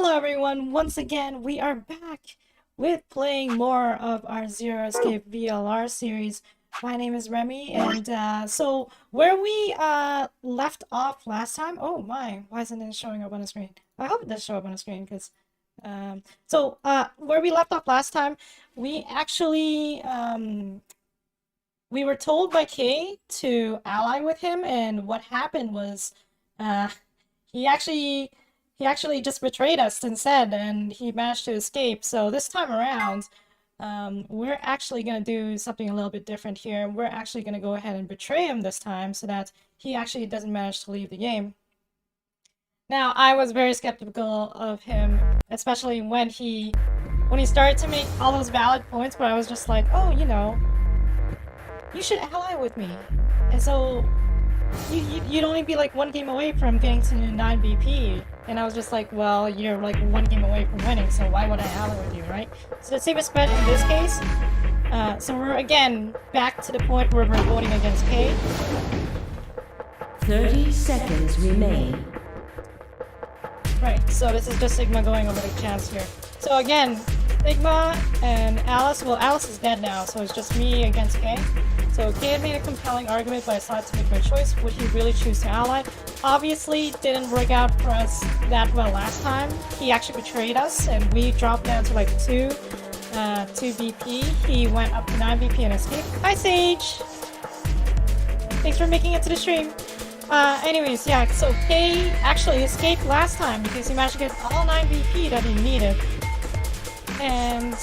Hello everyone, once again we are back with playing more of our Zero Escape VLR series. My name is Remy, and so where we left off last time, oh my, why isn't it showing up on the screen? I hope it does show up on the screen, because where we left off last time, we actually we were told by Kay to ally with him, and what happened was he actually just betrayed us instead, and he managed to escape. So this time around, we're actually going to do something a little bit different here. We're actually going to go ahead and betray him this time so that he actually doesn't manage to leave the game. Now, I was very skeptical of him, especially when he started to make all those valid points, but I was just like, oh, you know, you should ally with me. And so you'd only be like one game away from getting to 9 BP. And I was just like, well, you're like one game away from winning, so why would I ally with you, right? So the safest bet in this case, so we're again back to the point where we're voting against Kay. 30 seconds remain. Right, so this is just Sigma going over the chance here. So again, Sigma and Alice, well, Alice is dead now, so it's just me against Kay. So Kay had made a compelling argument, but I decided to make my choice. Would he really choose to ally? Obviously, didn't work out for us that well last time. He actually betrayed us, and we dropped down to like 2 BP. He went up to 9 BP and escaped. Hi, Sage! Thanks for making it to the stream. Anyways, yeah, so Kay actually escaped last time because he managed to get all 9 BP that he needed. And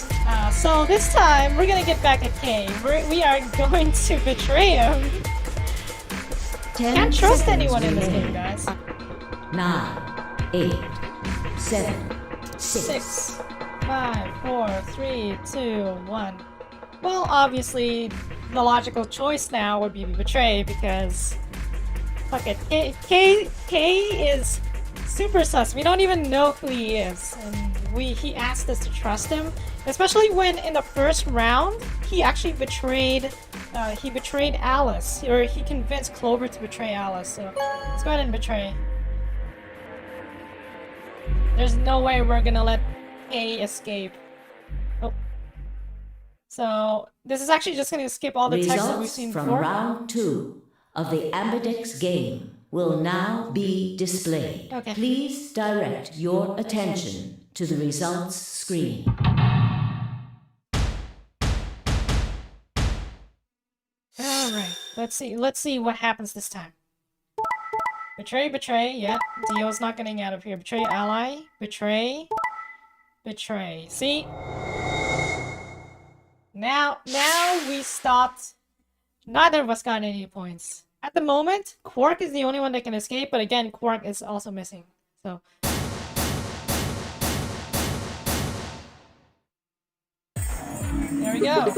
so this time, we're gonna get back at Kay. We are going to betray him. Can't trust anyone in this game, guys. 9, 8, 7, 6, 5, 4, 3, 2, 1. Well, obviously, the logical choice now would be betray because... fuck it. Kay is super sus. We don't even know who he is. And he asked us to trust him. Especially when in the first round, he actually betrayed Alice. Or he convinced Clover to betray Alice. So let's go ahead and betray. There's no way we're gonna let Kay escape. Oh. So this is actually just gonna skip all the text that we've seen from before. round 2 of the Ambidex game will now be displayed. Okay. Please direct your attention to the results screen. Alright, let's see what happens this time. Betray, yeah. Dio's not getting out of here. Betray ally, betray. See? Now we stopped. Neither of us got any points. At the moment, Quark is the only one that can escape, but again, Quark is also missing. So there we go.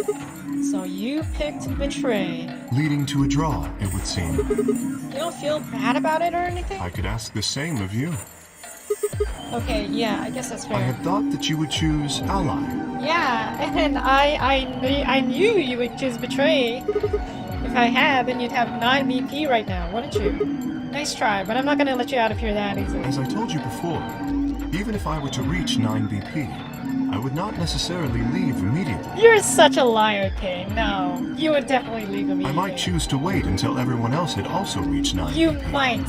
So you picked betray. Leading to a draw, it would seem. You don't feel bad about it or anything? I could ask the same of you. Okay, yeah, I guess that's fair. I had thought that you would choose ally. Yeah, and I knew you would choose betray. If I had, then you'd have 9 BP right now, wouldn't you? Nice try, but I'm not gonna let you out of here that easily. As I told you before, even if I were to reach 9 BP, I would not necessarily leave immediately. You're such a liar, Kay. No, you would definitely leave immediately. I might choose to wait until everyone else had also reached 9 You BP. might.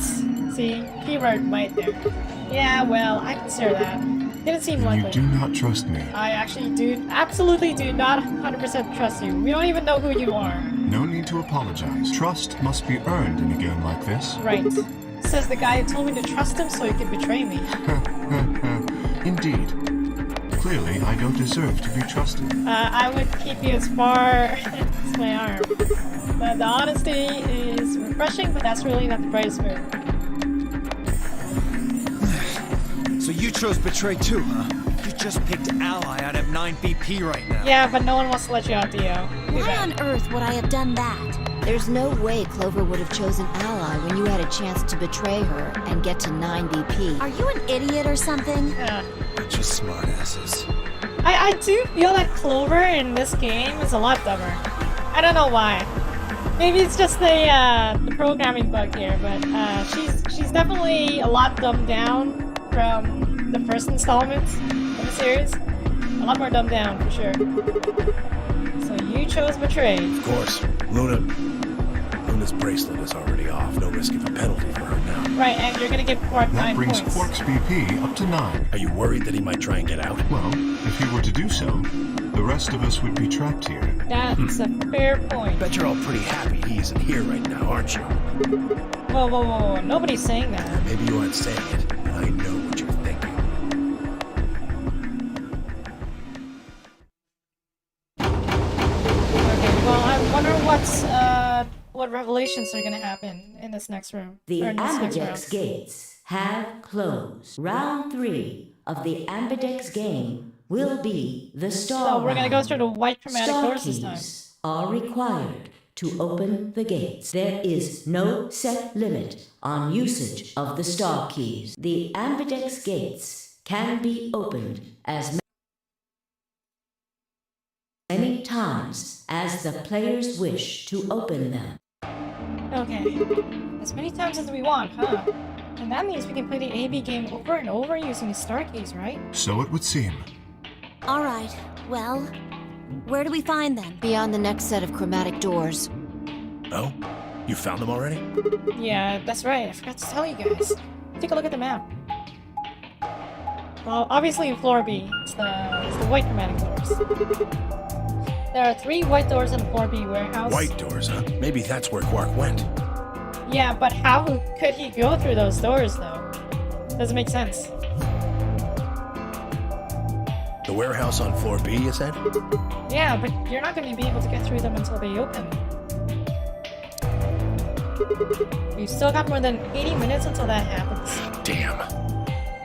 See? Keyword might there. Yeah, well, I consider that. Didn't seem Then likely. you do not trust me. I actually absolutely do not 100% trust you. We don't even know who you are. No need to apologize. Trust must be earned in a game like this. Right. Says the guy who told me to trust him so he could betray me. Indeed. Clearly, I don't deserve to be trusted. I would keep you as far as my arm. But the honesty is refreshing, but that's really not the brightest move. So you chose betray too, huh? You just picked ally out of 9 BP right now. Yeah, but no one wants to let you out, Dio. Why on earth would I have done that? There's no way Clover would have chosen ally when you had a chance to betray her and get to 9 BP. Are you an idiot or something? Yeah. You're just smartasses. I do feel that Clover in this game is a lot dumber. I don't know why. Maybe it's just the programming bug here, but she's definitely a lot dumbed down from the first installment of the series. A lot more dumbed down, for sure. So you chose Betray. Of course. Luna's bracelet is already off. No risk of a penalty for her now. Right, and you're gonna give Quark That 9 brings points. Quark's BP up to 9. Are you worried that he might try and get out? Well, if he were to do so, the rest of us would be trapped here. That's a fair point. Bet you're all pretty happy he isn't here right now, aren't you? Whoa, whoa, whoa, nobody's saying that. Maybe you aren't saying it, but I know what you're thinking. Okay, well, I wonder what revelations are gonna happen in this next room. The or in this next ambidex round. gates have closed. Round 3 of the ambidex game will be the star So we're gonna go round. through the white chromatic Star doors this time. keys are required to open the gates. There is no set limit on usage of the star keys. The ambidex gates can be opened as many times as the players wish to open them. Okay. As many times as we want, huh? And that means we can play the AB game over and over using the star keys, right? So it would seem. All right, well, where do we find them? Beyond the next set of chromatic doors. Oh? You found them already? Yeah, that's right. I forgot to tell you guys. Take a look at the map. Well, obviously in floor B, it's the white chromatic doors. There are 3 white doors in the floor B warehouse. White doors, huh? Maybe that's where Quark went. Yeah, but how could he go through those doors, though? Doesn't make sense. The warehouse on floor B, you said? Yeah, but you're not going to be able to get through them until they open. We've still got more than 80 minutes until that happens. Damn.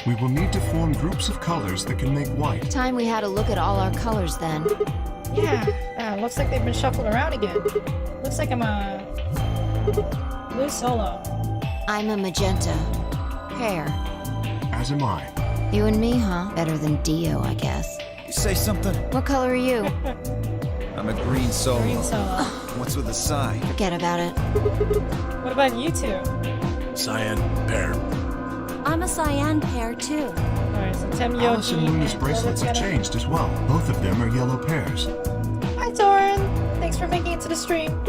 We will need to form groups of colors that can make white. Time we had a look at all our colors then. Yeah, looks like they've been shuffled around again. Looks like I'm a blue solo. I'm a magenta. Pear. As am I. You and me, huh? Better than Dio, I guess. You say something? What color are you? I'm a green solo. Green solo. What's with the sigh? Forget about it. What about you two? Cyan, pear. I'm a cyan pear, too. Alright, so Tim, Alice Yogi, and Luna's and bracelets have Together. changed as well. Both of them are yellow pairs. Hi, Torin! Thanks for making it to the stream.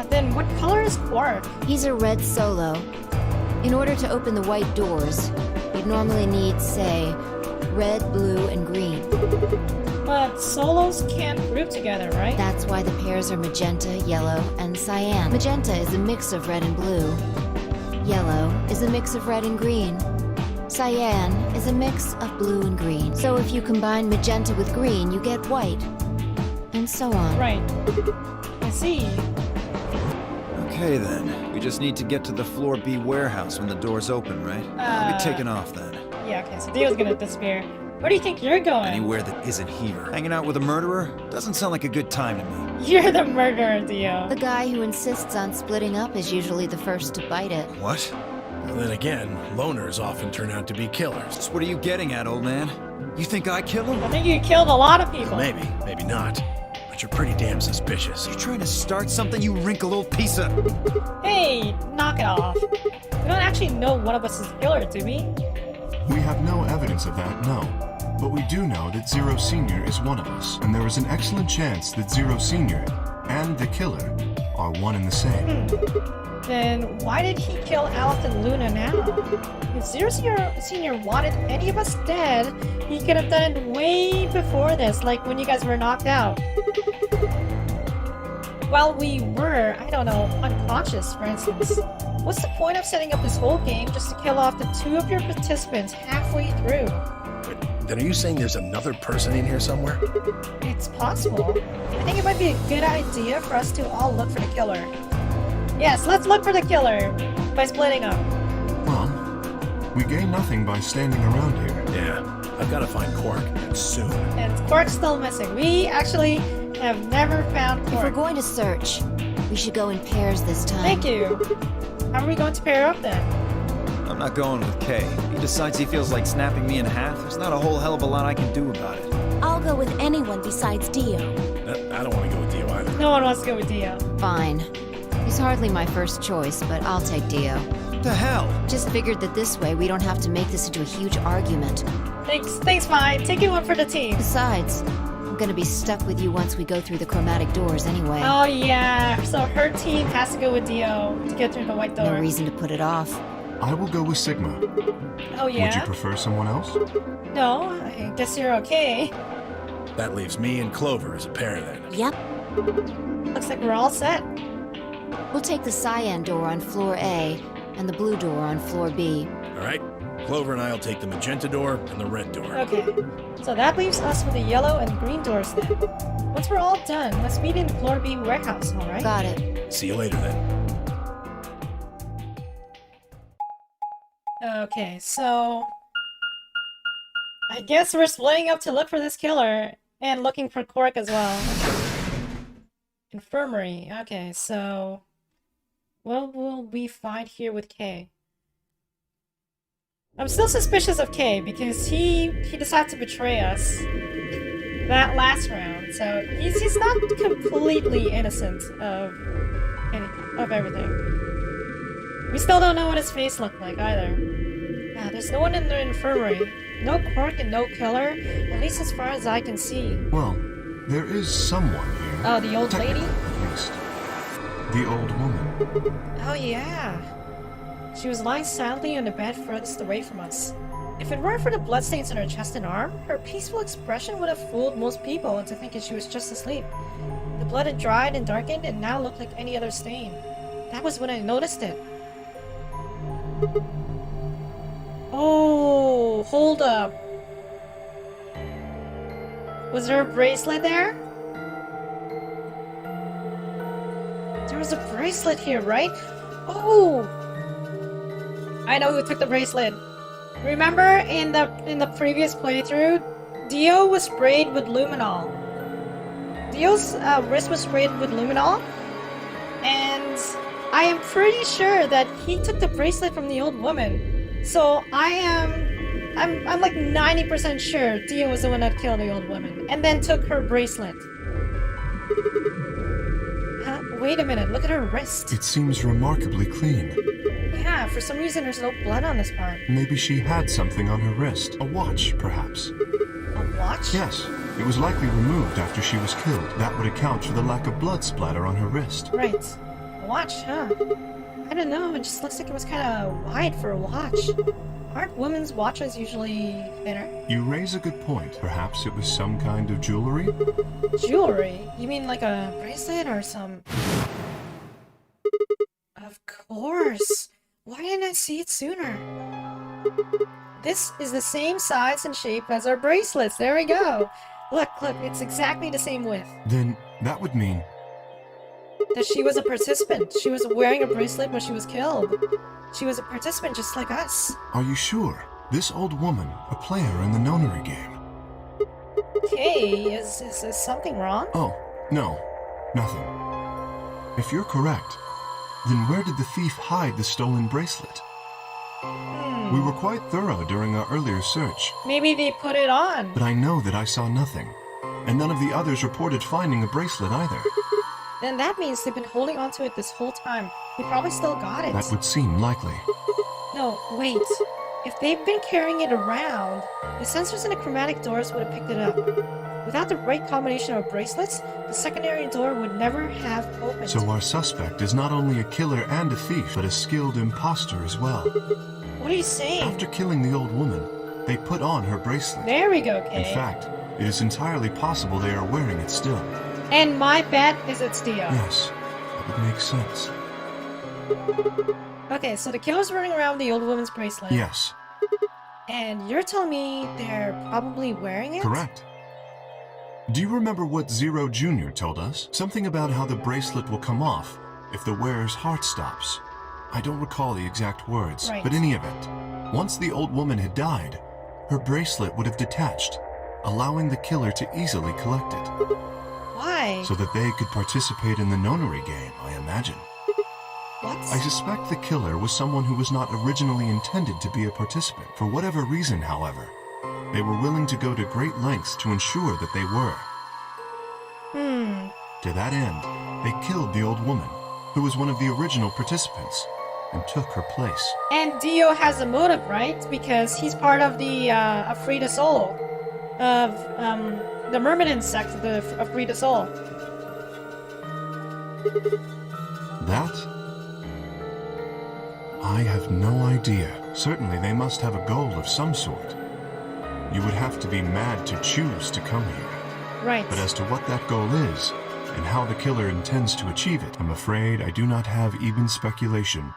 Then what color is Quark? He's a red solo. In order to open the white doors, you'd normally need, say, red, blue, and green. But solos can't group together, right? That's why the pairs are magenta, yellow, and cyan. Magenta is a mix of red and blue. Yellow is a mix of red and green. Cyan is a mix of blue and green. So if you combine magenta with green, you get white. And so on. Right. I see. Okay then. We just need to get to the floor B warehouse when the doors open, right? I'll be taking off then. Yeah, okay, so Dio's gonna disappear. Where do you think you're going? Anywhere that isn't here. Hanging out with a murderer? Doesn't sound like a good time to me. You're the murderer, Dio. The guy who insists on splitting up is usually the first to bite it. What? Well, then again, loners often turn out to be killers. Just what are you getting at, old man? You think I kill him? I think you killed a lot of people. Maybe, maybe not. But you're pretty damn suspicious. You trying to start something, you wrinkled old piece of... Hey, knock it off. We don't actually know one of us is the killer, do we? We have no evidence of that, no. But we do know that Zero Senior is one of us, and there is an excellent chance that Zero Senior and the killer are one and the same. Then why did he kill Alice and Luna now? If Zero Senior wanted any of us dead, he could have done it way before this, like when you guys were knocked out. While we were, I don't know, unconscious, for instance. What's the point of setting up this whole game just to kill off the 2 of your participants halfway through? Then are you saying there's another person in here somewhere? It's possible. I think it might be a good idea for us to all look for the killer. Yes, let's look for the killer by splitting up. Well, we gain nothing by standing around here. Yeah, I've got to find Quark, and soon. And Quark's still missing. We actually have never found If we're Quark. going to search, we should go in pairs this time. Thank you. How are we going to pair up then? I'm not going with Kay. If he decides he feels like snapping me in half, there's not a whole hell of a lot I can do about it. I'll go with anyone besides Dio. I don't want to go with you either. No one wants to go with Dio. Fine. He's hardly my first choice, but I'll take Dio. What the hell? Just figured that this way we don't have to make this into a huge argument. Thanks, Vi. Taking one for the team. Besides, I'm gonna be stuck with you once we go through the chromatic doors anyway. Oh yeah, so her team has to go with Dio to get through the white door. No reason to put it off. I will go with Sigma. Oh yeah? Would you prefer someone else? No, I guess you're okay. That leaves me and Clover as a pair then. Yep. Looks like we're all set. We'll take the cyan door on floor A and the blue door on floor B. All right? Clover and I'll take the magenta door and the red door. Okay, so that leaves us with the yellow and green doors then. Once we're all done, let's meet in floor B warehouse, alright? Got it. See you later then. Okay, so I guess we're splitting up to look for this killer and looking for Cork as well. Infirmary. Okay, so what will we find here with Kay? I'm still suspicious of Kay because he decided to betray us that last round. So he's not completely innocent of everything. We still don't know what his face looked like either. Yeah, there's no one in the infirmary. No Cork and no killer, at least as far as I can see. Well, there is someone here. Oh, the old lady? At least. The old woman. Oh yeah. She was lying silently on the bed furthest away from us. If it weren't for the bloodstains on her chest and arm, her peaceful expression would have fooled most people into thinking she was just asleep. The blood had dried and darkened and now looked like any other stain. That was when I noticed it. Oh, hold up. Was there a bracelet there? There was a bracelet here, right? Oh! I know who took the bracelet. Remember in the previous playthrough, Dio was sprayed with luminol. Dio's wrist was sprayed with luminol, and I am pretty sure that he took the bracelet from the old woman. So I'm like 90% sure Dio was the one that killed the old woman and then took her bracelet. Wait a minute, look at her wrist. It seems remarkably clean. Yeah, for some reason there's no blood on this part. Maybe she had something on her wrist. A watch, perhaps. A watch? Yes. It was likely removed after she was killed. That would account for the lack of blood splatter on her wrist. Right. A watch, huh? I don't know, it just looks like it was kind of wide for a watch. Aren't women's watches usually thinner? You raise a good point. Perhaps it was some kind of jewelry? Jewelry? You mean like a bracelet or some... Of course! Why didn't I see it sooner? This is the same size and shape as our bracelets. There we go. Look, it's exactly the same width. Then that would mean... that she was a participant. She was wearing a bracelet when she was killed. She was a participant just like us. Are you sure? This old woman, a player in the nonary game. Okay, is something wrong? Oh, no. Nothing. If you're correct, then where did the thief hide the stolen bracelet? We were quite thorough during our earlier search. Maybe they put it on. But I know that I saw nothing. And none of the others reported finding a bracelet either. Then that means they've been holding onto it this whole time. They probably still got it. That would seem likely. No, wait. If they've been carrying it around, the sensors in the chromatic doors would have picked it up. Without the right combination of bracelets, the secondary door would never have opened. So our suspect is not only a killer and a thief, but a skilled imposter as well. What are you saying? After killing the old woman, they put on her bracelet. There we go, Kay. In fact, it is entirely possible they are wearing it still. And my bet is it's Dio. Yes, that would make sense. Okay, so the killer's running around with the old woman's bracelet. Yes. And you're telling me they're probably wearing it? Correct. Do you remember what Zero Jr. told us? Something about how the bracelet will come off if the wearer's heart stops. I don't recall the exact words, Right. but in any event, once the old woman had died, her bracelet would have detached, allowing the killer to easily collect it. Why? So that they could participate in the nonary game, I imagine. What? I suspect the killer was someone who was not originally intended to be a participant. For whatever reason, however, they were willing to go to great lengths to ensure that they were. To that end, they killed the old woman, who was one of the original participants. and took her place. And Dio has a motive, right? Because he's part of the Afrida Soul. Of the Myrmidon sect of the Afrida Soul. That? I have no idea. Certainly they must have a goal of some sort. You would have to be mad to choose to come here. Right. But as to what that goal is, and how the killer intends to achieve it, I'm afraid I do not have even speculation.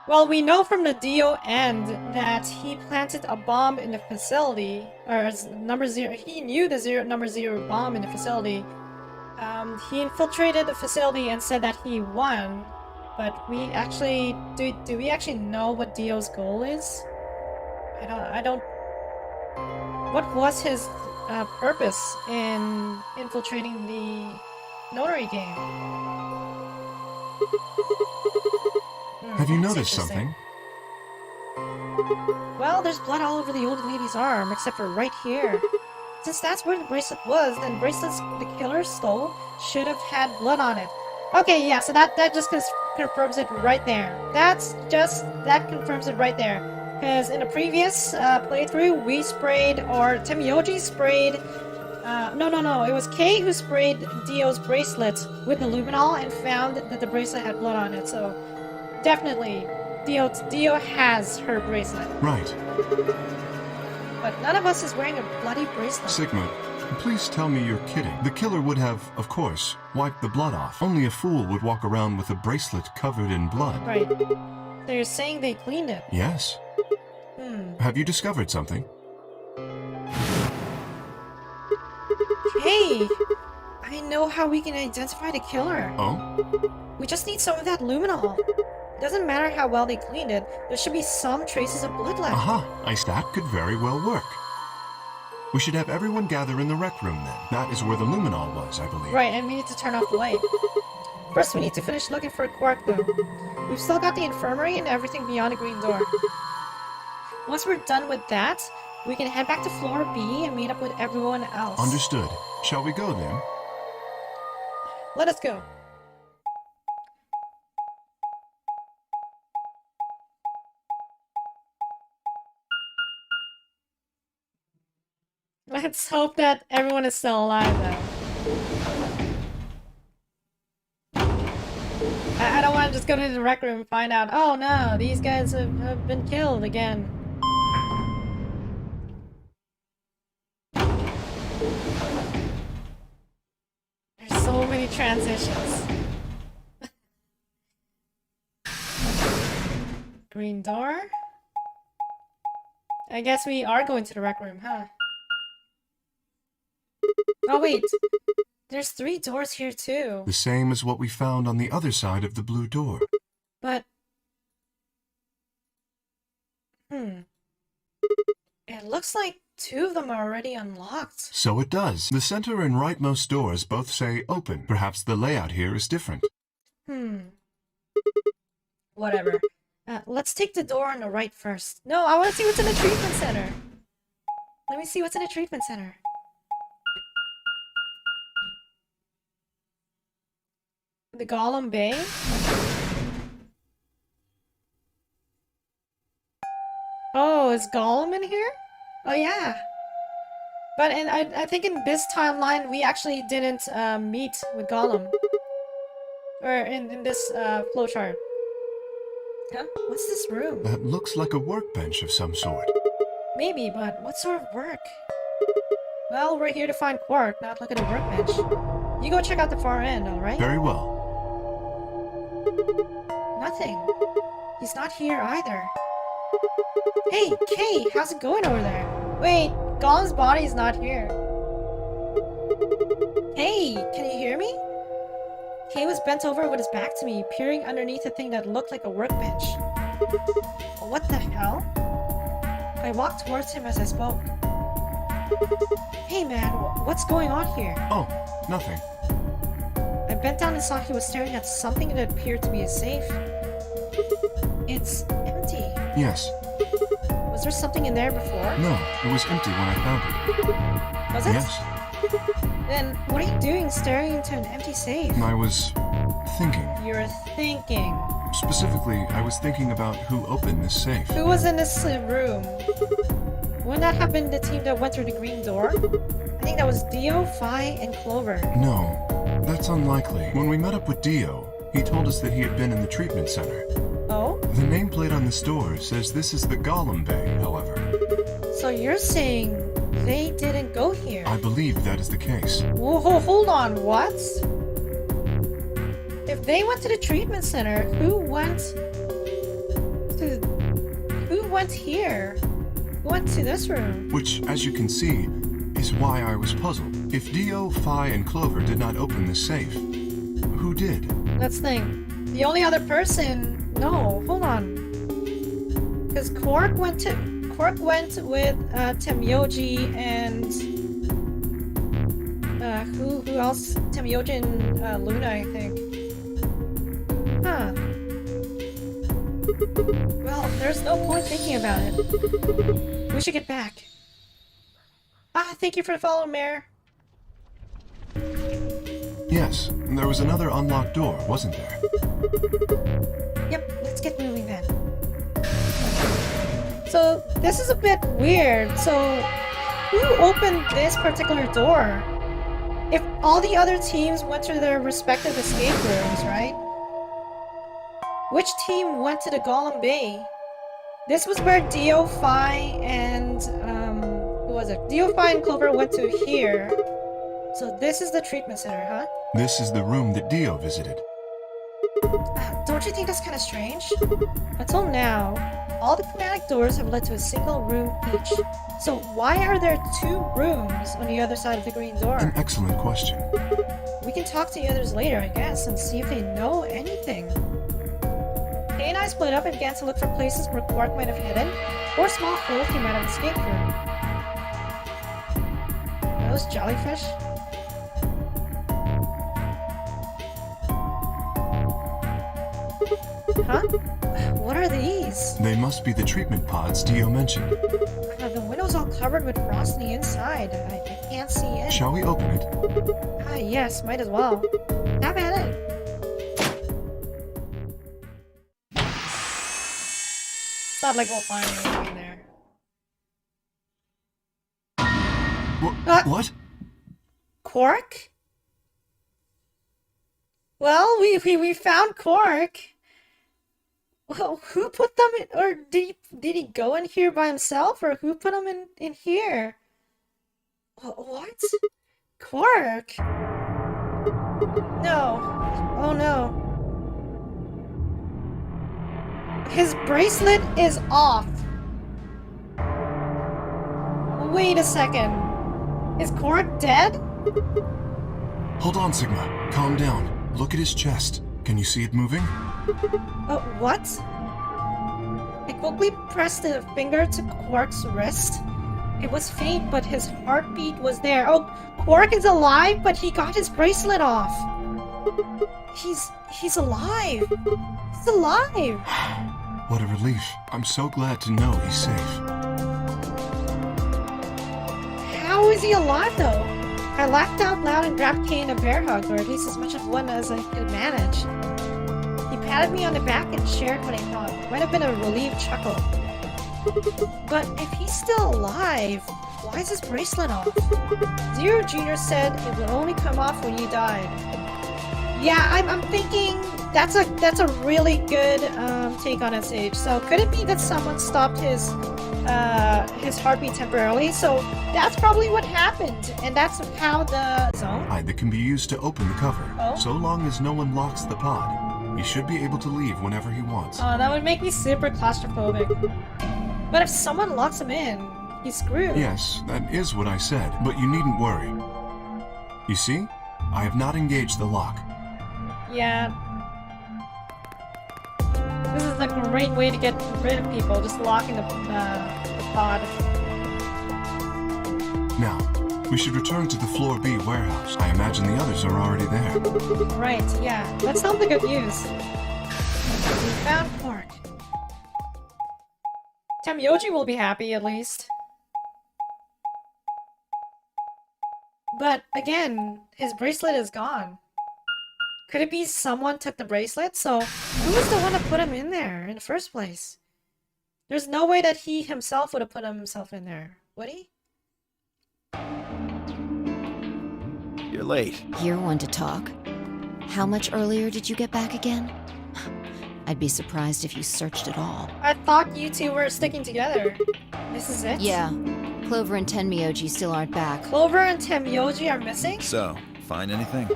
Well, we know from the Dio end that he planted a bomb in the facility, or as number 0, he knew the number 0 bomb in the facility. He infiltrated the facility and said that he won, but we actually, do we actually know what Dio's goal is? I don't, what was his purpose in infiltrating the notary game? Have you That's noticed interesting. something? Well, there's blood all over the old lady's arm, except for right here. Since that's where the bracelet was, then bracelets the killer stole should have had blood on it. Okay, yeah, so that just confirms it right there. That confirms it right there. Because in a previous playthrough, we sprayed, or Temyoji sprayed, no, it was Kay who sprayed Dio's bracelet with the luminol and found that the bracelet had blood on it, so definitely, Dio has her bracelet. Right. But none of us is wearing a bloody bracelet. Sigmund, please tell me you're kidding. The killer would have, of course, wiped the blood off. Only a fool would walk around with a bracelet covered in blood. Right. So you're saying they cleaned it? Yes. Have you discovered something? Hey! I know how we can identify the killer. Oh? We just need some of that luminol. It doesn't matter how well they cleaned it, there should be some traces of blood left. Aha! That could very well work. We should have everyone gather in the rec room then. That is where the luminol was, I believe. Right, and we need to turn off the light. First, we need to finish looking for a quark though. We've still got the infirmary and everything beyond the green door. Once we're done with that, we can head back to floor B and meet up with everyone else. Understood. Shall we go then? Let us go. Let's hope that everyone is still alive, though. I don't want to just go to the rec room and find out, oh no, these guys have been killed again. There's so many transitions. Green door? I guess we are going to the rec room, huh? Oh wait, there's 3 doors here too. The same as what we found on the other side of the blue door. But... It looks like 2 of them are already unlocked. So it does. The center and rightmost doors both say open. Perhaps the layout here is different. Whatever. Let's take the door on the right first. No, I want to see what's in the treatment center. Let me see what's in the treatment center. The Golem Bay? Oh, is Golem in here? Oh yeah. But I think in this timeline we actually didn't meet with Golem. Or in this flowchart. Huh? What's this room? That looks like a workbench of some sort. Maybe, but what sort of work? Well, we're here to find Quark, not look at a workbench. You go check out the far end, alright? Very well. Nothing. He's not here either. Hey, Kay, how's it going over there? Wait, Golem's body's not here. Hey, can you hear me? Kay was bent over with his back to me, peering underneath a thing that looked like a workbench. What the hell? I walked towards him as I spoke. Hey man, what's going on here? Oh, nothing. I bent down and saw he was staring at something that appeared to be a safe. It's empty. Yes. Was there something in there before? No, it was empty when I found it. Was it? Yes. Then what are you doing staring into an empty safe? I was thinking. You're thinking. Specifically, I was thinking about who opened this safe. Who was in this room? Wouldn't that have been the team that went through the green door? I think that was Dio, Phi, and Clover. No, that's unlikely. When we met up with Dio, he told us that he had been in the treatment center. Oh? The nameplate on this door says this is the Golem Bay, however. So you're saying they didn't go here? I believe that is the case. Whoa, hold on, what? If they went to the treatment center, who went here? Who went to this room? Which, as you can see, is why I was puzzled. If Dio, Phi, and Clover did not open this safe, who did? Let's think. The only other person... No, hold on. Because Quark went with Temyoji and... who else? Temyoji and Luna, I think. Huh. Well, there's no point thinking about it. We should get back. Ah, thank you for the follow, Mare. Yes, and there was another unlocked door, wasn't there? Yep, let's get moving then. So, this is a bit weird. So, who opened this particular door? If all the other teams went to their respective escape rooms, right? Which team went to the Golem Bay? This was where Dio, Phi, and who was it? Dio, Phi, and Clover went to here. So this is the treatment center, huh? This is the room that Dio visited. Don't you think that's kind of strange? Until now, all the chromatic doors have led to a single room each. So why are there two rooms on the other side of the green door? An excellent question. We can talk to the others later, I guess, and see if they know anything. Kay and I split up and began to look for places where Quark might have hidden, or small holes he might have escaped through. Are those jellyfish? Huh? What are these? They must be the treatment pods Dio mentioned. The window's all covered with frost on the inside. I can't see in. Shall we open it? Ah, yes, might as well. Have at it. It's not like we'll find anything in there. What? Quark? Well, we found Quark. Well, who put them in, or did he go in here by himself, or who put them in here? What? Quark? No. Oh no. His bracelet is off. Wait a second. Is Quark dead? Hold on, Sigma. Calm down. Look at his chest. Can you see it moving? What? I quickly pressed a finger to Quark's wrist. It was faint, but his heartbeat was there. Oh, Quark is alive, but he got his bracelet off. He's alive. He's alive. What a relief. I'm so glad to know he's safe. How is he alive, though? I laughed out loud and grabbed Kay in a bear hug, or at least as much of one as I could manage. He patted me on the back and shared what I thought. Might have been a relieved chuckle. But if he's still alive, why is his bracelet off? Zero Jr. said it would only come off when you died. Yeah, I'm thinking that's a really good take on it, Sage. So could it be that someone stopped his heartbeat temporarily? So that's probably what happened, and that's how the zone That can be used to open the cover. Oh? So long as no one locks the pod, he should be able to leave whenever he wants. Oh, that would make me super claustrophobic. But if someone locks him in, he's screwed. Yes, that is what I said, but you needn't worry. You see? I have not engaged the lock. Yeah. This is a great way to get rid of people, just locking the pod. Now, we should return to the Floor B warehouse. I imagine the others are already there. Right, yeah. Let's tell them the good news. We found Quark. Temyoji will be happy, at least. But, again, his bracelet is gone. Could it be someone took the bracelet? So who was the one that put him in there in the first place? There's no way that he himself would have put himself in there, would he? You're late. You're one to talk. How much earlier did you get back again? I'd be surprised if you searched at all. I thought you two were sticking together. This is it? Yeah. Clover and Tenmyoji still aren't back. Clover and Tenmyoji are missing? So, find anything?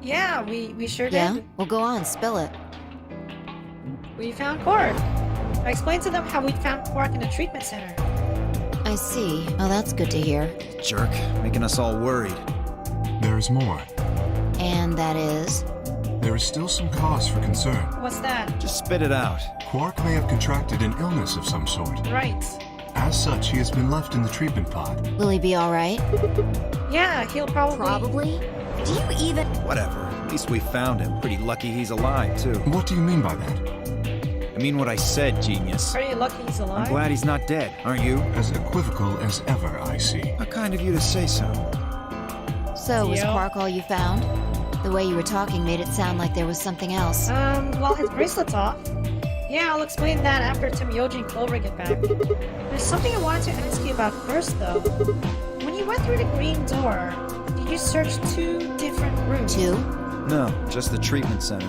Yeah, we sure did. Yeah? Well, go on, spill it. We found Quark. I explained to them how we found Quark in the treatment center. I see. Oh, that's good to hear. Jerk, making us all worried. There is more. And that is? There is still some cause for concern. What's that? Just spit it out. Quark may have contracted an illness of some sort. Right. As such, he has been left in the treatment pod. Will he be alright? Yeah, he'll probably... Probably? Do you even... Whatever. At least we found him. Pretty lucky he's alive, too. What do you mean by that? I mean what I said, genius. Are you lucky he's alive? I'm glad he's not dead, aren't you? As equivocal as ever, I see. How kind of you to say so. So, was Theo? Quark all you found? The way you were talking made it sound like there was something else. Well, his bracelet's off. Yeah, I'll explain that after Tenmyoji and Clover get back. There's something I wanted to ask you about first, though. When you went through the green door, did you search 2 different rooms? 2? No, just the treatment center.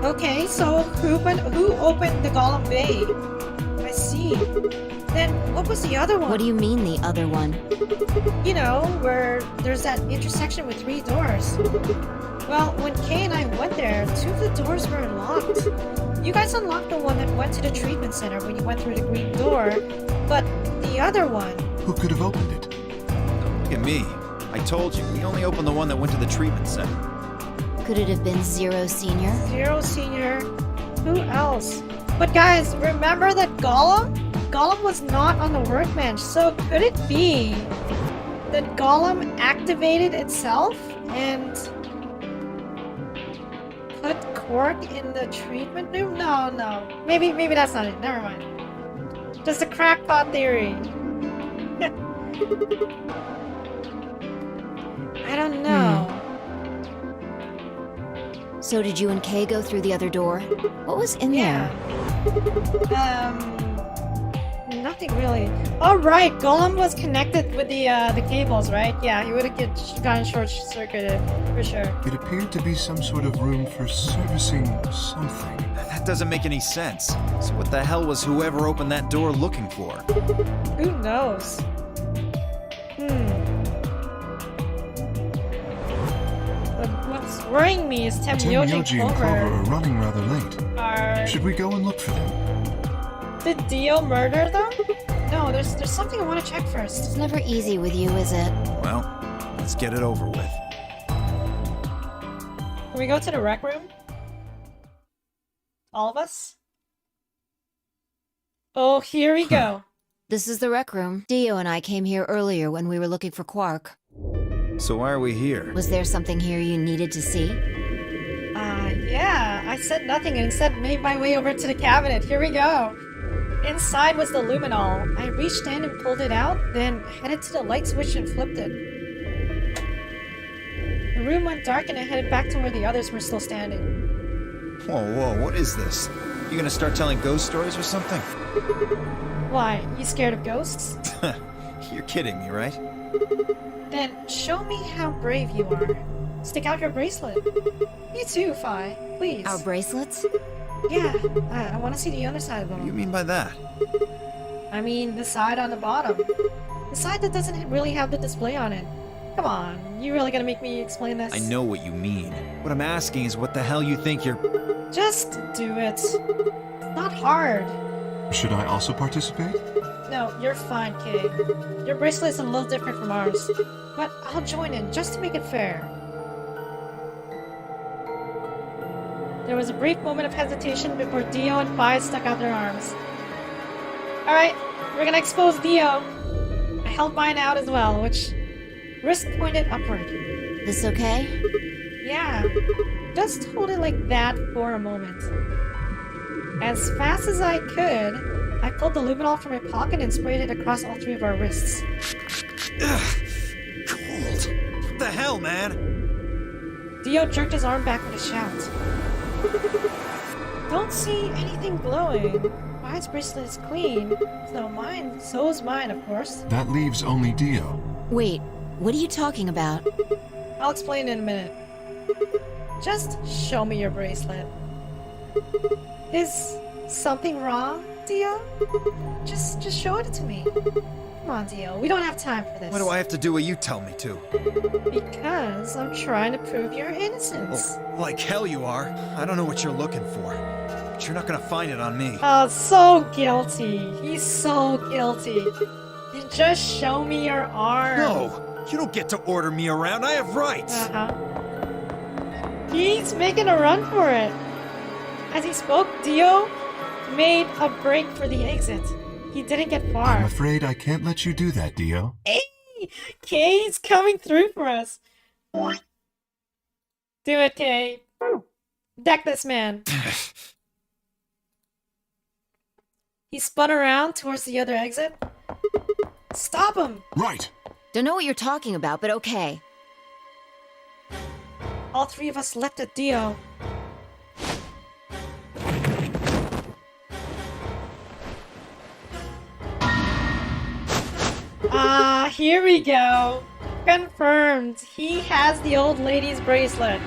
Okay, so who opened the Golem Bay? I see. Then what was the other one? What do you mean, the other one? You know, where there's that intersection with 3 doors. Well, when Kay and I went there, 2 of the doors were unlocked. You guys unlocked the one that went to the treatment center when you went through the green door, but the other one... Who could have opened it? Look at me. I told you, we only opened the one that went to the treatment center. Could it have been Zero Senior? Zero Senior. Who else? But guys, remember that Gollum? Gollum was not on the workbench, so could it be that Gollum activated itself and put Quark in the treatment room? No. Maybe that's not it. Never mind. Just a crackpot theory. I don't know. So did you and Kay go through the other door? What was in Yeah. there? Nothing really. Oh right, Golem was connected with the cables, right? Yeah, he would have gotten short-circuited for sure. It appeared to be some sort of room for servicing something. That doesn't make any sense. So what the hell was whoever opened that door looking for? Who knows? But what's worrying me is Tenmyoji and Tenmyoji and Clover Clover. are running rather late. Should we go and look for them? Did Dio murder them? No, there's something I want to check first. It's never easy with you, is it? Well, let's get it over with. Can we go to the rec room? All of us? Oh, here we go. This is the rec room. Dio and I came here earlier when we were looking for Quark. So why are we here? Was there something here you needed to see? Yeah, I said nothing and instead made my way over to the cabinet. Here we go. Inside was the luminol. I reached in and pulled it out, then headed to the light switch and flipped it. The room went dark and I headed back to where the others were still standing. Whoa, what is this? You gonna start telling ghost stories or something? Why, you scared of ghosts? You're kidding me, right? Then show me how brave you are. Stick out your bracelet. You too, Fi. Please. Our bracelets? Yeah, I want to see the other side of What do you them. mean by that? I mean, the side on the bottom. The side that doesn't really have the display on it. Come on, you really gonna make me explain this? I know what you mean. What I'm asking is what the hell you think you're... Just do it. It's not hard. Should I also participate? No, you're fine, Kay. Your bracelet is a little different from ours. But I'll join in, just to make it fair. There was a brief moment of hesitation before Dio and Fi stuck out their arms. Alright, we're gonna expose Dio. I held mine out as well, which... wrist pointed upward. This okay? Yeah, just hold it like that for a moment. As fast as I could, I pulled the luminol from my pocket and sprayed it across all 3 of our wrists. Ugh, cold. What the hell, man? Dio jerked his arm back with a shout. Don't see anything glowing. Mine's bracelet is clean. So is mine, of course. That leaves only Dio. Wait, what are you talking about? I'll explain in a minute. Just show me your bracelet. Is something wrong, Dio? Just show it to me. Come on, Dio. We don't have time for this. What do I have to do what you tell me to? Because I'm trying to prove your innocence. Oh, like hell you are. I don't know what you're looking for. But you're not gonna find it on me. Oh, so guilty. He's so guilty. Then just show me your arm. No! You don't get to order me around. I have rights! Uh-huh. He's making a run for it. As he spoke, Dio made a break for the exit. He didn't get far. I'm afraid I can't let you do that, Dio. Hey! Kay's coming through for us. Do it, Kay. Deck this man. He spun around towards the other exit. Stop him! Right! Don't know what you're talking about, but okay. All three of us leapt at Dio. Here we go. Confirmed. He has the old lady's bracelet.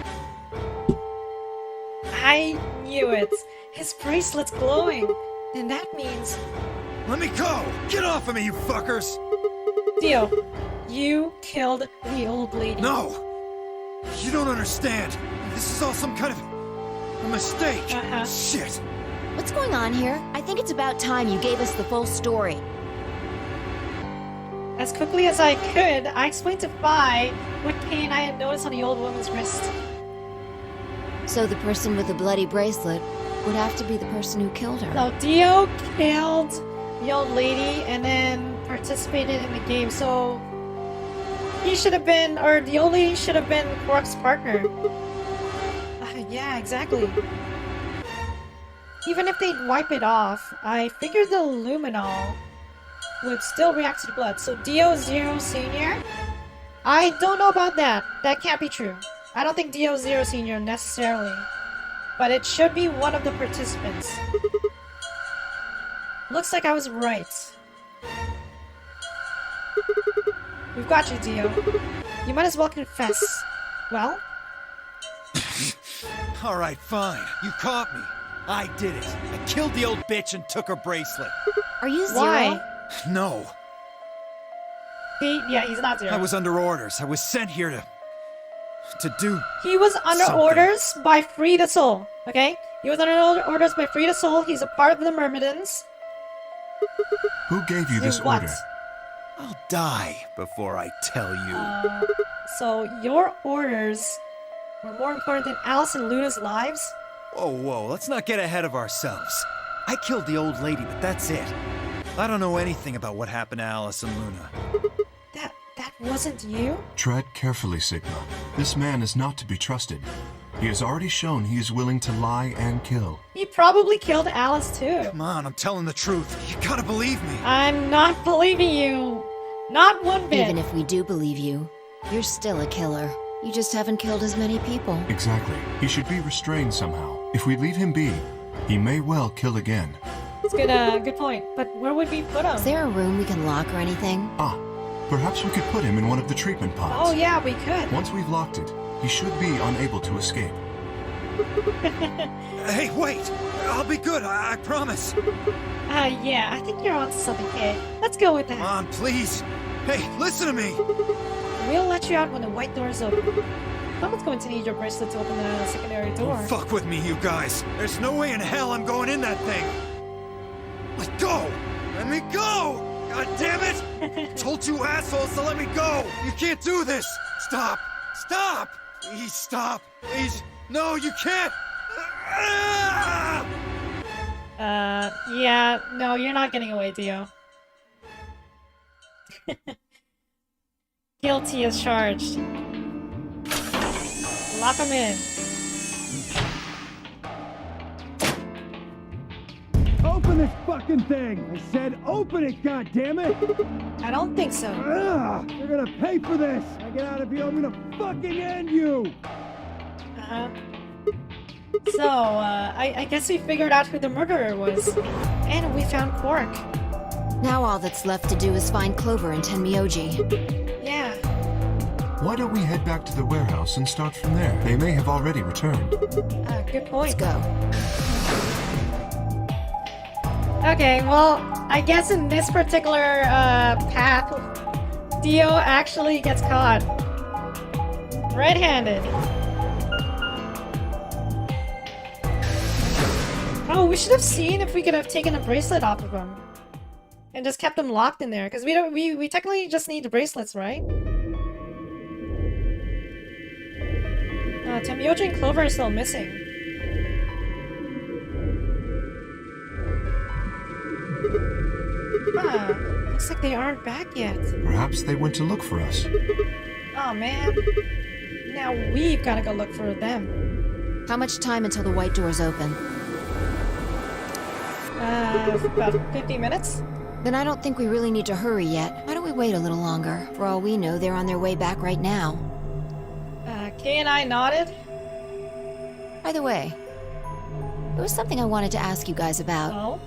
I knew it. His bracelet's glowing. And that means... Let me go! Get off of me, you fuckers! Dio, you killed the old lady. No! You don't understand. This is all some kind of... a mistake. Uh-huh. Shit! What's going on here? I think it's about time you gave us the full story. As quickly as I could, I explained to Fi what Kay and I had noticed on the old woman's wrist. So the person with the bloody bracelet would have to be the person who killed her. So Dio killed the old lady and then participated in the game, so he should have been, or the old lady should have been Quark's partner. Yeah, exactly. Even if they'd wipe it off, I figured the luminol would still react to the blood. So Dio Zero Senior? I don't know about that. That can't be true. I don't think Dio Zero Senior necessarily. But it should be one of the participants. Looks like I was right. We've got you, Dio. You might as well confess. Well? Alright, fine. You caught me. I did it. I killed the old bitch and took her bracelet. Are you Zero? Why? No. Yeah, he's not Zero. I was under orders. I was sent here to do... He was under something. orders by Free the Soul, okay? He was under orders by Free the Soul. He's a part of the Myrmidons. Who gave you this what? order? I'll die before I tell you. So your orders were more important than Alice and Luna's lives? Whoa, let's not get ahead of ourselves. I killed the old lady, but that's it. I don't know anything about what happened to Alice and Luna. That wasn't you? Tread carefully, Sigma. This man is not to be trusted. He has already shown he is willing to lie and kill. He probably killed Alice too. Come on, I'm telling the truth. You gotta believe me. I'm not believing you. Not one bit. Even if we do believe you, you're still a killer. You just haven't killed as many people. Exactly. He should be restrained somehow. If we leave him be, he may well kill again. It's good point. But where would we put him? Is there a room we can lock or anything? Perhaps we could put him in one of the treatment pods. Oh yeah, we could. Once we've locked it, he should be unable to escape. Hey, wait! I'll be good, I promise. Yeah, I think you're onto something, Kay. Let's go with Come that. on, please. Hey, listen to me. We'll let you out when the white door is open. Someone's going to need your bracelet to open the secondary door. Don't fuck with me, you guys. There's no way in hell I'm going in that thing. Let go! Let me go! God damn it! Told you assholes to let me go! You can't do this! Stop! Stop! Please stop! Please! No, you can't! Yeah, no, you're not getting away, Dio. Guilty as charged. Lock him in. Open this fucking thing! I said open it, goddammit! I don't think so. Ugh, you're gonna pay for this! I get out of here, I'm gonna fucking end you! Uh-huh. So, I guess we figured out who the murderer was. And we found Quark. Now all that's left to do is find Clover and Tenmyoji. Yeah. Why don't we head back to the warehouse and start from there? They may have already returned. Good point. Let's go. Okay, well, I guess in this particular path, Dio actually gets caught. Red-handed. Oh, we should have seen if we could have taken a bracelet off of him. And just kept him locked in there, because we technically just need the bracelets, right? Tenmyoji and Clover are still missing. Huh. Looks like they aren't back yet. Perhaps they went to look for us. Oh man. Now we've gotta go look for them. How much time until the white doors open? About 50 minutes? Then I don't think we really need to hurry yet. Why don't we wait a little longer? For all we know, they're on their way back right now. Kay and I nodded. By the way, there was something I wanted to ask you guys about. Oh?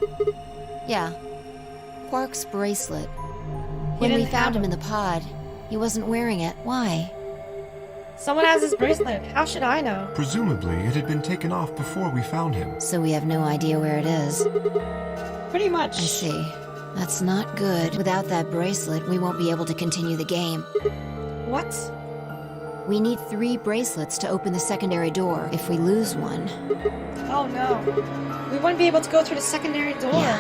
Yeah. Quark's bracelet. He When we didn't found have him it. in the pod, he wasn't wearing it. Why? Someone has his bracelet. How should I know? Presumably, it had been taken off before we found him. So we have no idea where it is. Pretty much. I see. That's not good. Without that bracelet, we won't be able to continue the game. What? We need 3 bracelets to open the secondary door. If we lose one... Oh no. We wouldn't be able to go through the secondary door. Yeah.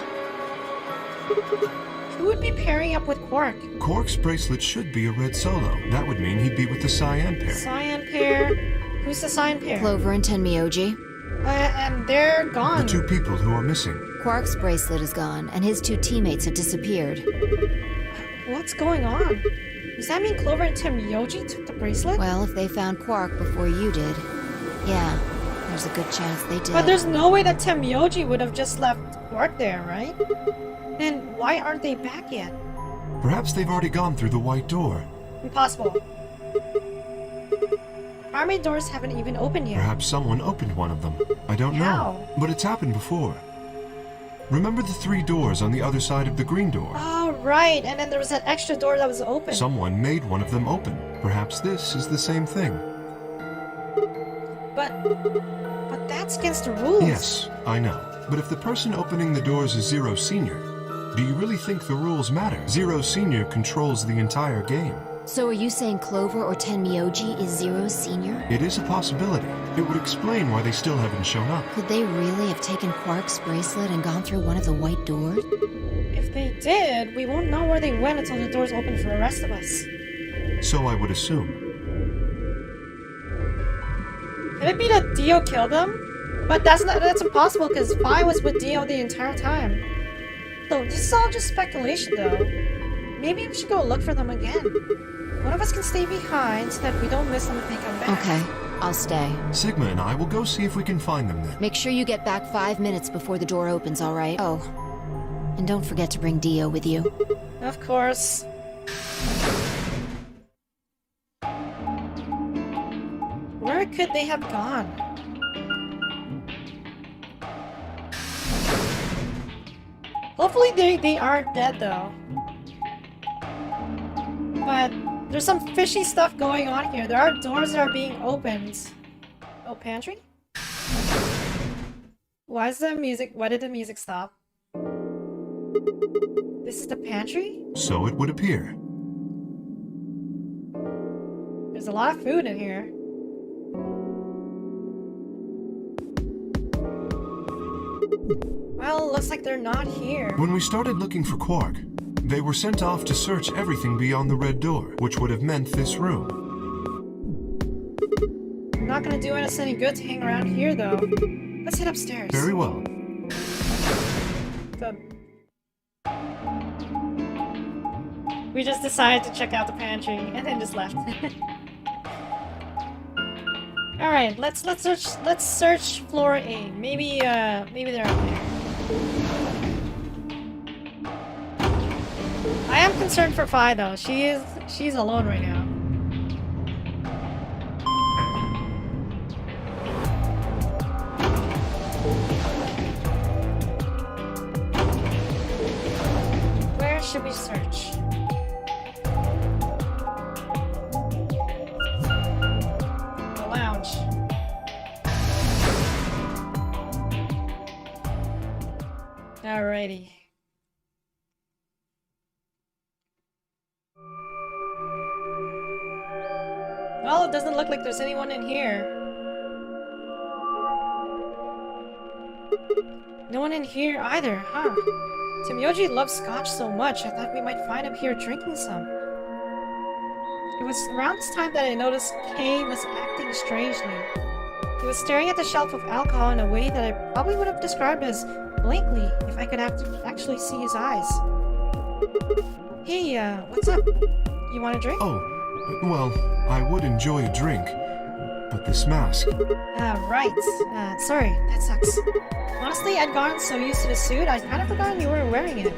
Who would be pairing up with Quark? Quark's bracelet should be a red solo. That would mean he'd be with the cyan pair. Cyan pair. Who's the cyan pair? Clover and Tenmyoji. And they're gone. The 2 people who are missing. Quark's bracelet is gone, and his 2 teammates have disappeared. What's going on? Does that mean Clover and Tenmyoji took the bracelet? Well, if they found Quark before you did, yeah, there's a good chance they did. But there's no way that Tenmyoji would have just left Quark there, right? Then why aren't they back yet? Perhaps they've already gone through the white door. Impossible. Army doors haven't even opened yet. Perhaps someone opened one of them. I don't How? know. But it's happened before. Remember the 3 doors on the other side of the green door? Oh, right. And then there was that extra door that was open. Someone made one of them open. Perhaps this is the same thing. But that's against the rules. Yes, I know. But if the person opening the doors is Zero Senior, do you really think the rules matter? Zero Senior controls the entire game. So are you saying Clover or Tenmyoji is Zero Senior? It is a possibility. It would explain why they still haven't shown up. Could they really have taken Quark's bracelet and gone through one of the white doors? If they did, we won't know where they went until the doors open for the rest of us. So I would assume. Could it be that Dio killed them? But that's impossible because Phi was with Dio the entire time. So this is all just speculation though. Maybe we should go look for them again. One of us can stay behind so that we don't miss them if they come back. Okay, I'll stay. Sigma and I will go see if we can find them then. Make sure you get back 5 minutes before the door opens, alright? Oh, and don't forget to bring Dio with you. Of course. Where could they have gone? Hopefully they aren't dead though. But there's some fishy stuff going on here. There are doors that are being opened. Oh, pantry? Why did the music stop? This is the pantry? So it would appear. There's a lot of food in here. Well, looks like they're not here. When we started looking for Quark, they were sent off to search everything beyond the red door, which would have meant this room. Not gonna do us any good to hang around here, though. Let's head upstairs. Very well. Good. We just decided to check out the pantry and then just left. All right, let's search floor A. Maybe they're up there. I am concerned for Phi though. She's alone right now. should we search? The lounge. Alrighty. Well, it doesn't look like there's anyone in here. No one in here either, huh? Timyoji loves scotch so much, I thought we might find him here drinking some. It was around this time that I noticed Kay was acting strangely. He was staring at the shelf of alcohol in a way that I probably would have described as blankly if I could actually see his eyes. Hey, what's up? You want a drink? Oh, well, I would enjoy a drink, but this mask. Right. Sorry, that sucks. Honestly, I'd gotten so used to the suit, I'd kind of forgotten you were wearing it.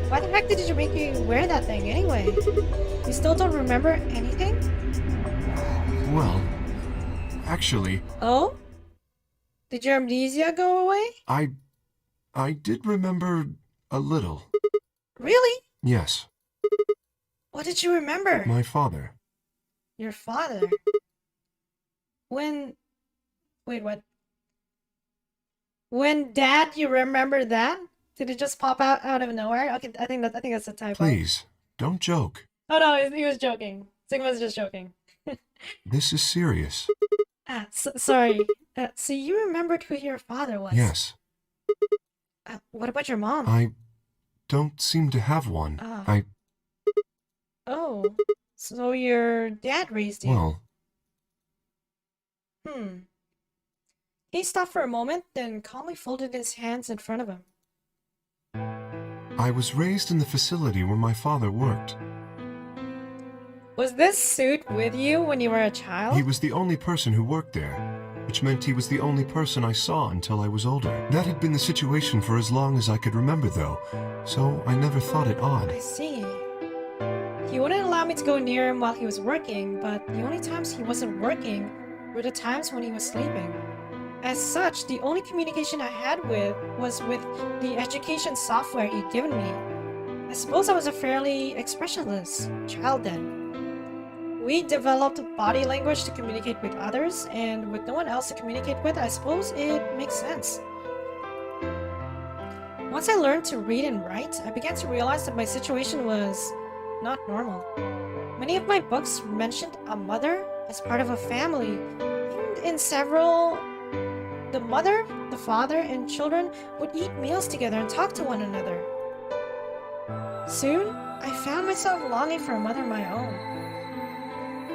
Why the heck did you make you wear that thing anyway? You still don't remember anything? Well, actually, Oh? Did your amnesia go away? I did remember a little. Really? Yes, What did you remember? my father. Your father? When... Wait, what? When Dad, you remember that? Did it just pop out of nowhere? Okay, I think that's a typo. Please, don't joke. Oh no, he was joking. Sigma was just joking. This is serious. Sorry. So you remembered who your father was? Yes, What about your mom? I don't seem to have one. Ah. Oh, so your dad raised you? Well, He stopped for a moment, then calmly folded his hands in front of him. I was raised in the facility where my father worked. Was this suit with you when you were a child? He was the only person who worked there, which meant he was the only person I saw until I was older. That had been the situation for as long as I could remember, though, so I never thought it odd. I see. He wouldn't allow me to go near him while he was working, but the only times he wasn't working were the times when he was sleeping. As such, the only communication I had was with the education software he'd given me. I suppose I was a fairly expressionless child then. We developed body language to communicate with others, and with no one else to communicate with, I suppose it makes sense. Once I learned to read and write, I began to realize that my situation was not normal. Many of my books mentioned a mother as part of a family, and in several, the mother, the father, and children would eat meals together and talk to one another. Soon, I found myself longing for a mother of my own.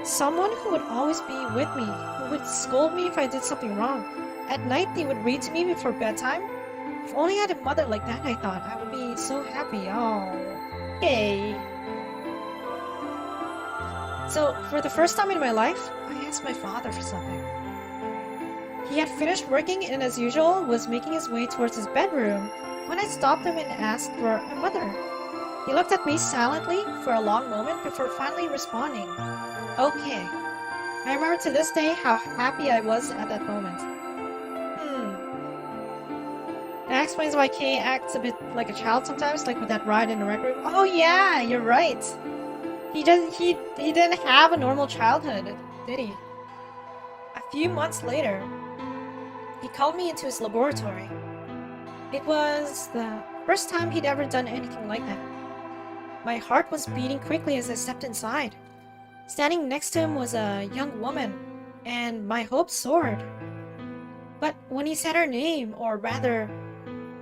Someone who would always be with me, who would scold me if I did something wrong. At night, they would read to me before bedtime. If only I had a mother like that, I thought, I would be so happy. Oh, yay. So, for the first time in my life, I asked my father for something. He had finished working and, as usual, was making his way towards his bedroom when I stopped him and asked for a mother. He looked at me silently for a long moment before finally responding, "Okay." I remember to this day how happy I was at that moment. That explains why Kay acts a bit like a child sometimes, like with that ride in the rec room. Oh yeah, you're right. He didn't have a normal childhood, did he? A few months later, he called me into his laboratory. It was the first time he'd ever done anything like that. My heart was beating quickly as I stepped inside. Standing next to him was a young woman, and my hopes soared. But when he said her name, or rather,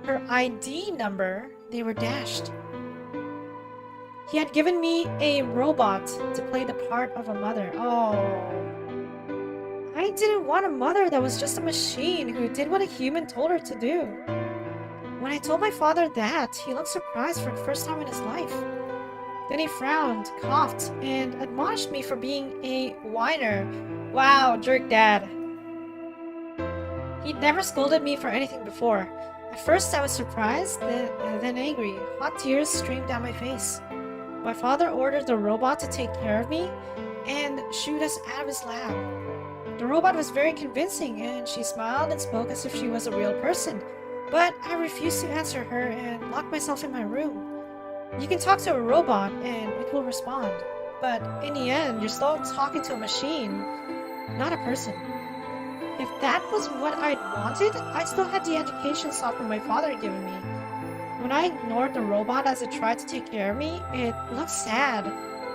her ID number, they were dashed. He had given me a robot to play the part of a mother. Oh. I didn't want a mother that was just a machine who did what a human told her to do. When I told my father that, he looked surprised for the first time in his life. Then he frowned, coughed, and admonished me for being a whiner. Wow, jerk dad. He'd never scolded me for anything before. At first I was surprised, then angry. Hot tears streamed down my face. My father ordered the robot to take care of me and shoot us out of his lab. The robot was very convincing, and she smiled and spoke as if she was a real person. But I refused to answer her and locked myself in my room. You can talk to a robot and it will respond. But in the end, you're still talking to a machine, not a person. If that was what I'd wanted, I still had the education software my father had given me. When I ignored the robot as it tried to take care of me, it looked sad.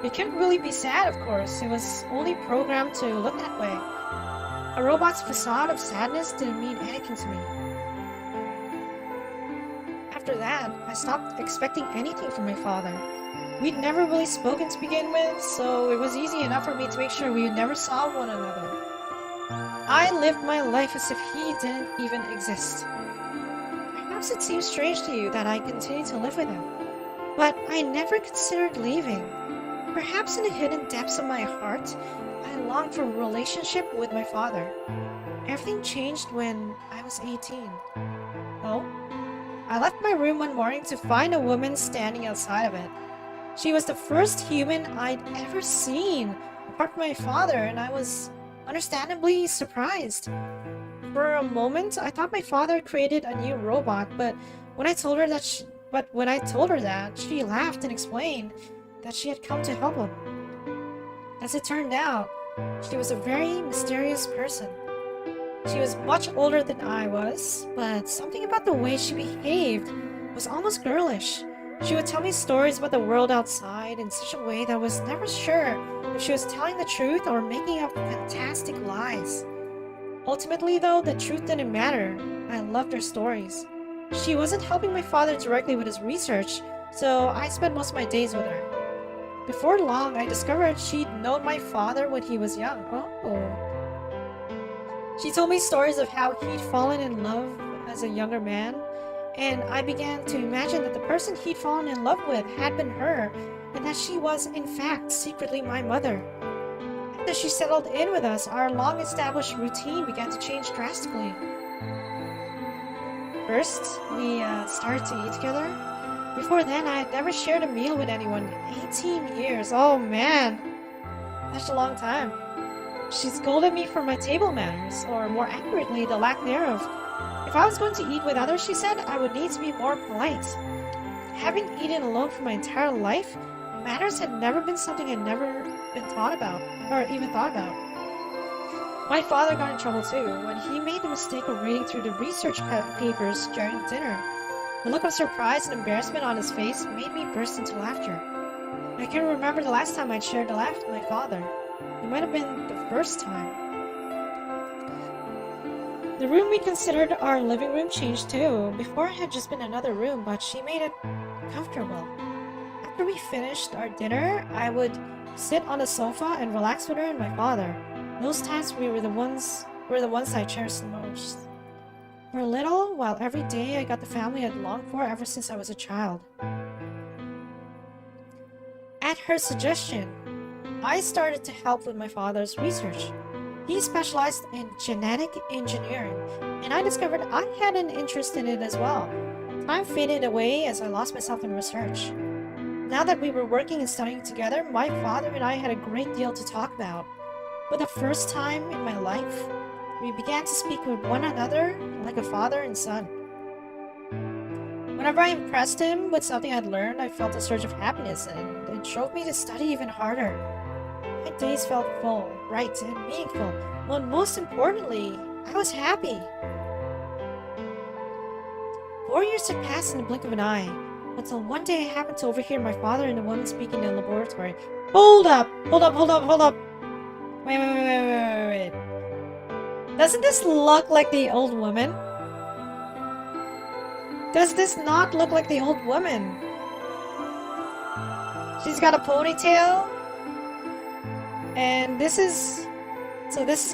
It couldn't really be sad, of course. It was only programmed to look that way. A robot's facade of sadness didn't mean anything to me. After that, I stopped expecting anything from my father. We'd never really spoken to begin with, so it was easy enough for me to make sure we never saw one another. I lived my life as if he didn't even exist. Perhaps it seems strange to you that I continue to live with him, but I never considered leaving. Perhaps in the hidden depths of my heart, I longed for a relationship with my father. Everything changed when I was 18. Oh? I left my room one morning to find a woman standing outside of it. She was the first human I'd ever seen, apart from my father, and I was understandably surprised. For a moment, I thought my father created a new robot, but when I told her that, she laughed and explained that she had come to help him. As it turned out, she was a very mysterious person. She was much older than I was, but something about the way she behaved was almost girlish. She would tell me stories about the world outside in such a way that I was never sure if she was telling the truth or making up fantastic lies. Ultimately, though, the truth didn't matter. I loved her stories. She wasn't helping my father directly with his research, so I spent most of my days with her. Before long, I discovered she'd known my father when he was young. Oh. She told me stories of how he'd fallen in love as a younger man, and I began to imagine that the person he'd fallen in love with had been her, and that she was, in fact, secretly my mother. After she settled in with us, our long-established routine began to change drastically. First, we started to eat together. Before then, I had never shared a meal with anyone in 18 years. Oh man, that's a long time. She scolded me for my table manners, or more accurately, the lack thereof. If I was going to eat with others, she said, I would need to be more polite. Having eaten alone for my entire life, manners had never been something I'd never been taught about, or even thought about. My father got in trouble too, when he made the mistake of reading through the research papers during dinner. The look of surprise and embarrassment on his face made me burst into laughter. I can't remember the last time I'd shared a laugh with my father. It might have been the first time. The room we considered our living room changed too. Before it had just been another room, but she made it comfortable. After we finished our dinner, I would sit on the sofa and relax with her and my father. Those times were the ones I cherished the most. For a little, while every day I got the family I'd longed for ever since I was a child. At her suggestion, I started to help with my father's research. He specialized in genetic engineering, and I discovered I had an interest in it as well. Time faded away as I lost myself in research. Now that we were working and studying together, my father and I had a great deal to talk about. For the first time in my life, we began to speak with one another like a father and son. Whenever I impressed him with something I'd learned, I felt a surge of happiness, and it drove me to study even harder. My days felt full, bright, and meaningful, but most importantly, I was happy. 4 years had passed in the blink of an eye, until one day I happened to overhear my father and the woman speaking in the laboratory. Hold up! Wait. Doesn't this look like the old woman? Does this not look like the old woman? She's got a ponytail. And this is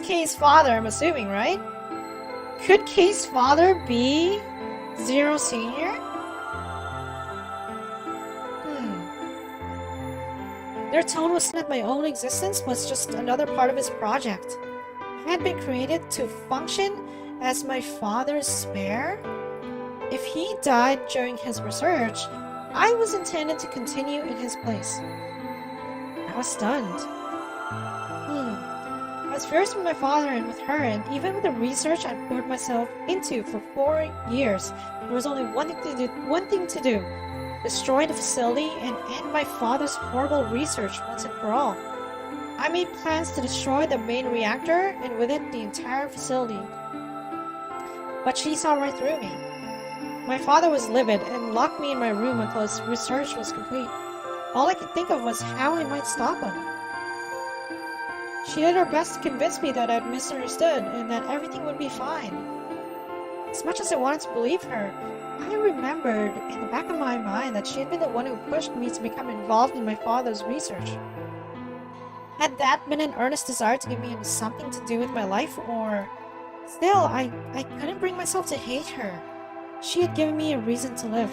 Kay's father, I'm assuming, right? Could Kay's father be Zero Senior? Their tone was that my own existence was just another part of his project. I had been created to function as my father's spare. If he died during his research, I was intended to continue in his place. I was stunned. I was furious with my father and with her, and even with the research I poured myself into for 4 years, there was only one thing to do. destroy the facility, and end my father's horrible research once and for all. I made plans to destroy the main reactor and with it the entire facility. But she saw right through me. My father was livid and locked me in my room until his research was complete. All I could think of was how I might stop him. She did her best to convince me that I'd misunderstood and that everything would be fine. As much as I wanted to believe her, I remembered in the back of my mind that she had been the one who pushed me to become involved in my father's research. Had that been an earnest desire to give me something to do with my life, or... Still, I couldn't bring myself to hate her. She had given me a reason to live.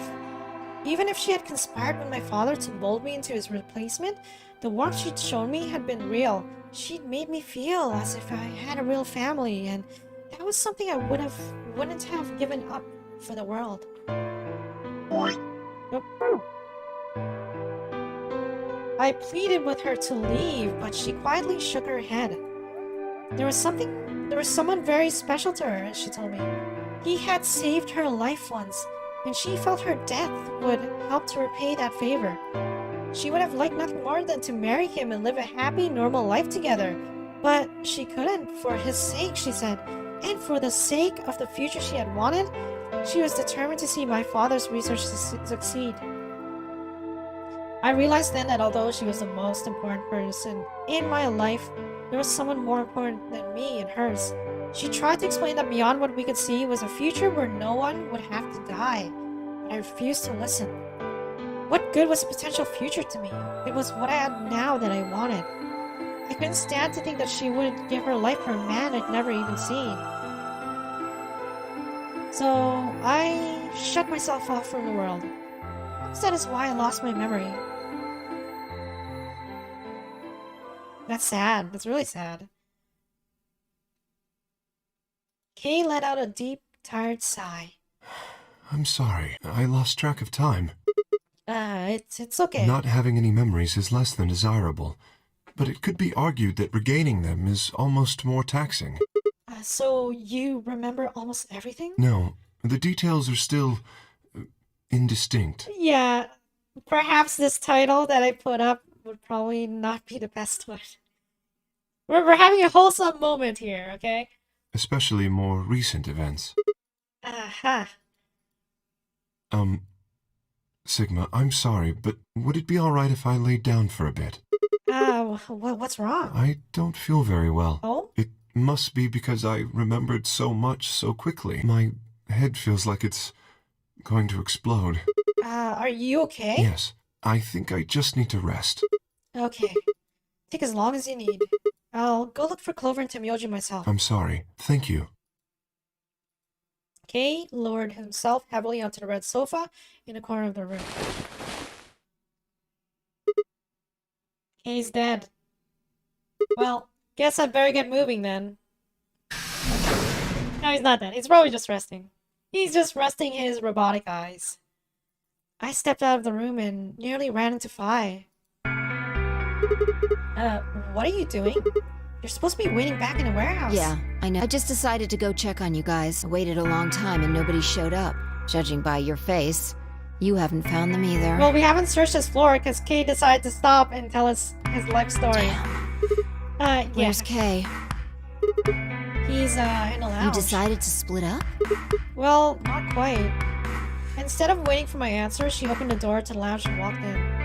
Even if she had conspired with my father to mold me into his replacement, the warmth she'd shown me had been real. She'd made me feel as if I had a real family, and that was something I wouldn't have given up for the world. Nope. I pleaded with her to leave, but she quietly shook her head. There was someone very special to her, she told me. He had saved her life once, and she felt her death would help to repay that favor. She would have liked nothing more than to marry him and live a happy, normal life together. But she couldn't, for his sake, she said, and for the sake of the future she had wanted, she was determined to see my father's research succeed. I realized then that although she was the most important person in my life, there was someone more important than me and hers. She tried to explain that beyond what we could see was a future where no one would have to die, but I refused to listen. What good was a potential future to me? It was what I had now that I wanted. I couldn't stand to think that she would give her life for a man I'd never even seen. So I shut myself off from the world. Perhaps that is why I lost my memory. That's sad. That's really sad. Kay let out a deep, tired sigh. I'm sorry. I lost track of time. It's okay. Not having any memories is less than desirable, but it could be argued that regaining them is almost more taxing. So you remember almost everything? No, the details are still indistinct. Yeah, perhaps this title that I put up would probably not be the best one. We're having a wholesome moment here, okay? Especially more recent events. Aha. Sigma, I'm sorry, but would it be alright if I laid down for a bit? What's wrong? I don't feel very well. Oh? It must be because I remembered so much so quickly. My head feels like it's going to explode. Are you okay? Yes, I think I just need to rest. Okay. Take as long as you need. I'll go look for Clover and Temyoji myself. I'm sorry. Thank you. Kay lowered himself heavily onto the red sofa in the corner of the room. Kay's dead. Well, guess I'd better get moving then. No, he's not dead. He's probably just resting. He's just resting his robotic eyes. I stepped out of the room and nearly ran into Fi. What are you doing? You're supposed to be waiting back in the warehouse. Yeah, I know. I just decided to go check on you guys. I waited a long time and nobody showed up. Judging by your face, you haven't found them either. Well, we haven't searched his floor because Kay decided to stop and tell us his life story. Yeah. Where's Kay? He's, in the lounge. You decided to split up? Well, not quite. Instead of waiting for my answer, she opened the door to the lounge and walked in.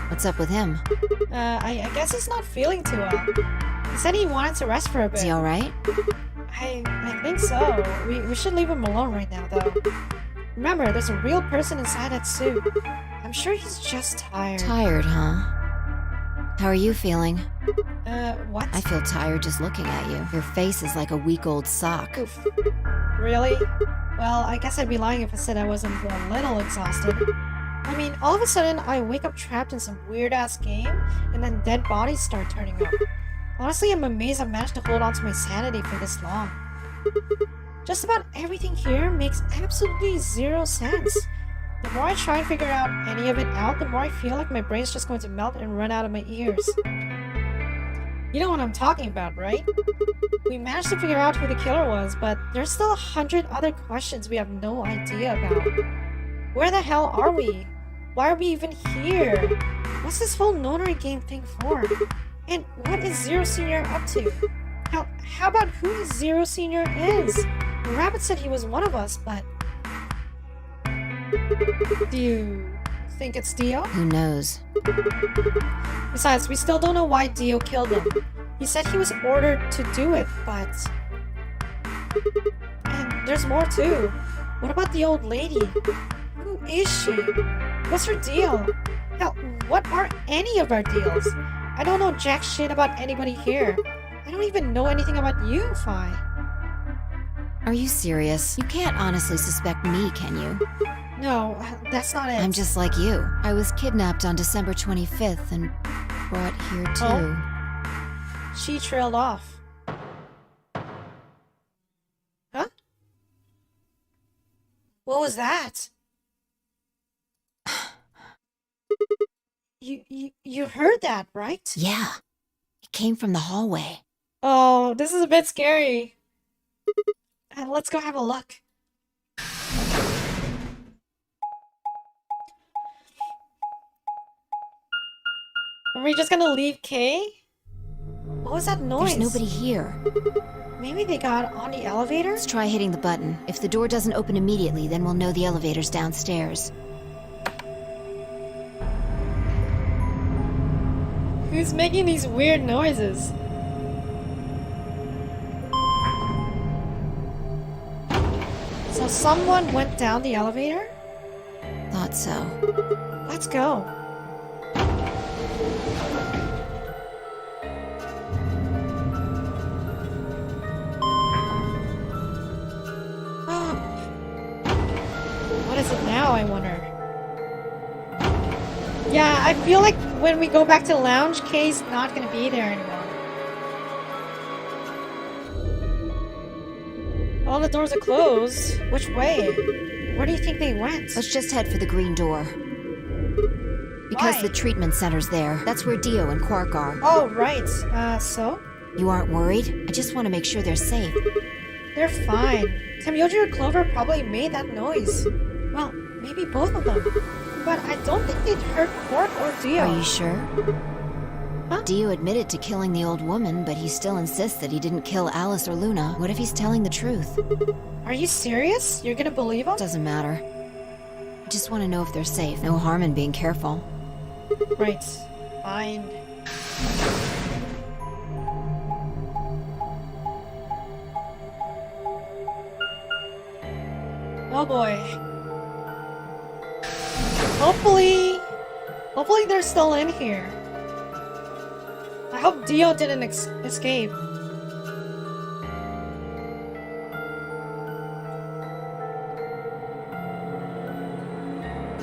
What's up with him? I guess he's not feeling too well. He said he wanted to rest for a bit. Is he alright? I think so. We should leave him alone right now, though. Remember, there's a real person inside that suit. I'm sure he's just tired. Tired, huh? How are you feeling? What? I feel tired just looking at you. Your face is like a week-old sock. Oof. Really? Well, I guess I'd be lying if I said I wasn't a little exhausted. I mean, all of a sudden, I wake up trapped in some weird-ass game, and then dead bodies start turning up. Honestly, I'm amazed I've managed to hold on to my sanity for this long. Just about everything here makes absolutely zero sense. The more I try and figure any of it out, the more I feel like my brain's just going to melt and run out of my ears. You know what I'm talking about, right? We managed to figure out who the killer was, but there's still 100 other questions we have no idea about. Where the hell are we? Why are we even here? What's this whole notary game thing for? And what is Zero Senior up to? How about who Zero Senior is? The rabbit said he was one of us, but... Do you think it's Dio? Who knows? Besides, we still don't know why Dio killed him. He said he was ordered to do it, but... And there's more too. What about the old lady? Who is she? What's her deal? Hell, what are any of our deals? I don't know jack shit about anybody here. I don't even know anything about you, Fi. Are you serious? You can't honestly suspect me, can you? No, that's not it. I'm just like you. I was kidnapped on December 25th and brought here too. Oh. She trailed off. Huh? What was that? You heard that, right? Yeah. It came from the hallway. Oh, this is a bit scary. And let's go have a look. Are we just gonna leave Kay? What was that noise? There's nobody here. Maybe they got on the elevator? Let's try hitting the button. If the door doesn't open immediately, then we'll know the elevator's downstairs. Who's making these weird noises? So someone went down the elevator? Thought so. Let's go. What is it now, I wonder? Yeah, I feel like when we go back to the lounge, Kay's not gonna be there anymore. All the doors are closed. Which way? Where do you think they went? Let's just head for the green door. Because Why? the treatment center's there. That's where Dio and Quark are. Oh, right. So? You aren't worried? I just want to make sure they're safe. They're fine. Temyoji or Clover probably made that noise. Well, maybe both of them. But I don't think they'd hurt Quark or Dio. Are you sure? Huh? Dio admitted to killing the old woman, but he still insists that he didn't kill Alice or Luna. What if he's telling the truth? Are you serious? You're gonna believe him? Doesn't matter. I just want to know if they're safe. No harm in being careful. Right. Fine. Oh boy. Hopefully they're still in here. I hope Dio didn't escape.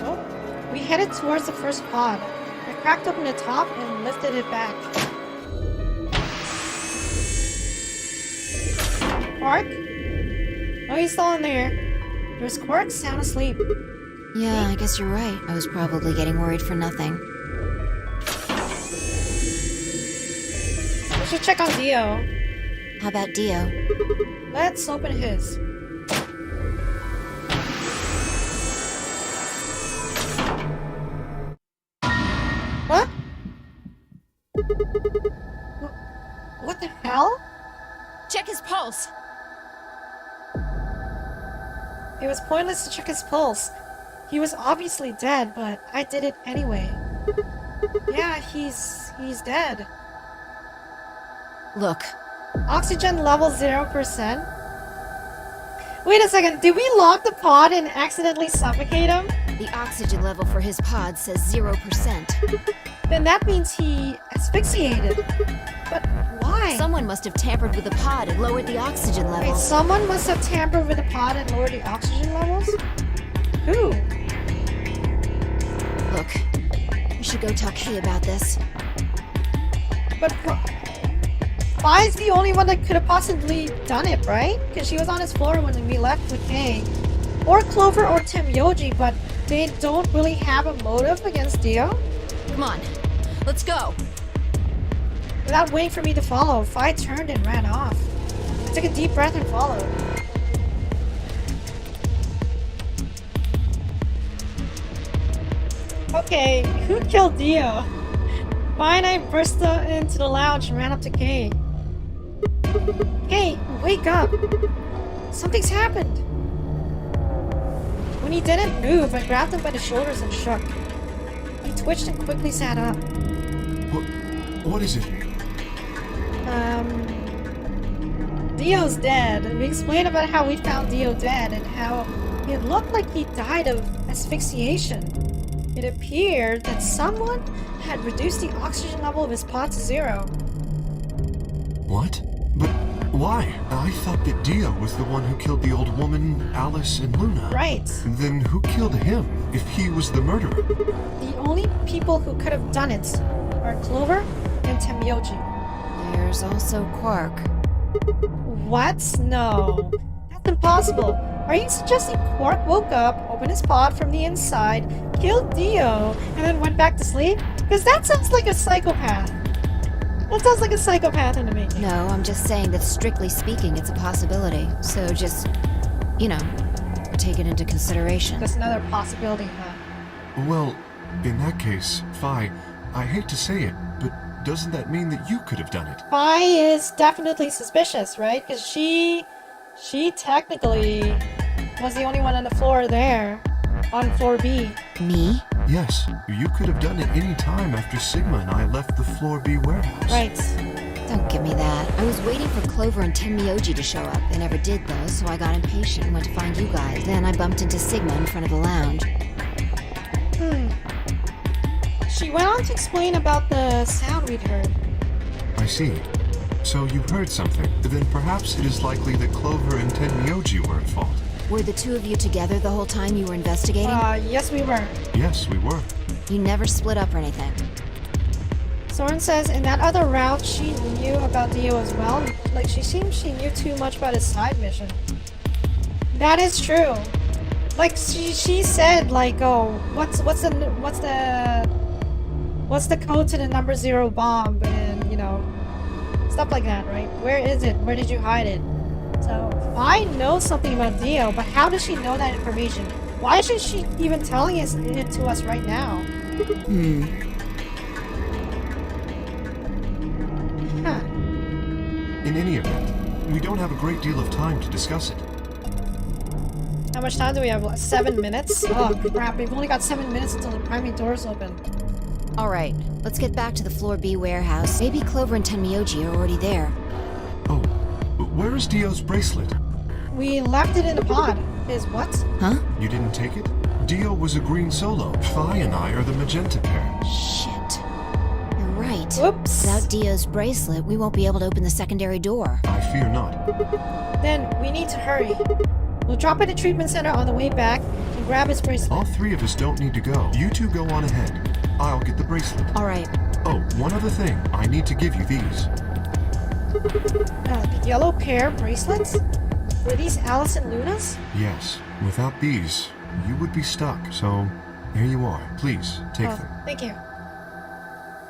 Oh, we headed towards the first pod. I cracked open the top and lifted it back. Quark? Oh, he's still in there. There's Quark sound asleep. Yeah, I guess you're right. I was probably getting worried for nothing. We should check on Dio. How about Dio? Let's open his. What? What the hell? Check his pulse! It was pointless to check his pulse. He was obviously dead, but I did it anyway. Yeah, he's dead. Look. Oxygen level 0%? Wait a second, did we lock the pod and accidentally suffocate him? The oxygen level for his pod says 0%. Then that means he asphyxiated. But why? Someone must have tampered with the pod and lowered the oxygen Wait, levels. someone must have tampered with the pod and lowered the oxygen levels? Who? Look, we should go talk Kay about this. But Fi's the only one that could have possibly done it, right? Because she was on his floor when we left with Kay. Or Clover or Temyoji, but they don't really have a motive against Dio? Come on, let's go. Without waiting for me to follow, Fi turned and ran off. I took a deep breath and followed. Okay, who killed Dio? Fi and I burst into the lounge and ran up to Kay. Kay, wake up! Something's happened! When he didn't move, I grabbed him by the shoulders and shook. He twitched and quickly sat up. What is it? Dio's dead. We explained about how we found Dio dead and how it looked like he died of asphyxiation. It appeared that someone had reduced the oxygen level of his pod to 0. What? But why? I thought that Dio was the one who killed the old woman, Alice, and Luna. Right. Then who killed him, if he was the murderer? The only people who could have done it are Clover and Temyoji. There's also Quark. What? No. That's impossible. Are you suggesting Quark woke up, opened his pod from the inside, killed Dio, and then went back to sleep? Because that sounds like a psychopath. That sounds like a psychopath in the making. No, I'm just saying that strictly speaking, it's a possibility. So just, you know, take it into consideration. That's another possibility, huh? Well, in that case, Fi, I hate to say it, but doesn't that mean that you could have done it? Fi is definitely suspicious, right? Because she technically was the only one on the floor there, on floor B. Me? Yes, you could have done it any time after Sigma and I left the Floor B warehouse. Right. Don't give me that. I was waiting for Clover and Tenmyoji to show up. They never did, though, so I got impatient and went to find you guys. Then I bumped into Sigma in front of the lounge. She went on to explain about the sound we'd heard. I see. So you heard something. Then perhaps it is likely that Clover and Tenmyoji were at fault. Were the two of you together the whole time you were investigating? Yes we were. Yes, we were. You never split up or anything? Soren says in that other route she knew about Dio as well. Like she seems she knew too much about his side mission. That is true. Like she said like, oh, what's the code to the number 0 bomb, and you know, stuff like that, right? Where is it? Where did you hide it? So I know something about Dio, but how does she know that information? Why isn't she even telling it to us right now? Huh. In any event, we don't have a great deal of time to discuss it. How much time do we have? What, 7 minutes? Oh crap, we've only got 7 minutes until the primary doors open. Alright, let's get back to the Floor B warehouse. Maybe Clover and Tenmyoji are already there. Oh, where is Dio's bracelet? We left it in the pod. Is what? Huh? You didn't take it? Dio was a green solo. Fi and I are the magenta pair. Shit. You're right. Whoops. Without Dio's bracelet, we won't be able to open the secondary door. I fear not. Then we need to hurry. We'll drop at the treatment center on the way back and grab his bracelet. All three of us don't need to go. You two go on ahead. I'll get the bracelet. Alright. Oh, one other thing. I need to give you these. The yellow pair bracelets? Were these Alice and Luna's? Yes. Without these, you would be stuck. So, here you are. Please, take them. Thank you.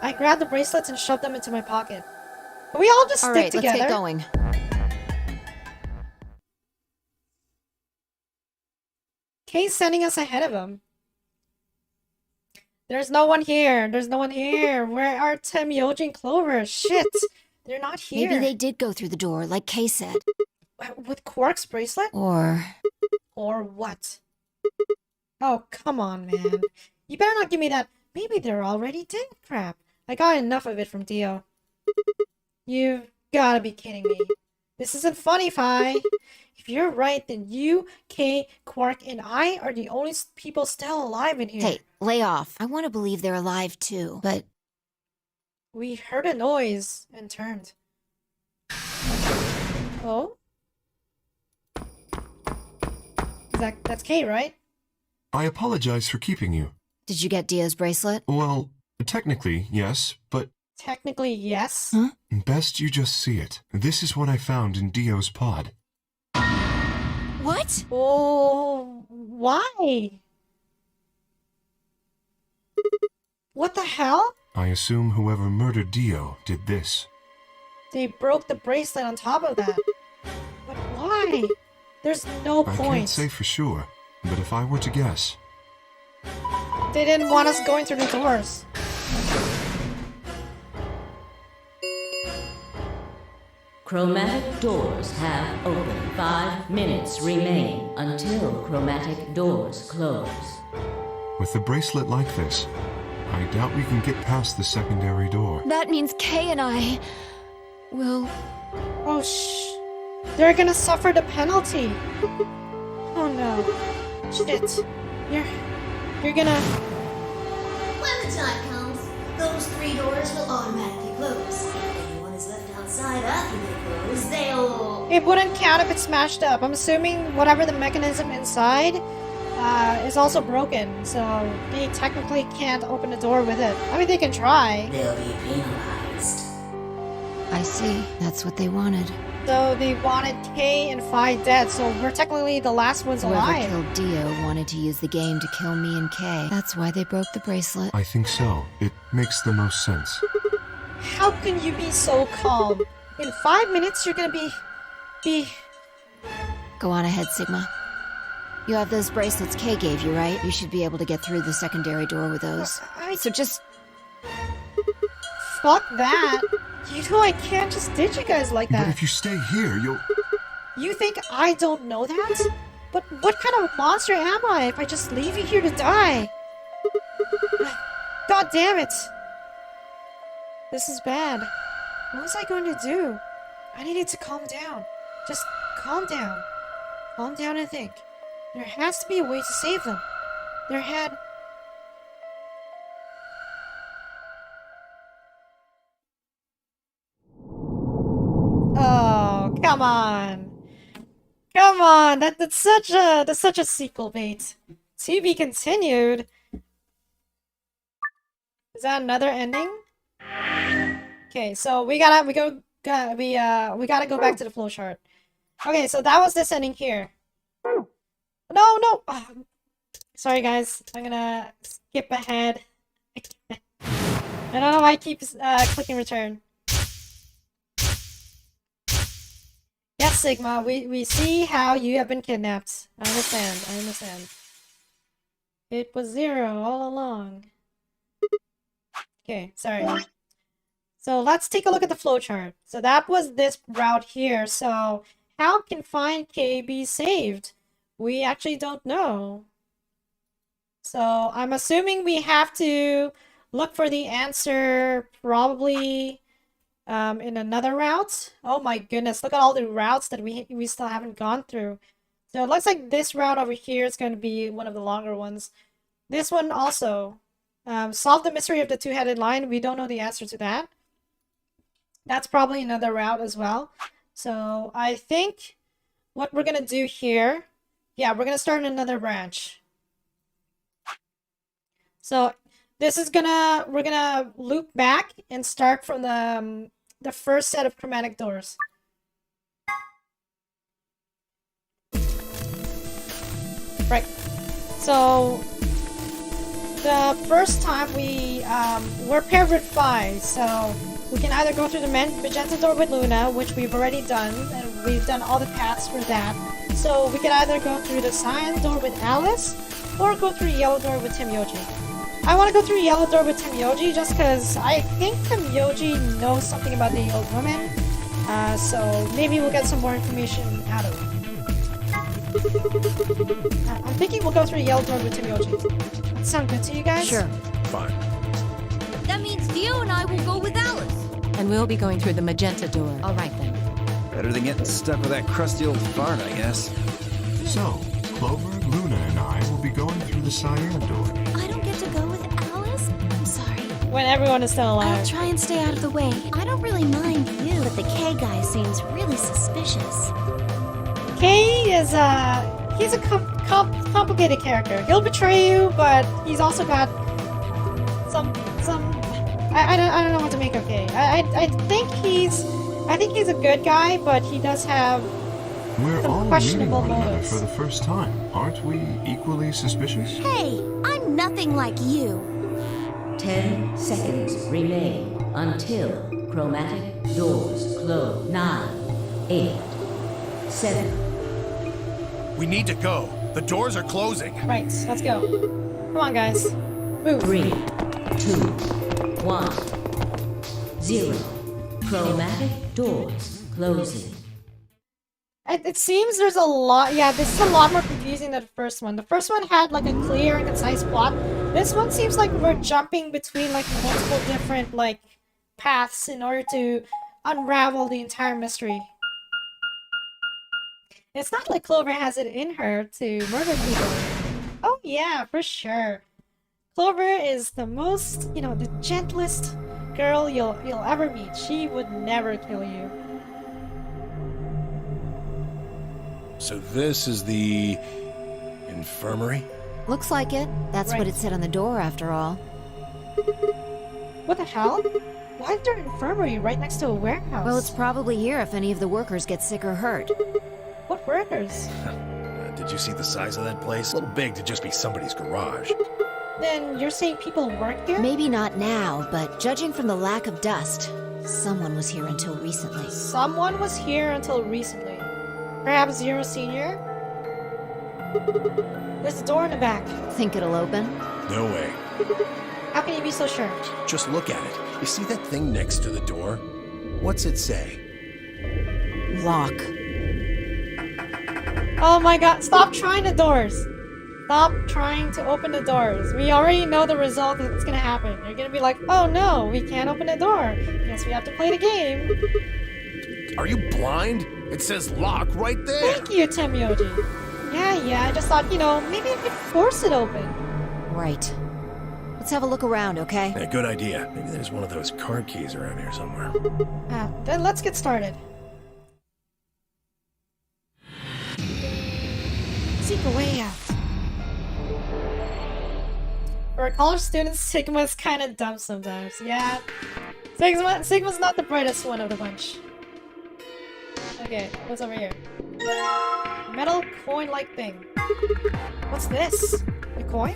I grabbed the bracelets and shoved them into my pocket. Can we all just stick Alright, together? let's get going. Kay's sending us ahead of him. There's no one here. There's no one here. Where are Temyoji and Clover? Shit. They're not here. Maybe they did go through the door, like Kay said. With Quark's bracelet? Or what? Oh, come on, man. You better not give me that. Maybe they're already dead crap. I got enough of it from Dio. You've gotta be kidding me. This isn't funny, Fi. If you're right, then you, Kay, Quark, and I are the only people still alive in here. Hey, lay off. I want to believe they're alive too, but We heard a noise and turned. Oh? That's Kay, right? I apologize for keeping you. did you get Dio's bracelet? Well, technically, yes, but Technically, yes. Huh? best you just see it. This is what I found in Dio's pod. What? Oh, why? What the hell? I assume whoever murdered Dio did this. they broke the bracelet on top of that. But why? There's no I point. can't say for sure, but if I were to guess, They didn't want us going through the doors. Chromatic doors have opened. 5 minutes remain until chromatic doors close. with a bracelet like this, I doubt we can get past the secondary door. That means Kay and I will... Oh, they're gonna suffer the penalty. Oh no. Shit. You're gonna... When the time comes, those 3 doors will automatically close. If anyone is left outside after they close, they'll... It wouldn't count if it's smashed up. I'm assuming whatever the mechanism inside is also broken, so they technically can't open the door with it. I mean, they can try. They'll be penalized. I see. That's what they wanted. So they wanted Kay and Phi dead, so we're technically the last ones Whoever alive. killed Dio wanted to use the game to kill me and Kay. That's why they broke the bracelet. I think so. It makes the most sense. How can you be so calm? In 5 minutes, you're gonna be... Go on ahead, Sigma. You have those bracelets Kay gave you, right? You should be able to get through the secondary door with those. So just... Fuck that. You know I can't just ditch you guys like But that. if you stay here, you'll... You think I don't know that? But what kind of monster am I if I just leave you here to die? God damn it. This is bad. What was I going to do? I needed to calm down. Just calm down. Calm down and think. There has to be a way to save them. There had... Oh, come on. Come on. That's such a sequel bait. To be continued. Is that another ending? Okay, so we gotta go back to the flowchart. Okay, so that was this ending here. No. Sorry guys, I'm gonna skip ahead. I don't know why I keep clicking return. Yes, Sigma, we see how you have been kidnapped. I understand. It was 0 all along. Okay, sorry. So let's take a look at the flowchart. So that was this route here. So how can Find K be saved? We actually don't know. So I'm assuming we have to look for the answer probably in another route. Oh my goodness, look at all the routes that we still haven't gone through. So it looks like this route over here is going to be one of the longer ones. This one also. Solve the mystery of the two-headed lion. We don't know the answer to that. That's probably another route as well. So I think what we're going to do here... Yeah, we're going to start another branch. So this is we're gonna loop back and start from the first set of chromatic doors. Right. So the first time we're paired with Phi, so we can either go through the magenta door with Luna, which we've already done, and we've done all the paths for that. So we can either go through the cyan door with Alice, or go through yellow door with Tim Yoji. I want to go through yellow door with Tim Yoji just because I think Tim Yoji knows something about the old woman. So maybe we'll get some more information out of it. I'm thinking we'll go through yellow door with Tim Yoji. That sound good to you guys? Sure. Fine. That means Dio and I will go with Alice. And we'll be going through the magenta door. All right then. Better than getting stuck with that crusty old fart, I guess. So, Clover, Luna, and I will be going through the cyan door. I don't get to go with Alice? I'm sorry. When everyone is still alive. I'll try and stay out of the way. I don't really mind you, but the K guy seems really suspicious. Kay is he's a complicated character. He'll betray you, but he's also got some I don't know what to make of Kay. I think he's a good guy, but he does have We're some all meeting questionable one another motives. for the first time. Aren't we equally suspicious? Hey, I'm nothing like you. 10 seconds remain until Chromatic doors close. 9, 8, 7. We need to go. The doors are closing. Right, let's go. Come on, guys. Move. 3, 2, 1, 0. Chromatic doors closing. It seems there's a lot. Yeah, this is a lot more confusing than the first one. The first one had like a clear and concise plot. This one seems like we're jumping between like multiple different like paths in order to unravel the entire mystery. It's not like Clover has it in her to murder people. Oh yeah, for sure. Clover is the most, you know, the gentlest girl you'll ever meet. She would never kill you. So this is the infirmary? Looks like it. That's Right. what it said on the door, after all. What the hell? Why is there an infirmary right next to a warehouse? Well, it's probably here if any of the workers get sick or hurt. What workers? Did you see the size of that place? A little big to just be somebody's garage. Then you're saying people work here? Maybe not now, but judging from the lack of dust, someone was here until recently. Someone was here until recently. Perhaps Zero Senior? There's a door in the back. Think it'll open? No way. How can you be so sure? Just look at it. You see that thing next to the door? What's it say? Lock. Oh my god, stop trying the doors! Stop trying to open the doors. We already know the result that's gonna happen. You're gonna be like, oh no, we can't open the door. Guess we have to play the game. Are you blind? It says lock right there. Thank you, Temyoji. Yeah, I just thought, you know, maybe I could force it open. Right. Let's have a look around, okay? Yeah, good idea. Maybe there's one of those card keys around here somewhere. Then let's get started. Seek a way out. For a college student, Sigma's kind of dumb sometimes. Yeah, Sigma's not the brightest one of the bunch. Okay, what's over here? Metal coin-like thing. What's this? A coin?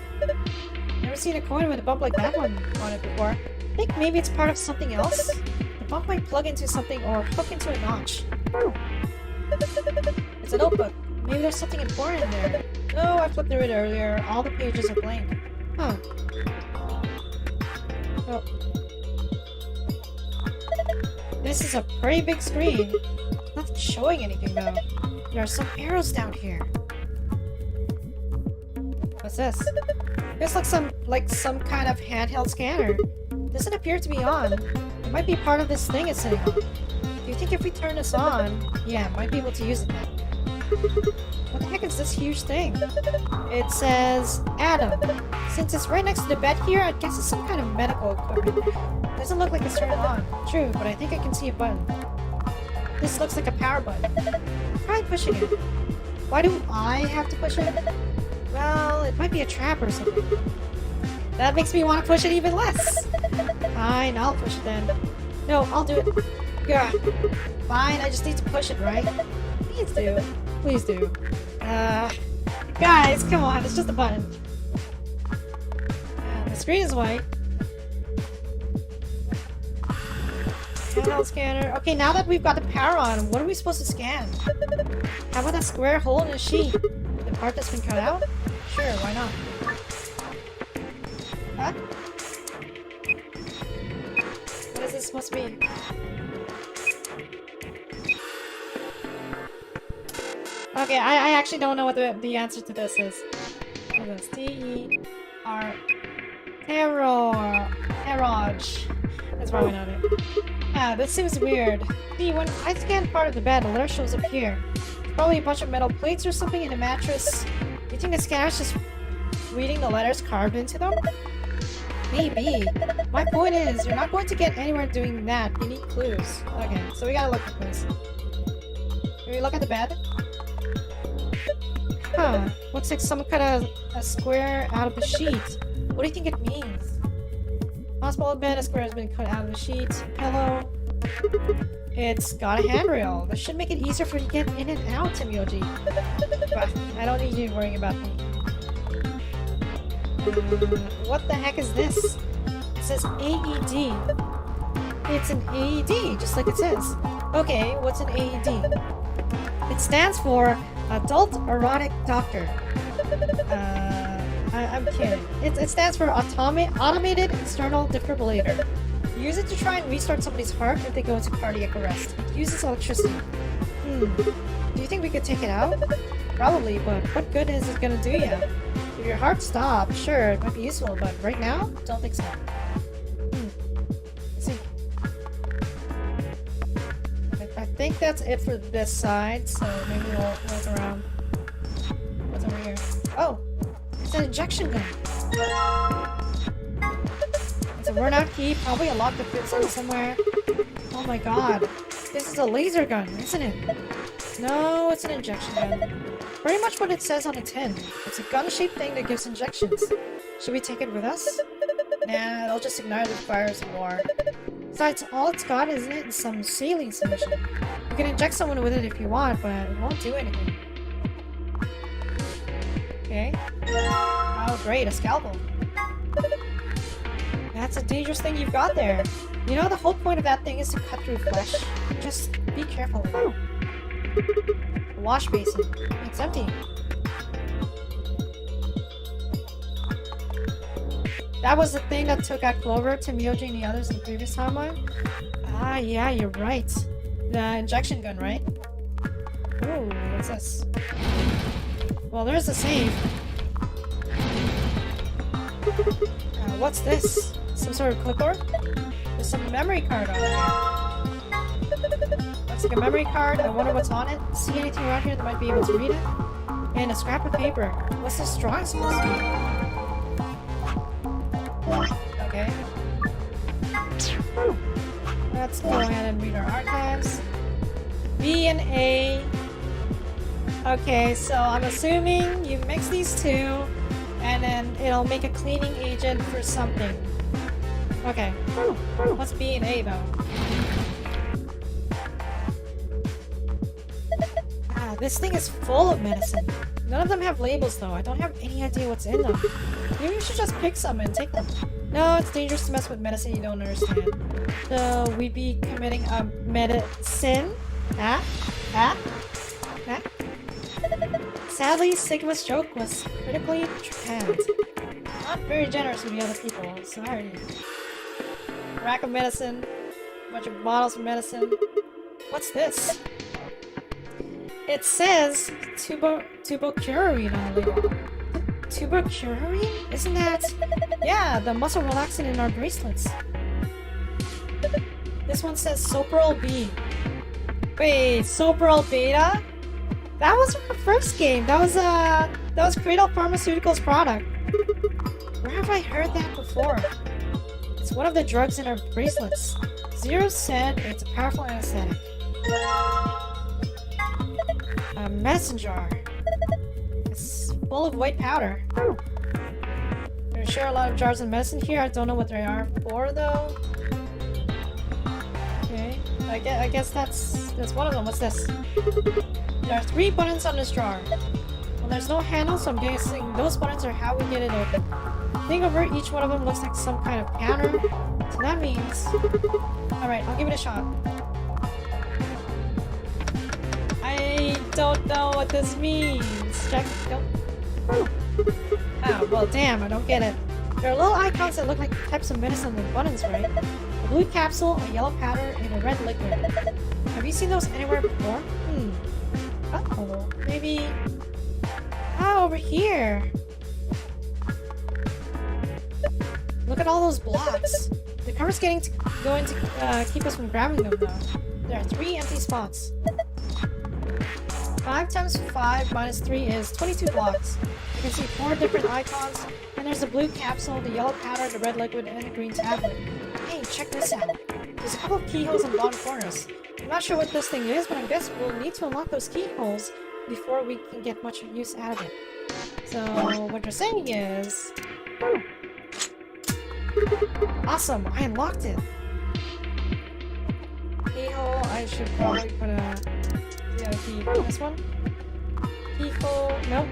Never seen a coin with a bump like that one on it before. I think maybe it's part of something else. The bump might plug into something or hook into a notch. It's a notebook. Maybe there's something important in there. No, I flipped through it earlier. All the pages are blank. Huh. Oh. This is a pretty big screen. Nothing showing anything though. There are some arrows down here. What's this? This looks some kind of handheld scanner. Doesn't appear to be on. It might be part of this thing it's sitting on. Do you think if we turn this on, yeah, might be able to use it then? What the heck is this huge thing? It says Adam. Since it's right next to the bed here, I guess it's some kind of medical equipment. Doesn't look like it's turned on. True, but I think I can see a button. This looks like a power button. Try pushing it. Why do I have to push it? Well, it might be a trap or something. That makes me want to push it even less. Fine, I'll push it then. No, I'll do it. Yeah. Fine, I just need to push it, right? Please do. Please do. Guys, come on, it's just a button. The screen is white. Handheld scanner. Okay, now that we've got the power on, what are we supposed to scan? How about that square hole in the sheet? The part that's been cut out? Sure, why not? Huh? What is this supposed to be? Okay, I actually don't know what the answer to this is. What is this? T-E-R... Terrorage. That's probably not it. This seems weird. See, when I scan part of the bed, a letter shows up here. Probably a bunch of metal plates or something in the mattress. You think the scanner's just reading the letters carved into them? Maybe. My point is, you're not going to get anywhere doing that. You need clues. Okay, so we gotta look at this. Can we look at the bed? Huh. Looks like some kind of a square out of the sheet. What do you think it means? Hospital bed, a square has been cut out of the sheet. Pillow. It's got a handrail. This should make it easier for you to get in and out, Temyoji. But I don't need you worrying about me. What the heck is this? It says AED. It's an AED, just like it says. Okay, what's an AED? It stands for Adult Erotic Doctor. I'm kidding. It stands for Automated External Defibrillator. You use it to try and restart somebody's heart if they go into cardiac arrest. It uses electricity. Do you think we could take it out? Probably, but what good is it gonna do you? If your heart stops, sure, it might be useful, but right now, don't think so. Let's see. I think that's it for this side, so maybe we'll look around. What's over here? Oh! It's an injection gun! It's a run-out key, probably a lock that fits in somewhere. Oh my god. This is a laser gun, isn't it? No, it's an injection gun. Pretty much what it says on the tin. It's a gun-shaped thing that gives injections. Should we take it with us? Nah, it'll just ignite the fires of war. Besides, all it's got, isn't it, is some saline solution. You can inject someone with it if you want, but it won't do anything. Okay. Oh, great, a scalpel. That's a dangerous thing you've got there. You know, the whole point of that thing is to cut through flesh. Just be careful with it. Wash basin. It's empty. That was the thing that took out Clover, Timioji, and the others in the previous timeline? Ah, yeah, you're right. The injection gun, right? Ooh, what's this? Well, there's the save. What's this? Some sort of clipboard? There's some memory card on there. Looks like a memory card. I wonder what's on it. See anything around here that might be able to read it? And a scrap of paper. What's this drawing supposed to be? Okay. Let's go ahead and read our archives. B and A. Okay, so I'm assuming you mix these two, and then it'll make a cleaning agent for something. Okay. What's B and A though? Ah, this thing is full of medicine. None of them have labels though. I don't have any idea what's in them. Maybe we should just pick some and take them. No, it's dangerous to mess with medicine you don't understand. So we'd be committing a medicine? Sadly, Sigma's joke was critically trepanned. Not very generous with the other people, sorry. Rack of medicine, a bunch of bottles of medicine. What's this? It says tubercularine on the label. Tubercularine? Isn't that... Yeah, the muscle relaxant in our bracelets. This one says Soprol B. Wait, Soprol Beta? That was our first game. That was Cradle Pharmaceuticals' product. Where have I heard that before? It's one of the drugs in our bracelets. Zero said it's a powerful anesthetic. A medicine jar. It's full of white powder. There's sure a lot of jars of medicine here. I don't know what they are for though. Okay, I guess that's one of them. What's this? There are 3 buttons on this jar. Well, there's no handle, so I'm guessing those buttons are how we get it open. Think over each one of them looks like some kind of counter. So that means... Alright, I'll give it a shot. I don't know what this means. Check. Go. Oh, well damn, I don't get it. There are little icons that look like types of medicine with buttons, right? A blue capsule, a yellow powder, and a red liquid. Have you seen those anywhere before? Uh-oh, maybe... Ah, over here! Look at all those blocks. The cover's going to keep us from grabbing them, though. There are 3 empty spots. 5 times 5 minus 3 is 22 blocks. You can see 4 different icons, and there's the blue capsule, the yellow powder, the red liquid, and the green tablet. Hey, check this out. There's a couple of keyholes in the bottom corners. I'm not sure what this thing is, but I guess we'll need to unlock those keyholes before we can get much use out of it. So, what you're saying is... Awesome! I unlocked it! Keyhole, I should probably put the other key. This one? Keyhole, nope.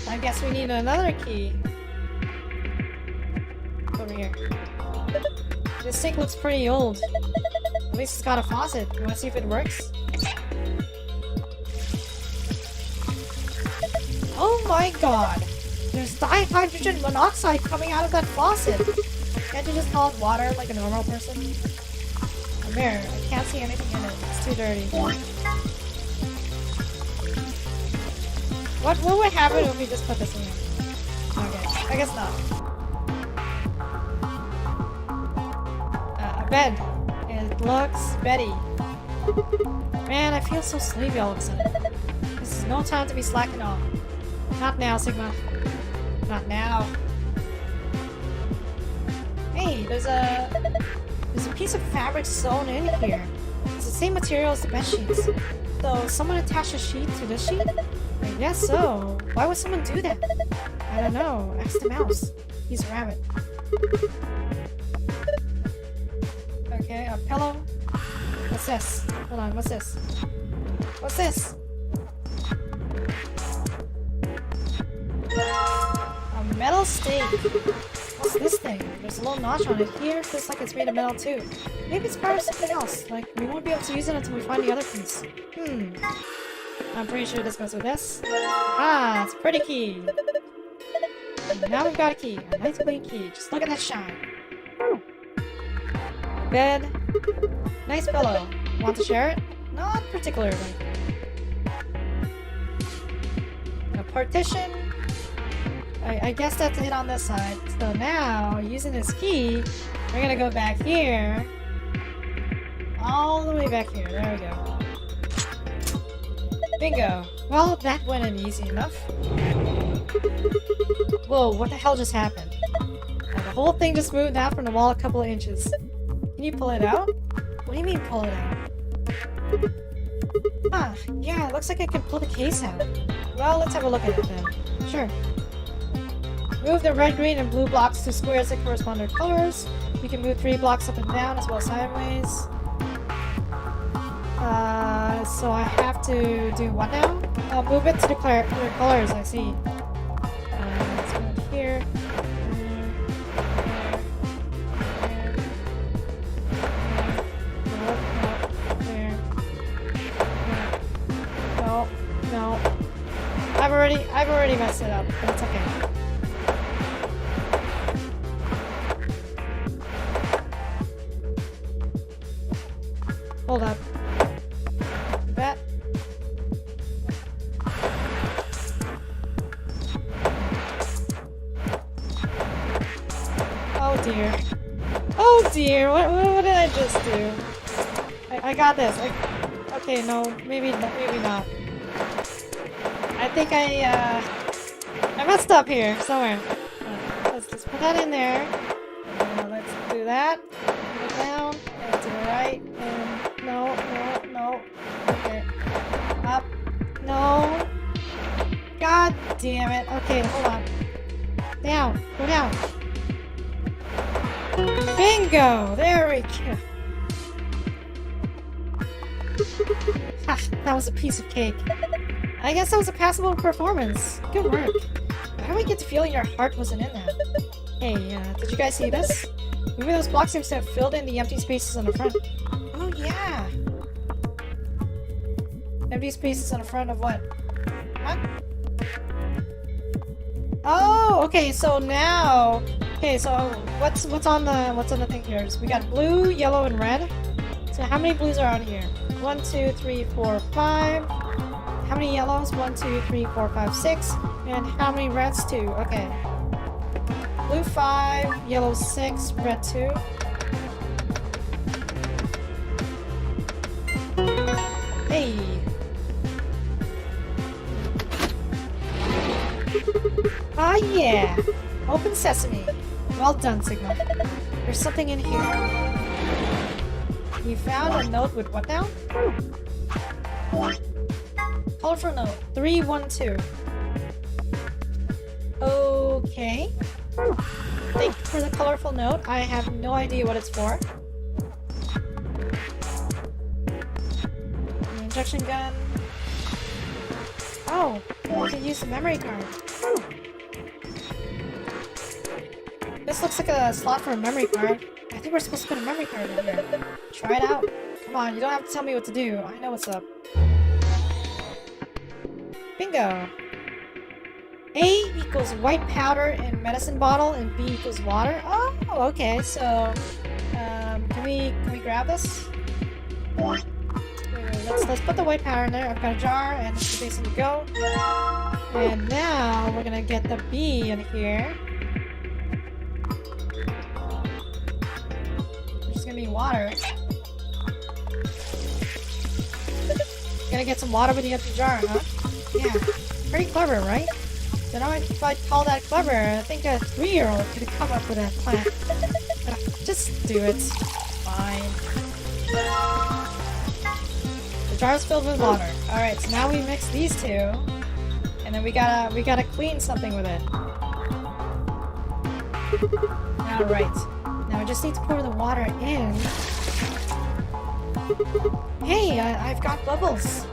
I guess we need another key. But over here? This sink looks pretty old. At least it's got a faucet. You wanna see if it works? Oh my god! There's dihydrogen monoxide coming out of that faucet! Can't you just call it water like a normal person? A mirror. I can't see anything in it. It's too dirty. What would happen if we just put this in here? Okay, I guess not. A bed. It looks beddy. Man, I feel so sleepy all of a sudden. This is no time to be slacking off. Not now, Sigma. Not now. Hey, there's a piece of fabric sewn in here. It's the same material as the bed sheets. So someone attached a sheet to this sheet? I guess so. Why would someone do that? I don't know. Ask the mouse. He's a rabbit. Okay, a pillow. What's this? Hold on, what's this? What's this? A metal stake. What's this thing? There's a little notch on it here. Feels like it's made of metal too. Maybe it's part of something else. Like, we won't be able to use it until we find the other piece. I'm pretty sure this goes with this. Ah, it's a pretty key. And now we've got a key. A nice clean key. Just look at that shine. Bed. Nice pillow. Want to share it? Not particularly. A partition. I guess that's it on this side. So now, using this key, we're gonna go back here. All the way back here. There we go. Bingo. Well, that went in easy enough. Whoa, what the hell just happened? The whole thing just moved out from the wall a couple of inches. Can you pull it out? What do you mean pull it out? Huh, yeah, it looks like I can pull the case out. Well, let's have a look at it then. Sure. Move the red, green, and blue blocks to squares that correspond to colors. You can move 3 blocks up and down as well as sideways. So I have to do what now? I'll move it to the colors, I see. Let's move here. No. I've already messed it up, but it's okay. Hold up. That. Oh dear. Oh dear, what did I just do? I got this. Okay, no, maybe not. I think I messed up here somewhere. Let's just put that in there. Let's do that. Put it down and to the right. And no. Okay. Up. No. God damn it. Okay, hold on. Down. Go down. Bingo! There we go. Ha, that was a piece of cake. I guess that was a passable performance. Good work. How do we get the feeling your heart wasn't in that? Hey, did you guys see this? Maybe those blocks seem to have filled in the empty spaces on the front. Oh, yeah. Empty spaces on the front of what? What? Oh, okay, so now... Okay, so what's on the thing here? So we got blue, yellow, and red. So how many blues are on here? 1, 2, 3, 4, 5. How many yellows? 1, 2, 3, 4, 5, 6. And how many reds? 2. Okay. Blue 5, yellow 6, red 2. Hey. Ah, yeah. Open sesame. Well done, Sigma. There's something in here. You found a note with what now? Colorful note. 312. Okay. Thank you for the colorful note. I have no idea what it's for. An injection gun. Oh, we can use the memory card. This looks like a slot for a memory card. I think we're supposed to put a memory card in here. Try it out. Come on, you don't have to tell me what to do. I know what's up. Bingo! A equals white powder in medicine bottle and B equals water. Oh, okay, so can we grab this? Wait, let's put the white powder in there. I've got a jar and it's basically go. And now we're gonna get the B in here. Which is gonna be water. Gonna get some water with the empty jar, huh? Yeah. Pretty clever, right? Don't know if I'd call that clever. I think a 3-year-old could have come up with a plan. Just do it. Fine. The jar's filled with water. Alright, so now we mix these two. And then we gotta clean something with it. Alright. Now I just need to pour the water in. Hey, I've got bubbles.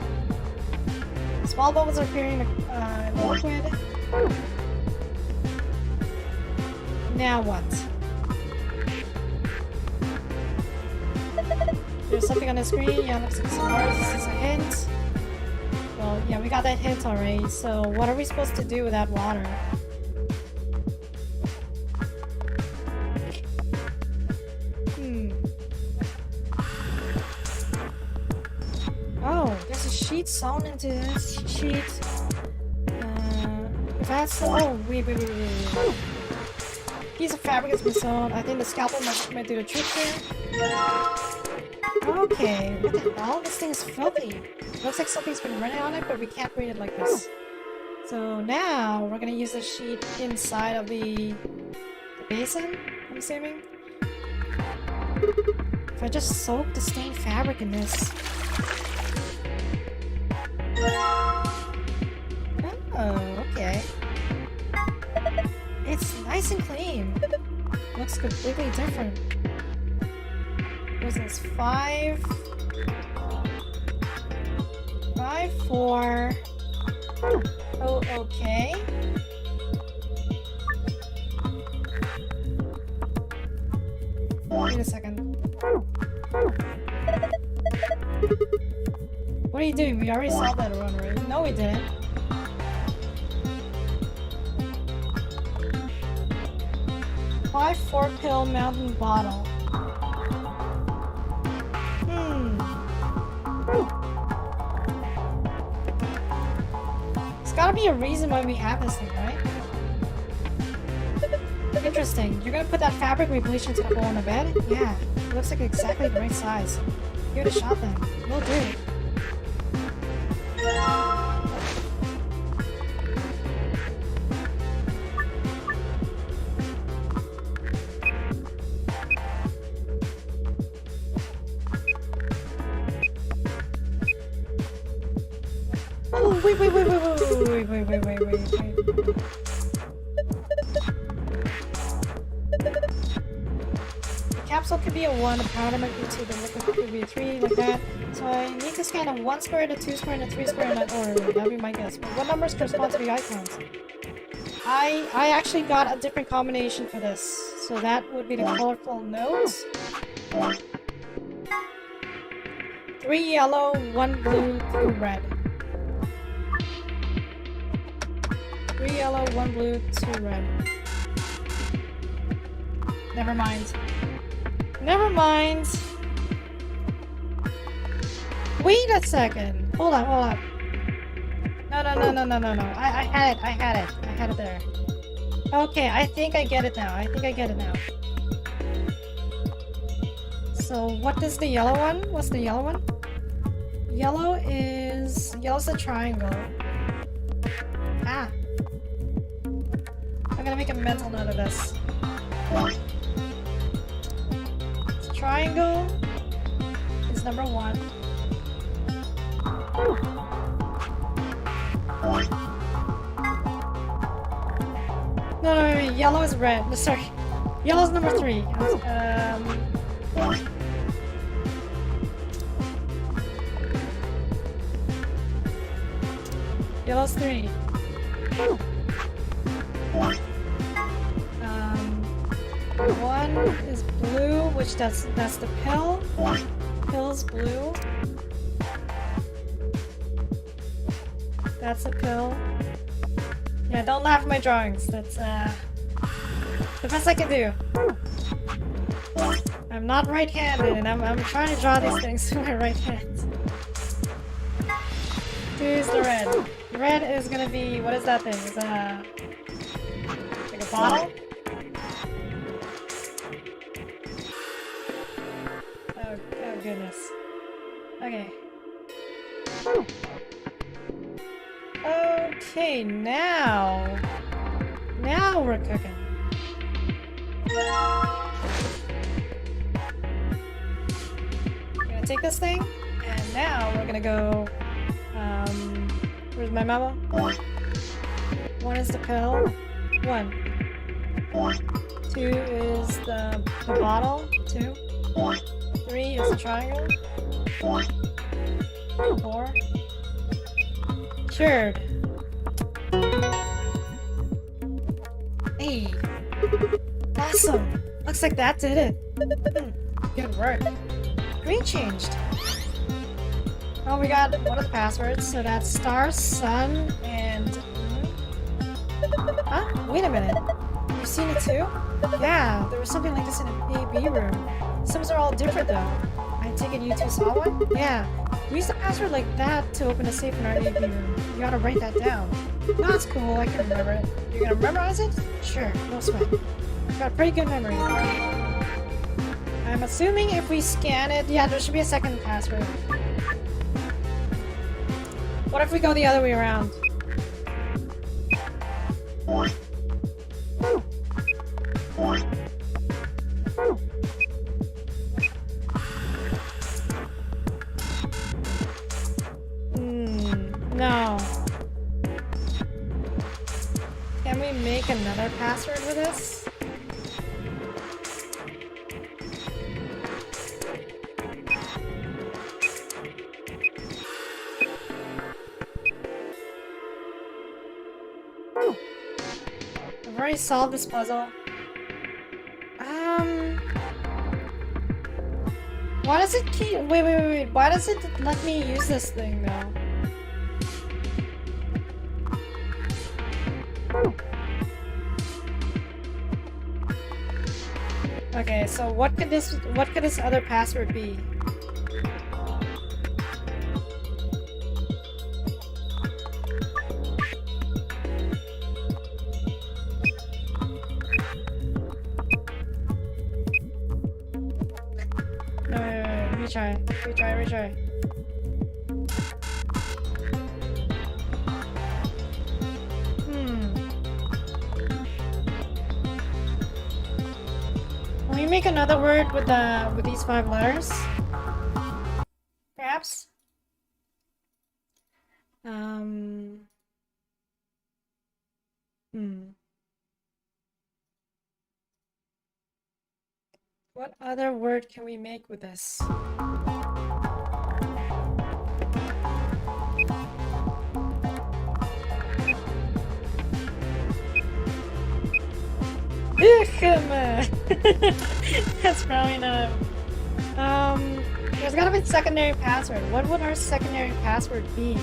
Small bubbles are appearing in the liquid. Now what? There's something on the screen. Yeah, looks like some bars. This is a hint. Well, yeah, we got that hint already. So what are we supposed to do with that water? Oh, there's a sheet sewn into this sheet. That's wait. Piece of fabric has been sewn. I think the scalpel might do the trick here. Okay, what the hell? This thing is filthy. Looks like something's been running on it, but we can't read it like this. So now we're gonna use the sheet inside of the basin, I'm assuming. If I just soak the stained fabric in this. Oh, okay. It's nice and clean. Looks completely different. What is this? 5, 4. Oh, okay. Wait a second. What are you doing? We already solved that one, right? No, we didn't. 5 4-pill mountain bottle. There's gotta be a reason why we have this thing, right? Interesting. You're gonna put that fabric we bleached into the hole in the bed? Yeah. It looks like exactly the right size. Give it a shot then. We'll do. Oh, wait. The capsule could be a 1, the powder might be 2, the liquid could be a 3, like that. So I need to scan a 1 square, a 2 square, and a 3 square in that order. That'd be my guess. But what numbers correspond to the icons? I actually got a different combination for this. So that would be the colorful notes. 3 yellow, 1 blue, 2 red. 3 yellow, 1 blue, 2 red. Never mind. Never mind. Wait a second. Hold on. No. I had it there. Okay, I think I get it now. So what is the yellow one? What's the yellow one? Yellow's the triangle. Ah. I'm gonna make a mental note of this. Triangle is number 1. No, wait, yellow is red. No, sorry. Yellow's number 3. Yellow's 3. One is blue, which that's the pill. Pill's blue. That's a pill. Yeah, don't laugh at my drawings. That's the best I can do. I'm not right-handed, and I'm trying to draw these things with my right hand. Who's the red? The red is gonna be, what is that thing? Is that like a bottle? Oh goodness. Okay. Okay, now we're cooking. I'm gonna take this thing, and now we're gonna go. Where's my memo? One is the pill. 1. 2 is the bottle. 2. 3 is the triangle. 4. Cured. Hey. Awesome. Looks like that did it. Good work. Green changed. Oh, we got one of the passwords, so that's star, sun, and... Huh? Wait a minute. You've seen it too? Yeah, there was something like this in an AB room. Some are all different though. I take it you two saw one? Yeah. We used a password like that to open a safe in our AB room. You gotta write that down. No, that's cool, I can remember it. You're gonna memorize it? Sure, no sweat. You've got a pretty good memory. I'm assuming if we scan it, yeah, there should be a second password. What if we go the other way around? No. Can we make another password with this? I've already solved this puzzle. Why does it keep- wait. Why does it let me use this thing though? Okay, so what could this other password be? No, wait, retry. Can we make another word with these 5 letters? Perhaps? What other word can we make with this? That's probably not. There's gotta be a secondary password. What would our secondary password be?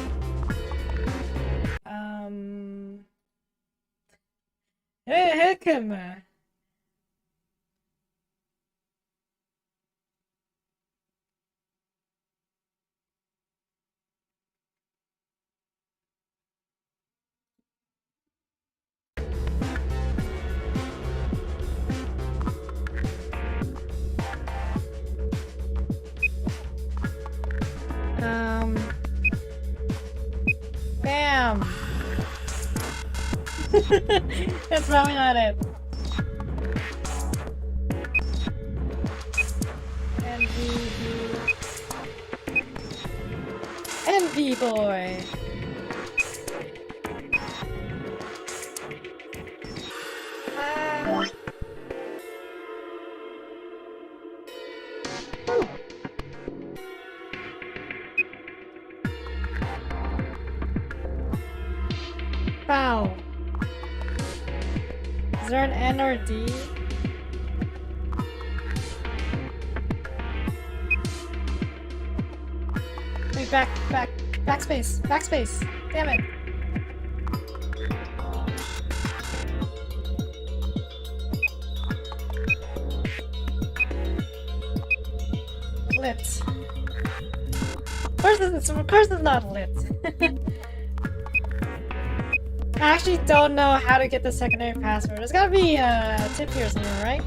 Bam! That's probably not it. Envy boy! Foul. Is there an N or a D? Backspace. Backspace. Damn it. Lit. Of course it's not lit. I actually don't know how to get the secondary password. There's gotta be a tip here somewhere, right?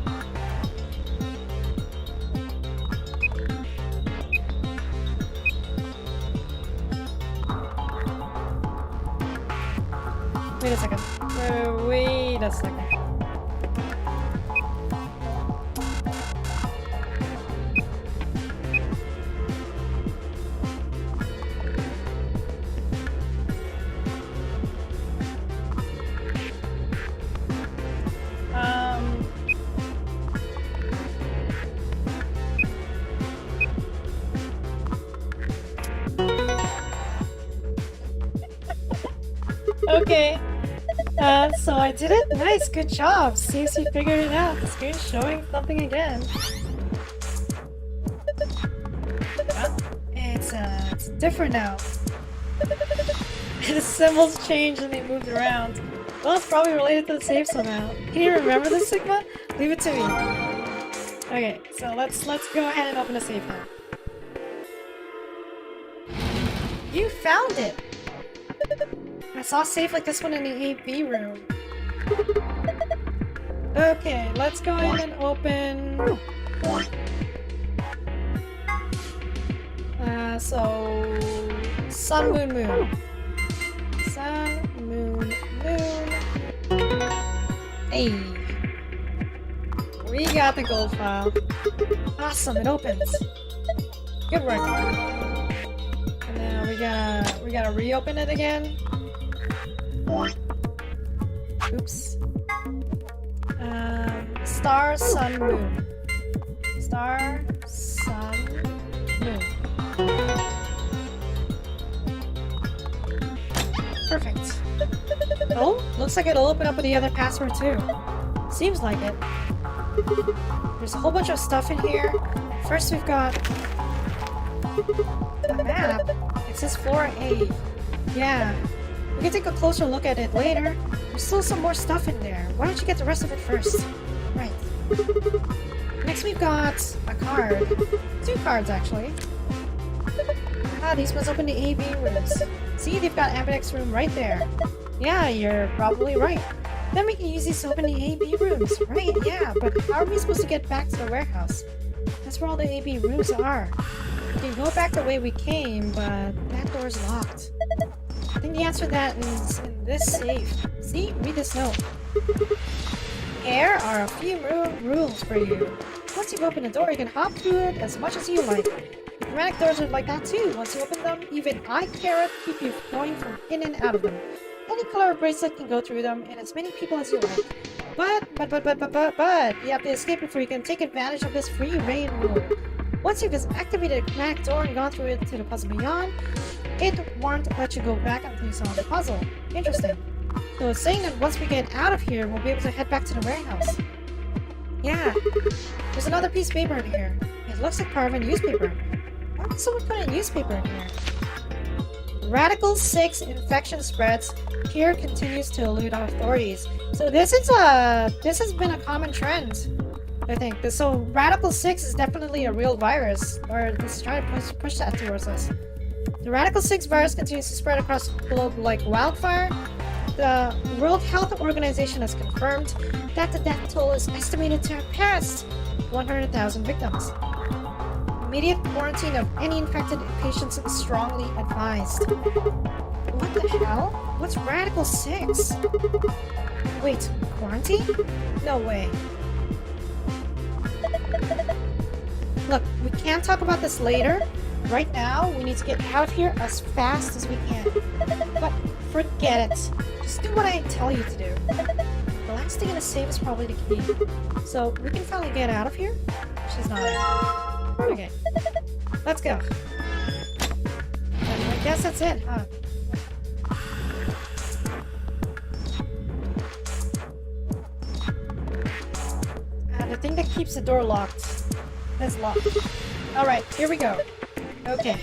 Wait a second. Wait a second. Okay. So I did it? Nice, good job. Seems you figured it out. The screen's showing something again. Well, it's different now. The symbols changed and they moved around. Well, it's probably related to the save somehow. Can you remember this, Sigma? Leave it to me. Okay, so let's go ahead and open the safe now. You found it! I saw a safe like this one in the AB room. Okay, let's go ahead and open... so... Sun, moon, moon. Sun, moon, moon. Hey! We got the gold file. Awesome, it opens. Good work. And now we gotta reopen it again. Oops. Star, sun, moon. Star, sun, moon. Perfect. Oh, looks like it'll open up with the other password too. Seems like it. There's a whole bunch of stuff in here. First we've got the map. It says floor A. Yeah. We can take a closer look at it later. There's still some more stuff in there. Why don't you get the rest of it first? Right. Next we've got a card. 2 cards actually. Ah, these must open the AB rooms. See, they've got Ambidex room right there. Yeah, you're probably right. Then we can use these to open the AB rooms. Right, yeah, but how are we supposed to get back to the warehouse? That's where all the AB rooms are. We can go back the way we came, but that door's locked. I think the answer to that is in this safe. See? Read this note. Here are a few rules for you. Once you've opened the door, you can hop through it as much as you like. The pneumatic doors are like that too. Once you open them, even I carrot keep you going from in and out of them. Any color of bracelet can go through them, and as many people as you like. But, you have to escape before you can take advantage of this free reign rule. Once you've activated the pneumatic door and gone through it to the puzzle beyond, it won't let you go back until you solve the puzzle. Interesting. So it's saying that once we get out of here, we'll be able to head back to the warehouse. Yeah. There's another piece of paper in here. It looks like part of a newspaper. Why would someone put a newspaper in here? Radical 6 infection spreads. Here continues to elude authorities. So this has been a common trend, I think. So Radical 6 is definitely a real virus, or this is trying to push that towards us. The Radical 6 virus continues to spread across the globe like wildfire. The World Health Organization has confirmed that the death toll is estimated to have passed 100,000 victims. Immediate quarantine of any infected patients is strongly advised. What the hell? What's Radical 6? Wait, quarantine? No way. Look, we can't talk about this later. Right now, we need to get out of here as fast as we can. But forget it. Just do what I tell you to do. The last thing in the save is probably the key. So, we can finally get out of here? She's not. Okay. Let's go. I guess that's it, huh? The thing that keeps the door locked. That's locked. Alright, here we go. Okay.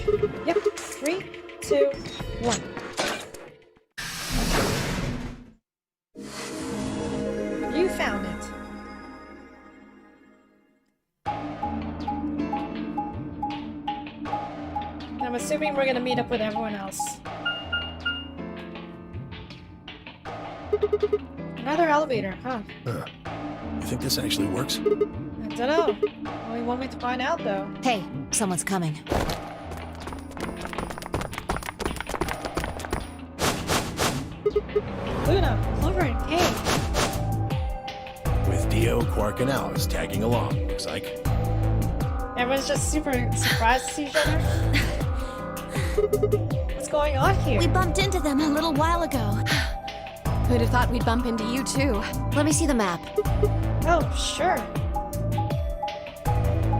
Yep. 3, 2, 1. You found it. I'm assuming we're gonna meet up with everyone else. Another elevator, huh? You think this actually works? I don't know. Only one way to find out, though. Hey, someone's coming. Luna, Clover, and Kay. With Dio, Quark, and Alice tagging along, looks like. Everyone's just super surprised to see each other. What's going on here? We bumped into them a little while ago. Who'd have thought we'd bump into you too? Let me see the map. Oh, sure.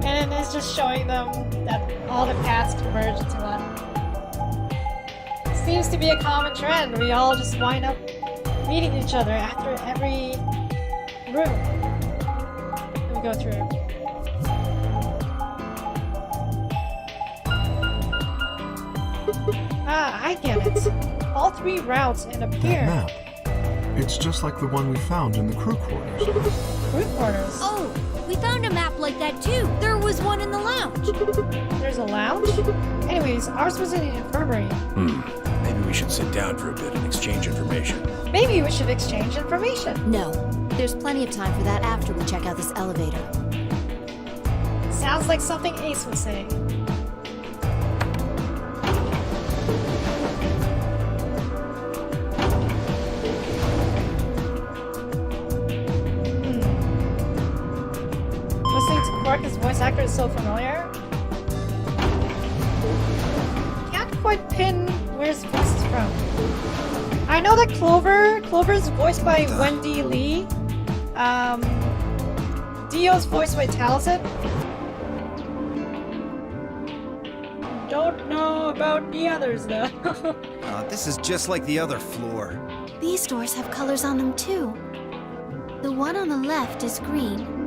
And it's just showing them that all the paths converge into one. Seems to be a common trend. We all just wind up meeting each other after every room that we go through. Ah, I get it. All 3 routes end up That here. map. It's just like the one we found in the crew quarters. Crew quarters. Oh, we found a map like that too. There was one in the lounge. There's a lounge? Anyways, ours was in the infirmary. Maybe we should sit down for a bit and exchange information. Maybe we should exchange information. No, there's plenty of time for that after we check out this elevator. Sounds like something Ace would say. Listening to Quark, his voice actor is so familiar. Can't quite pin where his voice is from. I know that Clover's voiced by Wendy Lee. Dio's voiced by Taliesin. Don't know about the others though. This is just like the other floor. These doors have colors on them too. The one on the left is green.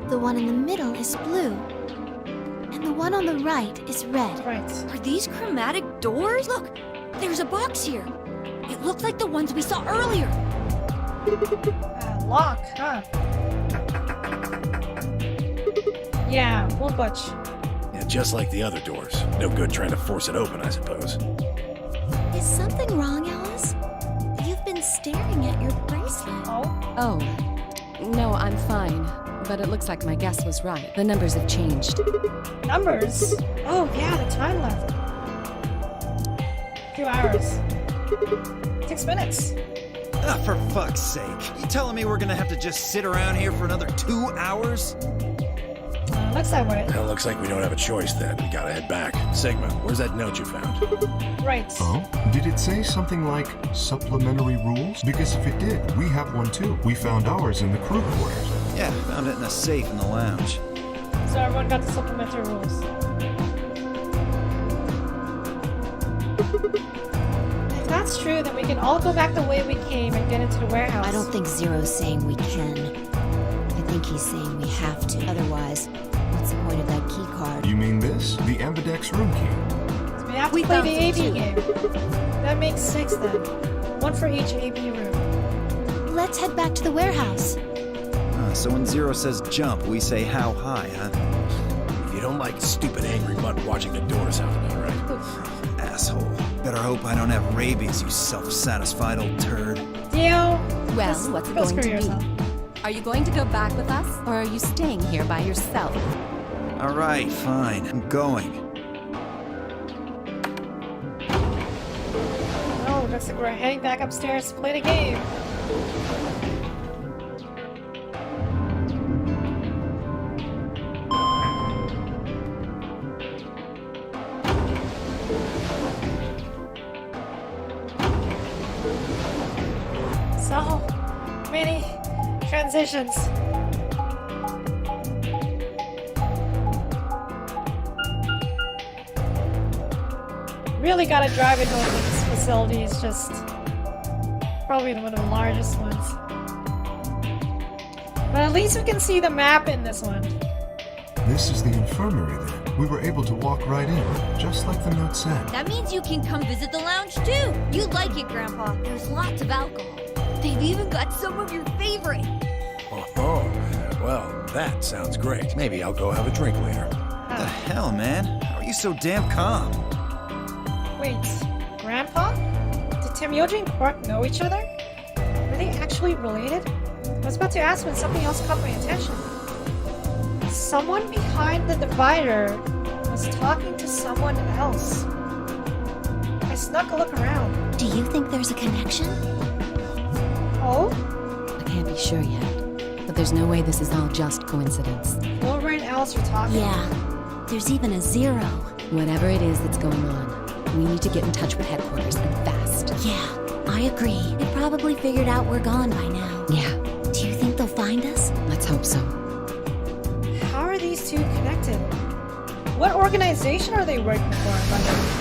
The one in the middle is blue. And the one on the right is red. Right. Are these chromatic doors? Look, there's a box here. It looked like the ones we saw earlier. Lock, huh? Yeah, we'll butch. Yeah, just like the other doors. No good trying to force it open, I suppose. Is something wrong, Alice? You've been staring at your bracelet. Oh. No, I'm fine. But it looks like my guess was right. The numbers have changed. Numbers? Oh yeah, the time left. 2 hours. 6 minutes. Ah, for fuck's sake. You telling me we're gonna have to just sit around here for another 2 hours? Looks that way. Well, looks like we don't have a choice then. We gotta head back. Sigma, where's that note you found? Right. Oh? Did it say something like supplementary rules? Because if it did, we have one too. We found ours in the crew quarters. Yeah, found it in a safe in the lounge. So everyone got the supplementary rules. If that's true, then we can all go back the way we came and get into the warehouse. I don't think Zero's saying we can. I think he's saying we have to. Otherwise, what's the point of that key card? You mean this? The Ambidex room key? So we have to We play found the some AB too. game. That makes 6 then. 1 for each AB room. Let's head back to the warehouse. So when Zero says jump, we say how high, huh? If you don't like stupid angry mutt watching the door, sounds about right. Asshole. Better hope I don't have rabies, you self-satisfied old turd. Dio, Well, just what's it go going screw to yourself. be? Are you going to go back with us, or are you staying here by yourself? Alright, fine. I'm going. Oh, looks like we're heading back upstairs to play the game. So many transitions. Really gotta drive into one of these facilities, just probably one of the largest ones. But at least we can see the map in this one. This is the infirmary then. we were able to walk right in, just like the note said. That means you can come visit the lounge too. You'd like it, Grandpa. There's lots of alcohol. They've even got some of your favorite. Oh, well, that sounds great. Maybe I'll go have a drink later. What the hell, man? How are you so damn calm? Wait, Grandpa? Did Temyoji and Quark know each other? Were they actually related? I was about to ask when something else caught my attention. Someone behind the divider was talking to someone else. I snuck a look around. Do you think there's a connection? Oh? I can't be sure yet, but there's no way this is all just coincidence. Clover and Alice are talking. Yeah. There's even a 0. Whatever it is that's going on, we need to get in touch with headquarters and fast. Yeah, I agree. They probably figured out we're gone by now. Yeah, Do you think they'll find us? let's hope so. How are these two connected? What organization are they working for in London?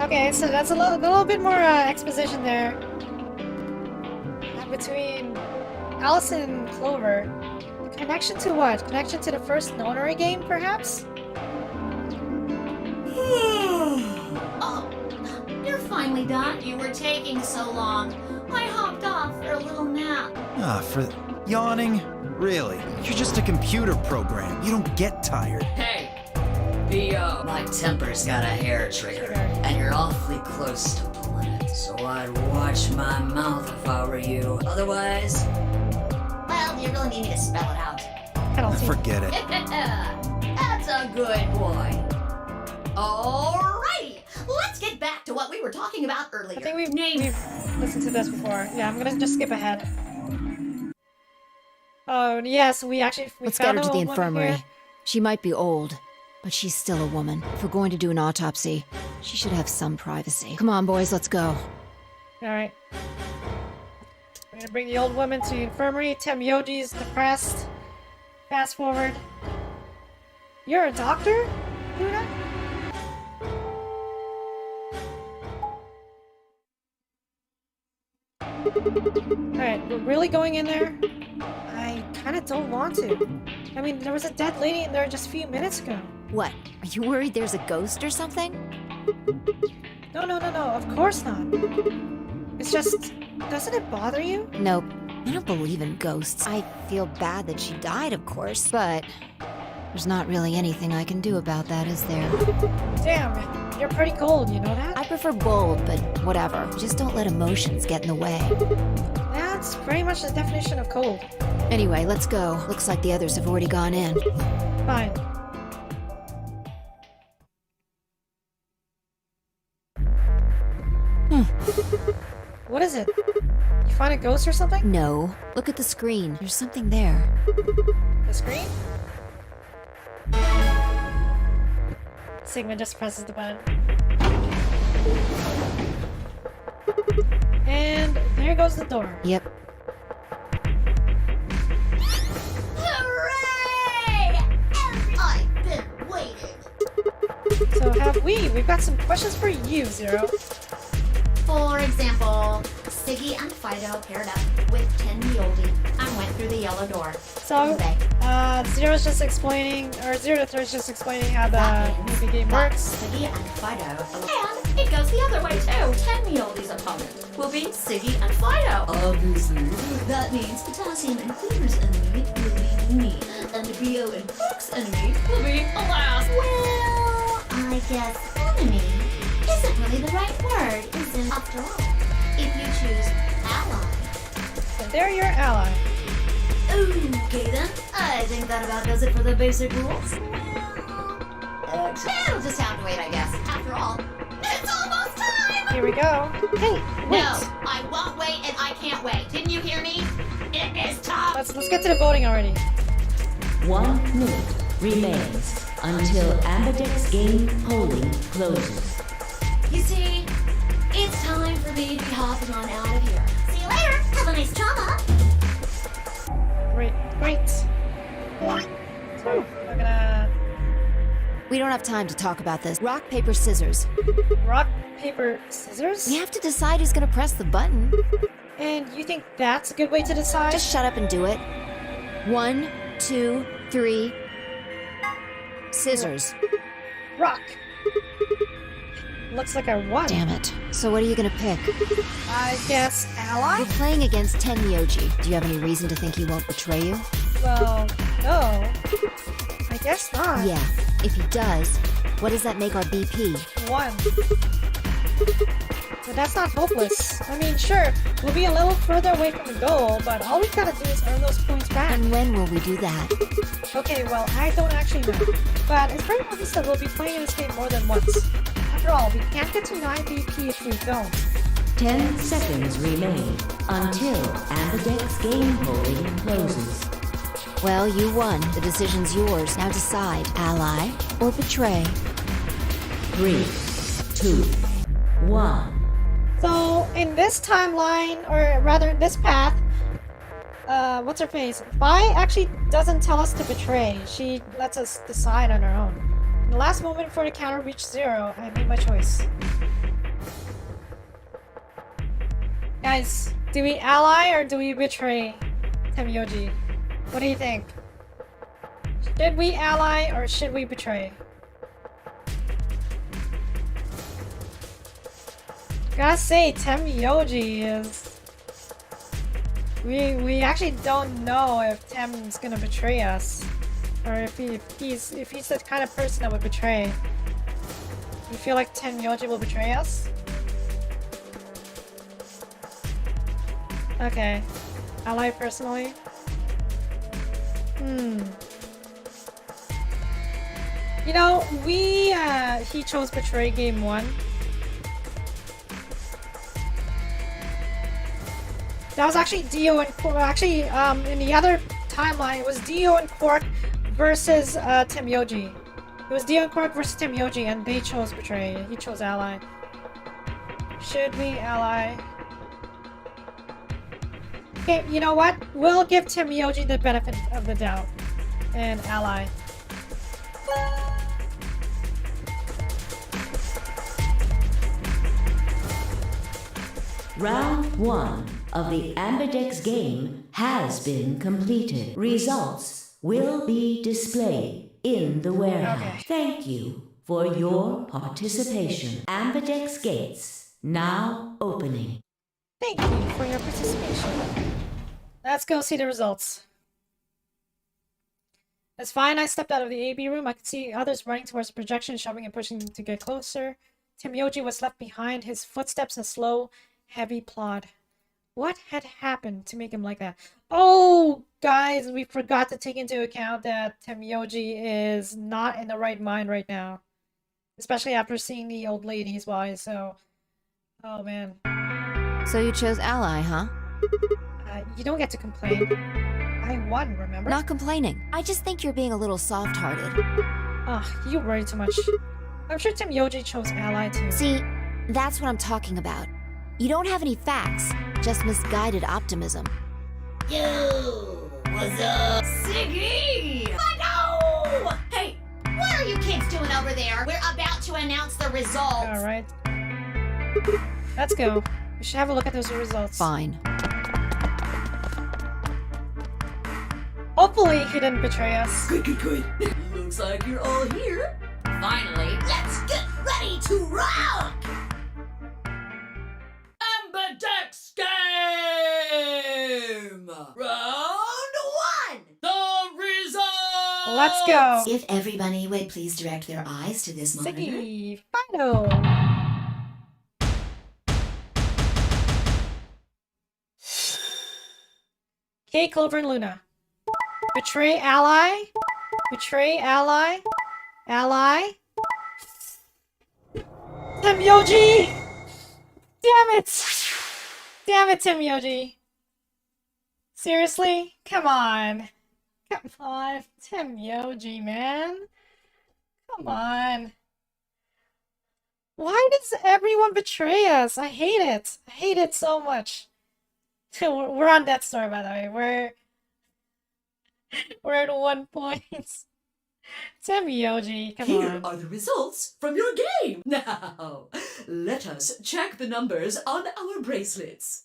Okay, so that's a little bit more exposition there. Between Alice and Clover. The connection to what? Connection to the first Nonary game, perhaps? Oh, you're finally done. You were taking so long. I hopped off for a little nap. For yawning? Really? You're just a computer program. You don't get tired. Hey, my temper's got a hair trigger, and you're awfully close to pulling it. So I'd watch my mouth if I were you. Otherwise, Well, you really need me to spell it out. Penalty. Forget it. That's a good boy. Alrighty, let's get back to what we were talking about earlier. I think we've listened to this before. Yeah, I'm gonna just skip ahead. Oh, yes, we Let's get her to the Here. infirmary. She might be old, but she's still a woman. If we're going to do an autopsy, she should have some privacy. Come on, boys, let's go. Alright. We're gonna bring the old woman to the infirmary. Temyoji's depressed. Fast forward. You're a doctor? Luna? Alright, we're really going in there? I kinda don't want to. I mean, there was a dead lady in there just a few minutes ago. What? Are you worried there's a ghost or something? No, of course not. It's just, doesn't it bother you? Nope. I don't believe in ghosts. I feel bad that she died, of course, but there's not really anything I can do about that, is there? Damn, you're pretty cold, you know that? I prefer bold, but whatever. Just don't let emotions get in the way. That's pretty much the definition of cold. Anyway, let's go. Looks like the others have already gone in. Fine. What is it? You find a ghost or something? No. Look at the screen. There's something there. The screen? Sigma just presses the button. And there goes the door. Yep. Hooray! And I've been waiting. So have we? We've got some questions for you, Zero. For example, Siggy and Fido paired up with Tin Yoldi and went through the yellow door. So, Zero's just explaining, or Zero is just explaining how the movie game works. Siggy and Fido. And it goes the other way too. Tin Yoldi's opponent will be Siggy and Fido. obviously, That means Potassium and Cleaver's enemy will be me. And Brio and Hook's enemy will be Alas. Well, I guess enemy isn't really the right word, is it? After all, if you choose ally. So they're your ally. Okay then, I think that about does it for the basic rules. It'll just have to wait, I guess. After all, it's almost time! Here we go. Hey, wait. No, I won't wait and I can't wait. Didn't you hear me? It is time! Let's get to the voting already. 1 minute remains until Ambidex game polling closes. You see, it's time for me to be hopping on out of here. See you later! Have a nice drama! Great. So, we're gonna... We don't have time to talk about this. Rock, paper, scissors. Rock, paper, scissors? We have to decide who's gonna press the button. And you think that's a good way to decide? Just shut up and do it. 1, 2, 3. Scissors. Rock. Looks like I won. Damn it. So what are you gonna pick? I guess ally? You're playing against Tenmyoji. Do you have any reason to think he won't betray you? Well, no. I guess not. Yeah. If he does, what does that make our BP? 1. But that's not hopeless. I mean, sure, we'll be a little further away from the goal, but all we gotta do is earn those points back. And when will we do that? Okay, well, I don't actually know. But it's very obvious that we'll be playing this game more than once. After all, we can't get to 9 BP if we don't. 10 seconds remain until Ambidex's game holding closes. Well, you won. The decision's yours. Now decide. Ally or betray? 3, 2, 1. So, in this timeline, or rather in this path, what's her face? Vi actually doesn't tell us to betray. She lets us decide on our own. In the last moment before the counter reached 0, I made my choice. Guys, do we ally or do we betray Tenmyoji? What do you think? Should we ally or should we betray? Gotta say, Tenmyoji is... We actually don't know if Tem's gonna betray us. Or if he's the kind of person that would betray. You feel like Tenmyoji will betray us? Okay. Ally personally? You know, he chose betray game 1. That was actually Dio and Quark. Actually, in the other timeline, it was Dio and Quark versus Tenmyoji. It was Dio and Quark versus Tenmyoji, and they chose betray. He chose ally. Should we ally? Okay, you know what? We'll give Tenmyoji the benefit of the doubt and ally. Round 1 of the Ambidex game has been completed. Results will be displayed in the warehouse. Okay. Thank you for your participation. Ambidex gates now opening. Thank you for your participation. Let's go see the results. It's fine. I stepped out of the AB room. I could see others running towards the projection, shoving and pushing to get closer. Tenmyoji was left behind, his footsteps a slow, heavy plod. What had happened to make him like that? Oh, guys, we forgot to take into account that Tenmyoji is not in the right mind right now. Especially after seeing the old lady's wise, so... Oh, man. So you chose ally, huh? You don't get to complain. I won, remember? Not complaining. I just think you're being a little soft-hearted. You worry too much. I'm sure Tenmyoji chose ally too. See, that's what I'm talking about. You don't have any facts, just misguided optimism. Yo, what's up? Siggy! No! Hey, what are you kids doing over there? We're about to announce the results. Alright. Let's go. We should have a look at those results. Fine. Hopefully he didn't betray us. Good. Looks like you're all here. Finally, let's get ready to rock! Ambidex game! Round 1! The results! Let's go. If everybody would please direct their eyes to this monitor. Siggy, final. Okay, Clover and Luna. Betray ally. Betray ally. Ally. Tenmyoji! Damn it! Damn it, Tenmyoji. Seriously? Come on. Come on, Tenmyoji, man. Come on. Why does everyone betray us? I hate it. I hate it so much. We're on Death Star, by the way. We're at 1 point. Temioji, come Here on. are the results from your game. Now, let us check the numbers on our bracelets.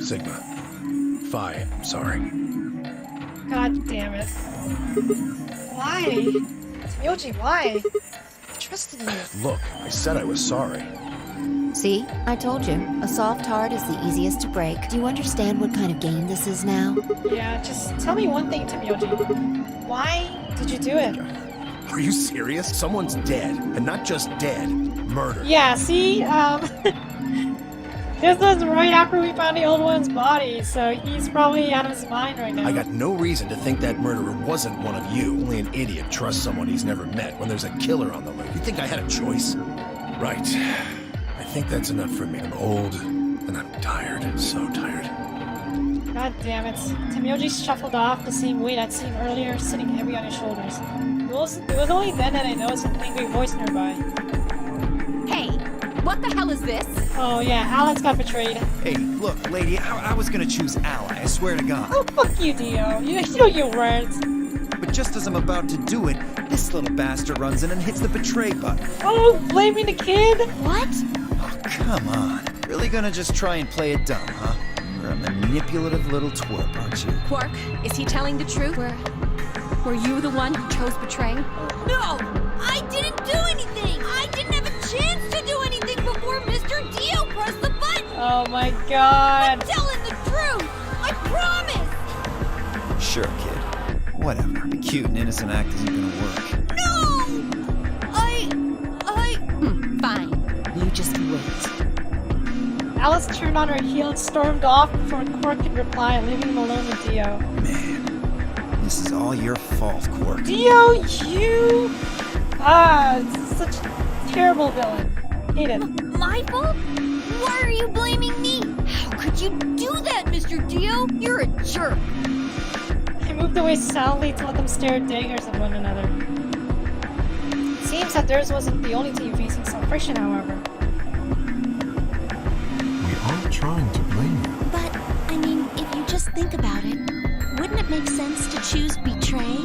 Sigma. Phi, sorry. God damn it. Why? Temioji, why? I trusted you. Look, I said I was sorry. See? I told you. A soft heart is the easiest to break. Do you understand what kind of game this is now? Yeah, just tell me one thing, Temioji. Why did you do it? Are you serious? Someone's dead, and not just dead, murdered. Yeah, see, this was right after we found the old one's body, so he's probably out of his mind right now. I got no reason to think that murderer wasn't one of you. Only an idiot trusts someone he's never met when there's a killer on the loose. You think I had a choice? Right. I think that's enough for me. I'm old, and I'm tired. So tired. God damn it. Temioji shuffled off the same weight I'd seen earlier, sitting heavy on his shoulders. It was only then that I noticed an angry voice nearby. Hey, what the hell is this? Oh yeah, Alex got betrayed. Hey, look, lady, I was gonna choose ally, I swear to God. Oh, fuck you, Dio. You know you weren't. But just as I'm about to do it, this little bastard runs in and hits the betray button. Oh, blaming the kid? What? Oh, come on. Really gonna just try and play it dumb, huh? You're a manipulative little twerp, aren't you? Quark, is he telling the truth? Were you the one who chose betraying? No! I didn't do anything! I didn't have a chance to do anything before Mr. Dio pressed the button! Oh my god. I'm telling the truth! I promise! Sure, kid. Whatever. A cute and innocent act isn't gonna work. No! Fine. You just wait. Alice turned on her heel and stormed off before Quark could reply, leaving him alone with Dio. Man, this is all your fault, Quark. Dio, you... such a terrible villain. Hate it. My fault? Why are you blaming me? How could you do that, Mr. Dio? You're a jerk. He moved away silently to let them stare daggers at one another. It seems that theirs wasn't the only team facing some friction, however. We aren't trying to blame you. But, I mean, if you just think about it, wouldn't it make sense to choose betray?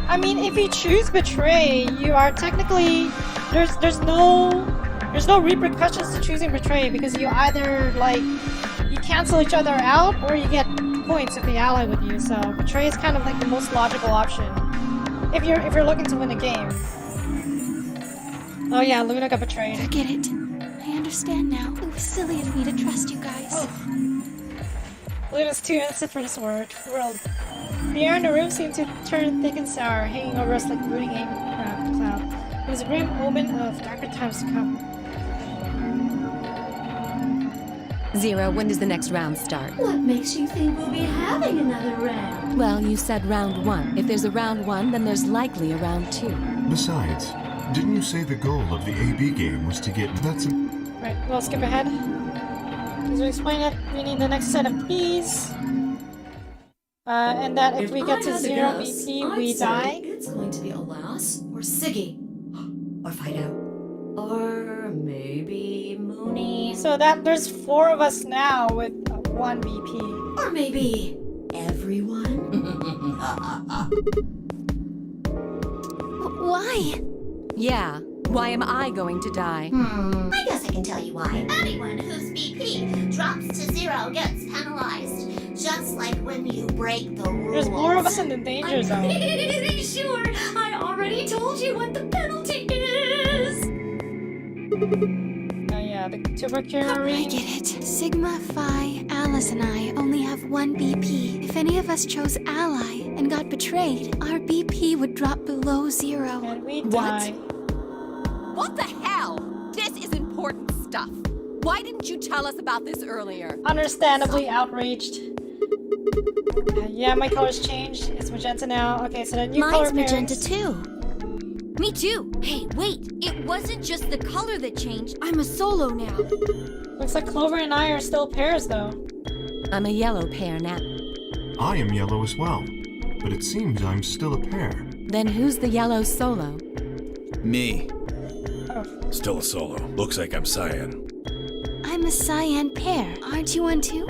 I mean, if you choose betray, you are technically... There's no repercussions to choosing betray, because you either, like, you cancel each other out, or you get points if they ally with you, so betray is kind of like the most logical option. If you're looking to win a game. Oh yeah, Luna got betrayed. Forget it. I understand now. It was silly of me to trust you guys. Luna's too innocent for this world. The air in the room seemed to turn thick and sour, hanging over us like a brooding cloud. It was a grim omen of darker times to come. Zero, when does the next round start? What makes you think we'll be having another round? Well, you said round one. If there's a round one, then there's likely a round two. Besides, didn't you say the goal of the AB game was to get... That's a... Right, we'll skip ahead. As we explain it, we need the next set of P's. And that if we get to 0 BP, we die. It's going to be Alas or Siggy. Or find out. Or maybe Mooney. So that there's 4 of us now with 1 BP. Or maybe everyone. Why? Yeah, why am I going to die? I guess I can tell you why. Anyone whose BP drops to 0 gets penalized. Just like when you break the rules. There's more of us in the danger zone. Pretty sure I already told you what the penalty is. Oh yeah, the I tubercularine. get it. Sigma, Phi, Alice, and I only have 1 BP. If any of us chose ally and got betrayed, our BP would drop below 0. And we die. What the hell? This is important stuff. Why didn't you tell us about this earlier? Understandably outraged. Yeah, my color's changed. It's magenta now. Okay, so the new color Mine's magenta pairings. too. Me too. Hey, wait. It wasn't just the color that changed. I'm a solo now. Looks like Clover and I are still pairs, though. I'm a yellow pair now. I am yellow as well, but it seems I'm still a pair. Then who's the yellow solo? Me. Oh. Still a solo. Looks like I'm cyan. I'm a cyan pear. Aren't you one too?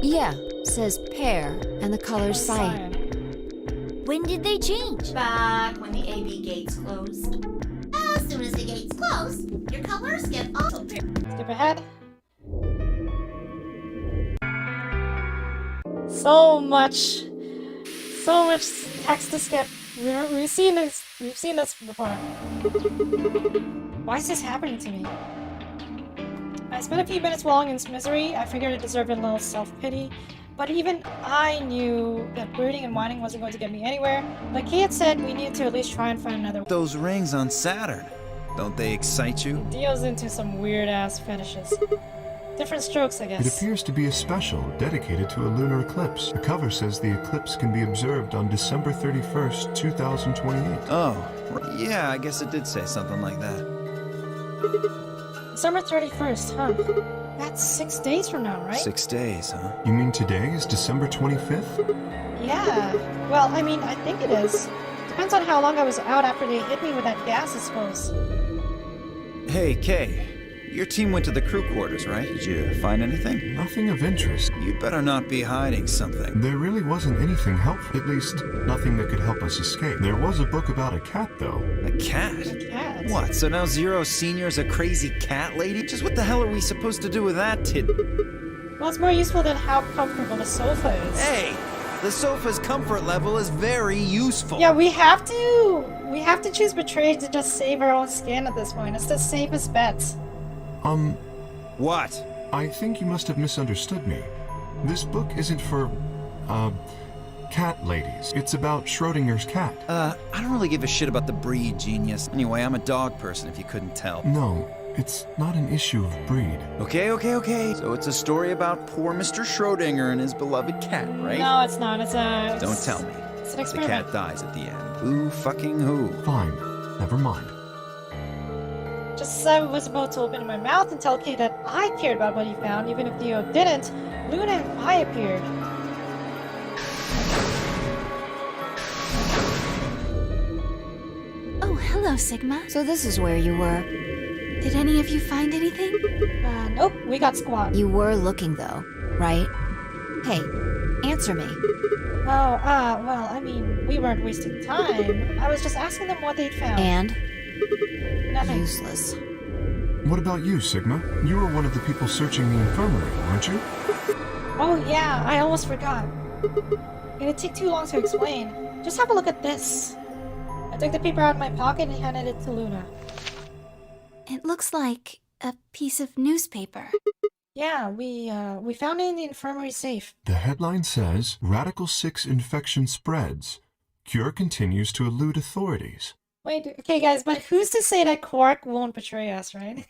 Yeah, says pear, and the color's cyan. When did they change? Back when the AB gates closed. As soon as the gates close, your colors get also Skip ahead. So much text to skip. We've seen this before. Why is this happening to me? I spent a few minutes wallowing in misery. I figured it deserved a little self-pity. But even I knew that brooding and whining wasn't going to get me anywhere. Like he had said, we needed to at least try and find another. Those rings on Saturn. Don't they excite you? Dio's into some weird-ass fetishes. Different strokes, I guess. It appears to be a special dedicated to a lunar eclipse. The cover says the eclipse can be observed on December 31st, 2028. Oh, yeah, I guess it did say something like that. December 31st, huh? That's 6 days from now, right? 6 days, huh? You mean today is December 25th? Yeah. Well, I mean, I think it is. Depends on how long I was out after they hit me with that gas, I suppose. Hey, Kay. Your team went to the crew quarters, right? Did you find anything? Nothing of interest. You'd better not be hiding something. There really wasn't anything helpful. At least, nothing that could help us escape. There was a book about a cat, though. A cat? A cat? What, so now Zero Senior's a crazy cat lady? Just what the hell are we supposed to do with that Well, it's more useful than how comfortable the sofa is. Hey! The sofa's comfort level is very useful. Yeah, we have to choose Betrayed to just save our own skin at this point. It's the safest bet. What? I think you must have misunderstood me. This book isn't for, cat ladies. It's about Schrodinger's cat. I don't really give a shit about the breed, genius. Anyway, I'm a dog person, if you couldn't tell. No, it's not an issue of breed. Okay. So it's a story about poor Mr. Schrodinger and his beloved cat, right? No, it's not. Don't tell me. It's an The experiment. cat dies at the end. Who fucking who? Fine. Never mind. Just as I was about to open my mouth and tell Kay that I cared about what he found, even if Dio didn't, Luna and I appeared. Oh, hello, Sigma. So this is where you were. Did any of you find anything? Nope, we got squat. You were looking, though, right? Hey, answer me. Oh, well, I mean, we weren't wasting time. I was just asking them what they'd found. And? Nothing. Useless. What about you, Sigma? You were one of the people searching the infirmary, weren't you? Oh yeah, I almost forgot. It'd take too long to explain. Just have a look at this. I took the paper out of my pocket and handed it to Luna. It looks like a piece of newspaper. Yeah, we found it in the infirmary safe. The headline says, Radical 6 infection spreads. Cure continues to elude authorities. Wait, okay guys, but who's to say that Quark won't betray us, right?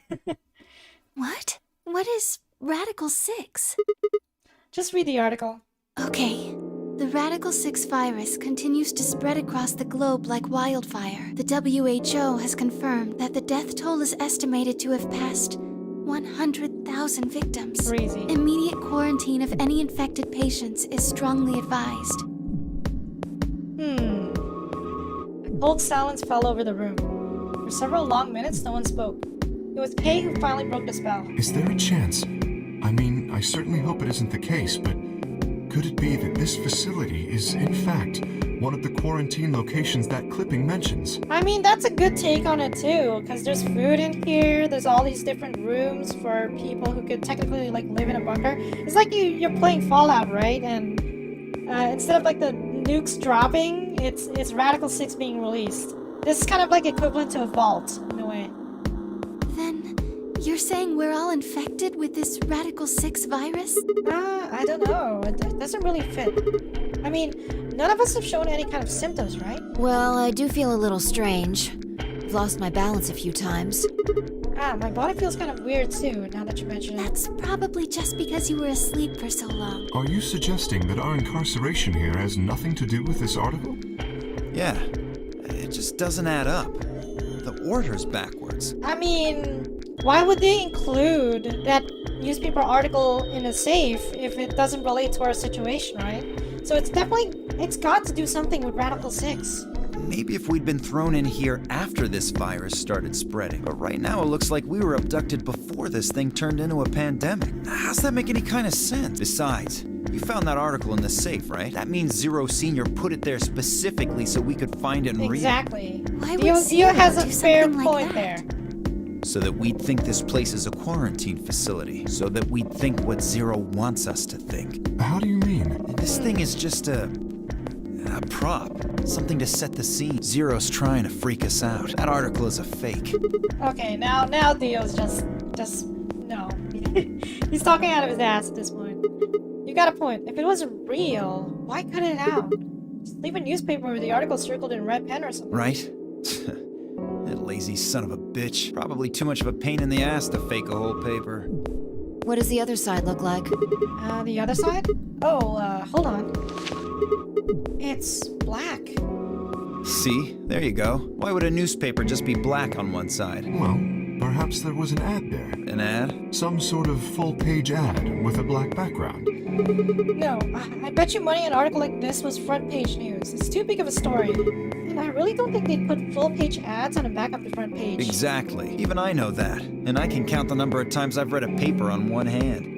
What? What is Radical 6? Just read the article. Okay. The Radical 6 virus continues to spread across the globe like wildfire. The WHO has confirmed that the death toll is estimated to have passed 100,000 victims. Crazy. Immediate quarantine of any infected patients is strongly advised. A cold silence fell over the room. For several long minutes, no one spoke. It was Kay who finally broke the spell. Is there a chance? I mean, I certainly hope it isn't the case, but could it be that this facility is, in fact, one of the quarantine locations that clipping mentions? I mean, that's a good take on it too, because there's food in here, there's all these different rooms for people who could technically, like, live in a bunker. It's like you're playing Fallout, right? And instead of, like, the nukes dropping, it's Radical 6 being released. This is kind of like equivalent to a vault, in a way. Then, you're saying we're all infected with this Radical 6 virus? I don't know. It doesn't really fit. I mean, none of us have shown any kind of symptoms, right? Well, I do feel a little strange. I've lost my balance a few times. My body feels kind of weird too, now that you mention it. That's probably just because you were asleep for so long. Are you suggesting that our incarceration here has nothing to do with this article? Yeah, it just doesn't add up. The order's backwards. I mean, why would they include that newspaper article in a safe if it doesn't relate to our situation, right? So it's got to do something with Radical 6. Maybe if we'd been thrown in here after this virus started spreading. But right now it looks like we were abducted before this thing turned into a pandemic. How's that make any kind of sense? Besides, you found that article in the safe, right? That means Zero Senior put it there specifically so we could find it and read it. Exactly. Why would Dio Zero has a do fair something like point that? there. So that we'd think this place is a quarantine facility. So that we'd think what Zero wants us to think. How do you mean? This thing is just a prop. Something to set the scene. Zero's trying to freak us out. That article is a fake. Okay, now Theo's just no. He's talking out of his ass at this point. You got a point. If it was real, why cut it out? Just leave a newspaper with the article circled in red pen or something. Right? That lazy son of a bitch. Probably too much of a pain in the ass to fake a whole paper. What does the other side look like? The other side? Oh, hold on. It's black. See? There you go. Why would a newspaper just be black on one side? Well, perhaps there was an ad there. An ad? Some sort of full-page ad with a black background. No, I bet you money an article like this was front page news. It's too big of a story. And I really don't think they'd put full page ads on the back of the front page. Exactly. Even I know that. And I can count the number of times I've read a paper on one hand.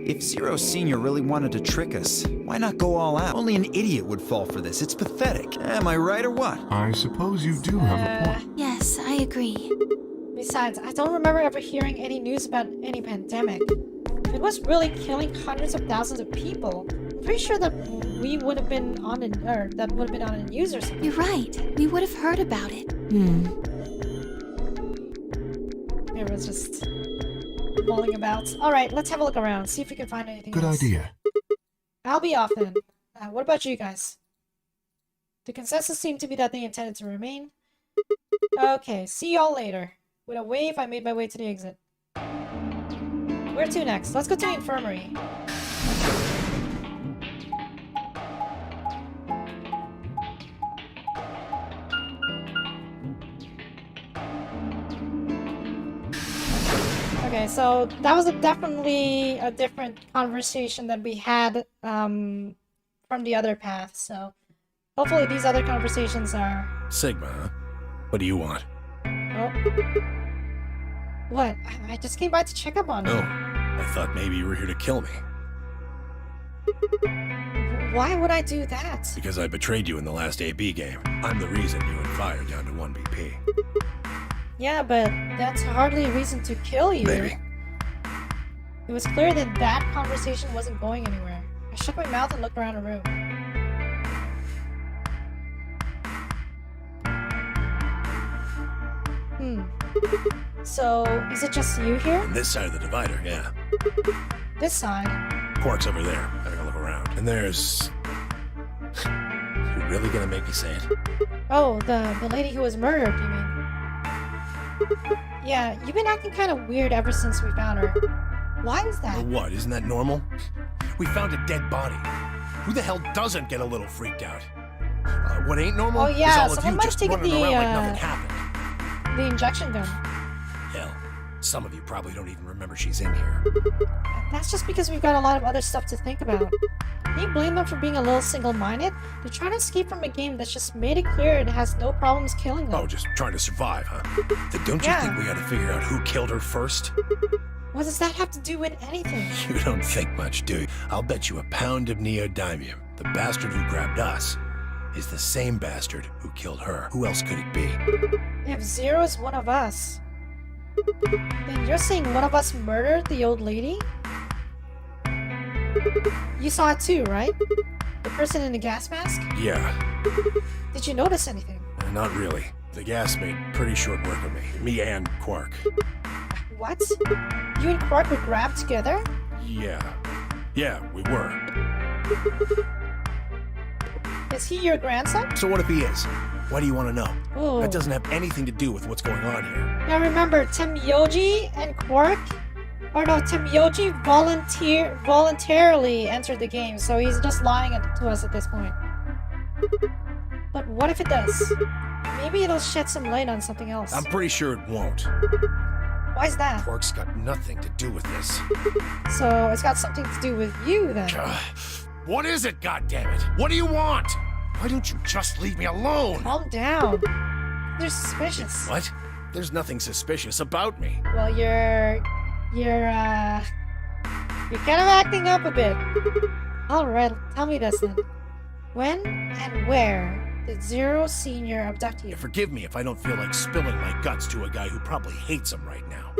If Zero Senior really wanted to trick us, why not go all out? Only an idiot would fall for this. It's pathetic. Am I right or what? I suppose you do have a point. Yes, I agree. Besides, I don't remember ever hearing any news about any pandemic. If it was really killing hundreds of thousands of people, I'm pretty sure that we would have been on the that would have been on the news or something. You're right. We would have heard about it. It was just mulling about. Alright, let's have a look around, see if we can find anything Good else. idea. I'll be off then. What about you guys? The consensus seemed to be that they intended to remain. Okay, see y'all later. With a wave, I made my way to the exit. Where to next? Let's go to the infirmary. Okay, so that was definitely a different conversation that we had from the other path, so hopefully these other conversations are... Sigma, huh? What do you want? Oh. What? I just came by to check up on you. Oh, I thought maybe you were here to kill me. Why would I do that? Because I betrayed you in the last AB game. I'm the reason you and Fire down to 1 BP. Yeah, but that's hardly a reason to kill you. Maybe. It was clear that that conversation wasn't going anywhere. I shut my mouth and looked around the room. So, is it just you here? On this side of the divider, yeah. This side? Quark's over there, having a look around. And there's... You really gonna make me say it? Oh, the lady who was murdered, you mean? Yeah, you've been acting kind of weird ever since we found her. Why is that? Well, what, isn't that normal? We found a dead body. Who the hell doesn't get a little freaked out? What ain't normal Oh yeah, is all of someone you might have just taken running the, around like nothing happened. the injection gun. Hell, some of you probably don't even remember she's in here. That's just because we've got a lot of other stuff to think about. Can you blame them for being a little single-minded? They're trying to escape from a game that's just made it clear it has no problems killing them. Oh, just trying to survive, huh? Then don't you think we gotta figure out who killed her first? What does that have to do with anything? You don't think much, do you? I'll bet you a pound of neodymium. The bastard who grabbed us is the same bastard who killed her. Who else could it be? If Zero is one of us, then you're saying one of us murdered the old lady? You saw it too, right? The person in the gas mask? Yeah, Did you notice anything? not really. The gas made pretty short work of me. Me and Quark. What? You and Quark were grabbed together? Yeah, we were. Is he your grandson? So what if he is? Why do you want to know? Ooh. That doesn't have anything to do with what's going on here. Now remember, Temyoji and Quark, or no, Temyoji voluntarily entered the game, so he's just lying to us at this point. But what if it does? Maybe it'll shed some light on something else. I'm pretty sure it won't. Why is that? Quark's got nothing to do with this. So it's got something to do with you then. What is it, goddammit? What do you want? Why don't you just leave me alone? Calm down. They're suspicious. What? There's nothing suspicious about me. Well, you're kind of acting up a bit. Alright, tell me this then. When and where did Zero Senior abduct you? Forgive me if I don't feel like spilling my guts to a guy who probably hates him right now.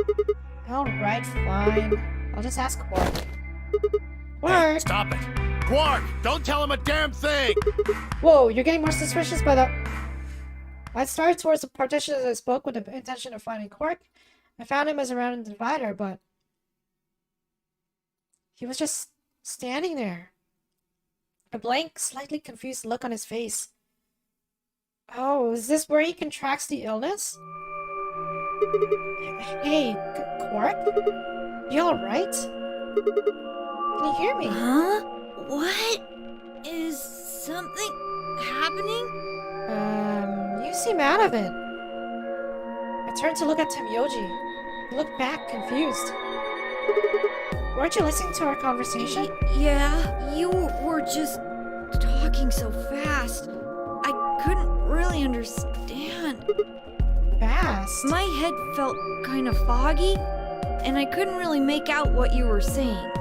Alright, fine. I'll just ask Quark. Hey, Quark! stop it! Quark! Don't tell him a damn thing! Whoa, you're getting more suspicious by the... I started towards the partition as I spoke with the intention of finding Quark. I found him as around the divider, but... he was just standing there. A blank, slightly confused look on his face. Oh, is this where he contracts the illness? Hey, Quark? You alright? Can you hear me? Huh? What? Is something happening? You seem out of it. I turned to look at Temyoji. He looked back, confused. Weren't you listening to our conversation? Yeah, you were just talking so fast. I couldn't really understand. Fast? My head felt kind of foggy, and I couldn't really make out what you were saying.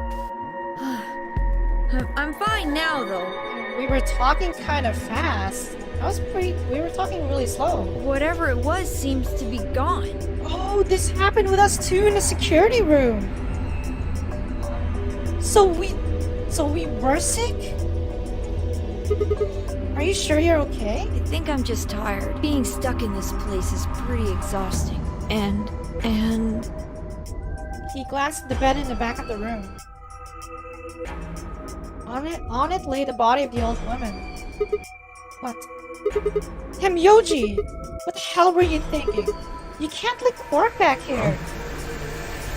I'm fine now, though. We were talking kind of fast. We were talking really slow. Whatever it was seems to be gone. Oh, this happened with us too in the security room. So we were sick? Are you sure you're okay? I think I'm just tired. Being stuck in this place is pretty exhausting. And... He glanced at the bed in the back of the room. On it lay the body of the old woman. What? Temyoji! What the hell were you thinking? You can't let Quark back here.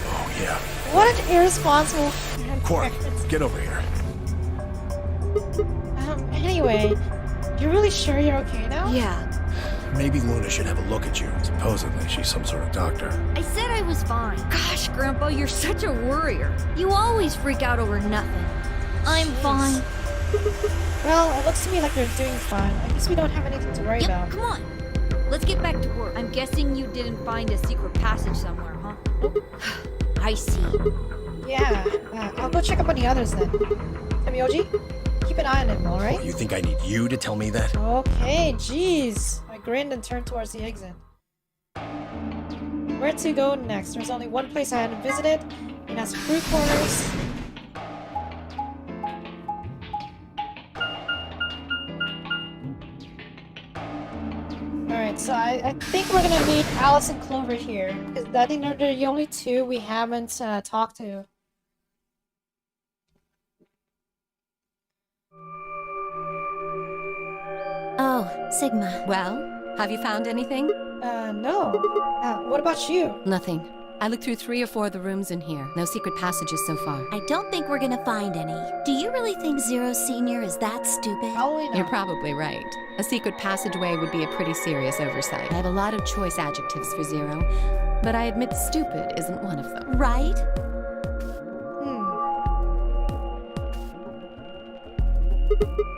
Oh, yeah. What an irresponsible... Quark, get over here. Anyway, you're really sure you're okay now? yeah. Maybe Luna should have a look at you. Supposedly, she's some sort of doctor. I said I was fine. Gosh, Grandpa, you're such a worrier. You always freak out over nothing. I'm fine. Well, it looks to me like you're doing fine. I guess we don't have anything to worry about. Come on. Let's get back to work. I'm guessing you didn't find a secret passage somewhere, huh? I see. Yeah, I'll go check up on the others then. Temyoji, keep an eye on him, alright? You think I need you to tell me that? Okay, jeez. I grinned and turned towards the exit. Where to go next? There's only one place I hadn't visited, and that's Fruit Corners. Alright, so I think we're gonna meet Alice and Clover here, because I think they're the only two we haven't talked to. Oh, Sigma. Well, have you found anything? No. What about you? Nothing. I looked through 3 or 4 of the rooms in here. No secret passages so far. I don't think we're gonna find any. Do you really think Zero Senior is that stupid? Probably not. You're probably right. A secret passageway would be a pretty serious oversight. I have a lot of choice adjectives for Zero, but I admit stupid isn't one of them. Right?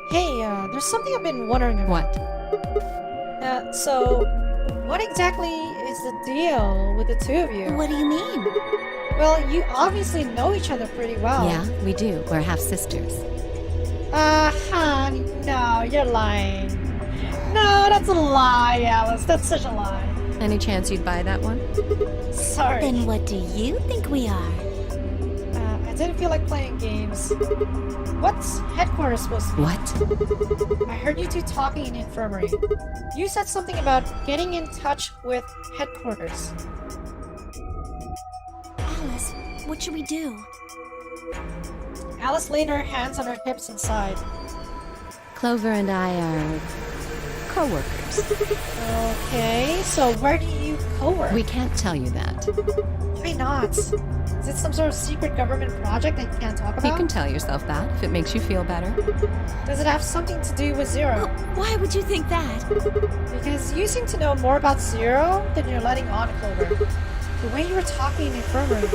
Hey, there's something I've been wondering about. What? So, what exactly is the deal with the two of you? What do you mean? Well, you obviously know each other pretty well. Yeah, we do. We're half sisters. Honey, no, you're lying. No, that's a lie, Alice. That's such a lie. Any chance you'd buy that one? Sorry. Then what do you think we are? I didn't feel like playing games. What's headquarters supposed to be? What? I heard you two talking in the infirmary. You said something about getting in touch with headquarters. Alice, what should we do? Alice laid her hands on her hips and sighed. Clover and I are co-workers. Okay, so where do you co-work? We can't tell you that. Why not? Is it some sort of secret government project that you can't talk about? You can tell yourself that if it makes you feel better. Does it have something to do with Zero? Why would you think that? Because you seem to know more about Zero than you're letting on, Clover. The way you were talking in the infirmary.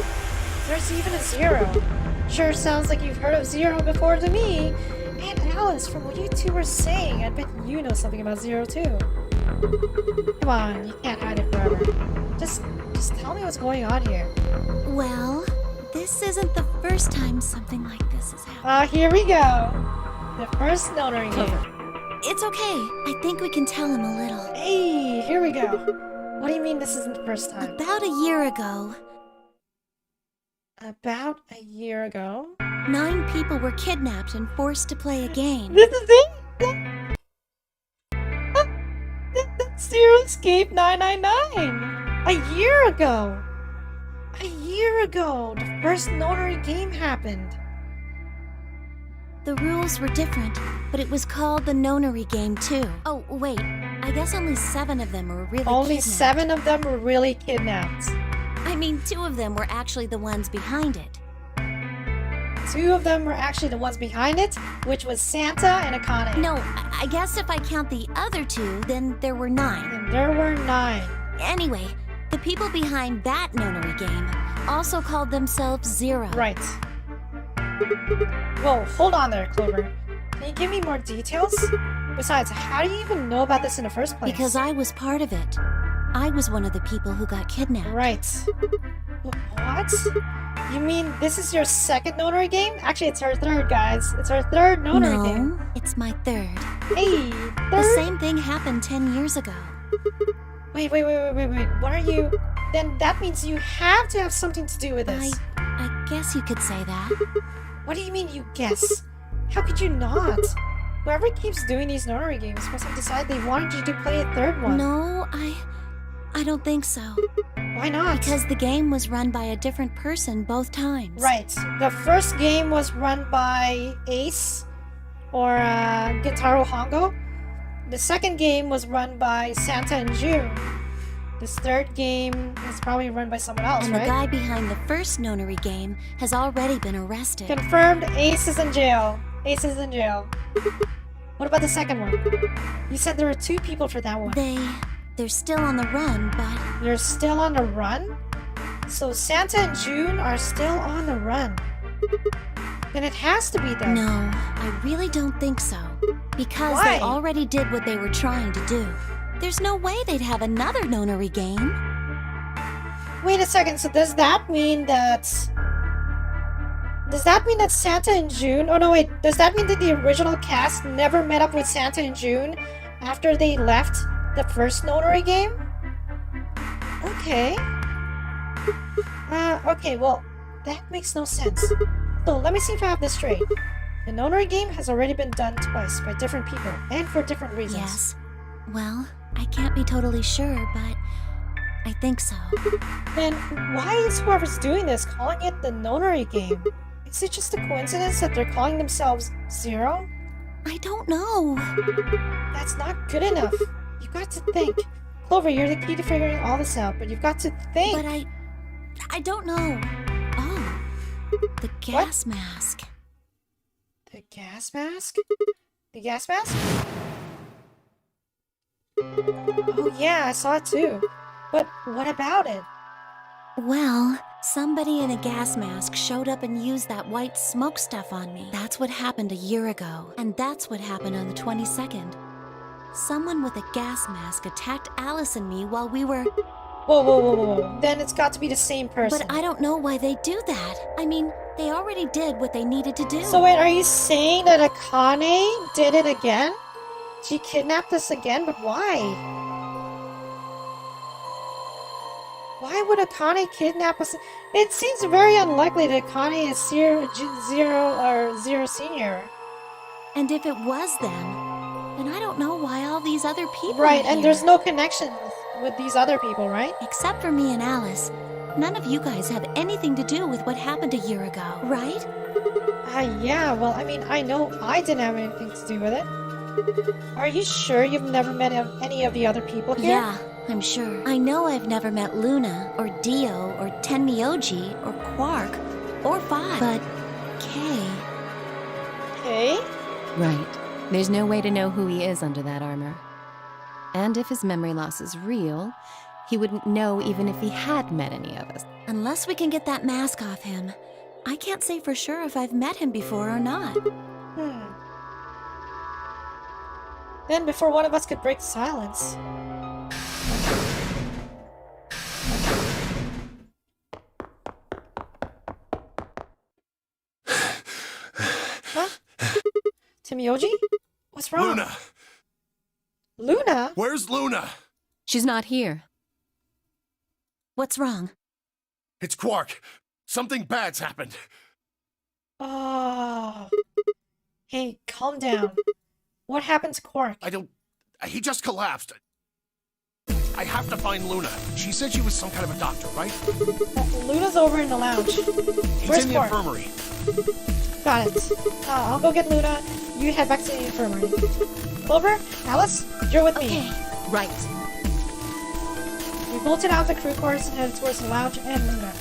There's even a Zero. Sure sounds like you've heard of Zero before to me. And Alice, from what you two were saying, I bet you know something about Zero too. Come on, you can't hide it forever. Just tell me what's going on here. Well, this isn't the first time something like this has happened. Here we go. The first notary game. It's okay. I think we can tell him a little. Hey, here we go. What do you mean this isn't the first time? About a year ago, About a year ago? 9 people were kidnapped and forced to play a game. This is it? That's Zero Escape 999! A year ago! A year ago, the first notary game happened. The rules were different, but it was called the nonary game too. Oh, wait. I guess only 7 of them were really Only kidnapped. 7 of them were really kidnapped. I mean, 2 of them were actually the ones behind it. 2 of them were actually the ones behind it, which was Santa and Akane. No, I guess if I count the other 2, then there were 9. And there were 9. Anyway, the people behind that nonary game also called themselves Zero. Right. Whoa, hold on there, Clover. Can you give me more details? Besides, how do you even know about this in the first place? Because I was part of it. I was one of the people who got kidnapped. Right. What? You mean this is your second notary game? Actually, it's our third, guys. It's our third notary game. No, it's my 3rd. Hey, The third? same thing happened 10 years ago. Wait. What are you... Then that means you have to have something to do with this. I guess you could say that. What do you mean you guess? How could you not? Whoever keeps doing these notary games must have decided they wanted you to play a third one. No, I don't think so. Why not? Because the game was run by a different person both times. Right. The first game was run by Ace or Gitaro Hongo. The second game was run by Santa and June. This third game is probably run by someone else, And right? the guy behind the first nonary game has already been arrested. Confirmed, Ace is in jail. Ace is in jail. What about the second one? You said there were 2 people for that one. They're still on the run, but... They're still on the run? So Santa and June are still on the run. Then it has to be them. No, I really don't think so. Because Why? they already did what they were trying to do. There's no way they'd have another nonary game. Wait a second, so does that mean that... Does that mean that Santa and June... Oh no, wait. Does that mean that the original cast never met up with Santa and June after they left the first notary game? Okay. Okay, well, that makes no sense. So, let me see if I have this straight. The notary game has already been done twice by different people, and for different reasons. Yes. Well, I can't be totally sure, but I think so. Then why is whoever's doing this calling it the notary game? Is it just a coincidence that they're calling themselves Zero? I don't know. That's not good enough. You got to think. Clover, you're the key to figuring all this out, but you've got to think. But I don't know. Oh, the gas mask. The gas mask? The gas mask? Oh yeah, I saw it too. But what about it? Well, somebody in a gas mask showed up and used that white smoke stuff on me. That's what happened a year ago. And that's what happened on the 22nd. Someone with a gas mask attacked Alice and me while we were... Whoa. Then it's got to be the same person. But I don't know why they do that. I mean, they already did what they needed to do. So wait, are you saying that Akane did it again? She kidnapped us again, but why? Why would Akane kidnap us? It seems very unlikely that Akane is Zero Senior. And if it was them, then I don't know why all these other people Right, are and here. there's no connection with these other people, right? Except for me and Alice. None of you guys have anything to do with what happened a year ago, right? Yeah, well, I mean, I know I didn't have anything to do with it. Are you sure you've never met any of the other people here? Yeah, I'm sure. I know I've never met Luna, or Dio, or Tenmyoji, or Quark, or Five, but Kay. Okay. Right. There's no way to know who he is under that armor. And if his memory loss is real, he wouldn't know even if he had met any of us. Unless we can get that mask off him, I can't say for sure if I've met him before or not. Then, before one of us could break silence... Huh? Timioji? What's wrong? Luna! Luna? Where's Luna? She's not here. What's wrong? It's Quark. Something bad's happened. Oh. Hey, calm down. What happened to Quark? He just collapsed. I have to find Luna. She said she was some kind of a doctor, right? Luna's over in the lounge. He's Where's in the Quark? infirmary. Got it. I'll go get Luna. You head back to the infirmary. Clover, Alice, you're with me. Okay. Right. We bolted out the crew quarters and headed towards the lounge and Luna.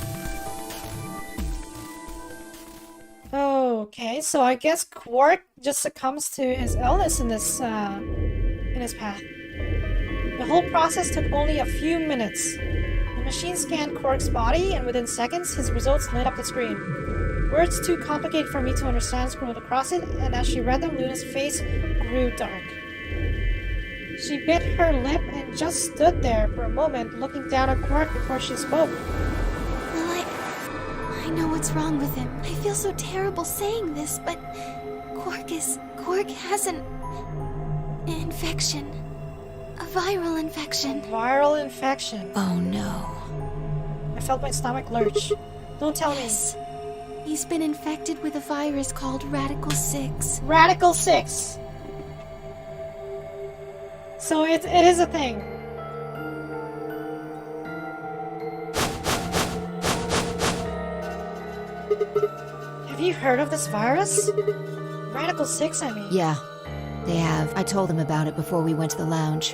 Okay, so I guess Quark just succumbs to his illness in this, in his path. The whole process took only a few minutes. The machine scanned Quark's body, and within seconds, his results lit up the screen. Words too complicated for me to understand scrolled across it, and as she read them, Luna's face grew dark. She bit her lip and just stood there for a moment, looking down at Quark before she spoke. Well, I know what's wrong with him. I feel so terrible saying this, but Quark has an infection. A viral infection. Viral infection. Oh no. I felt my stomach lurch. Don't tell me. He's been infected with a virus called Radical 6. Radical 6! So it is a thing. Have you heard of this virus? Radical 6, I mean. Yeah, they have. I told them about it before we went to the lounge.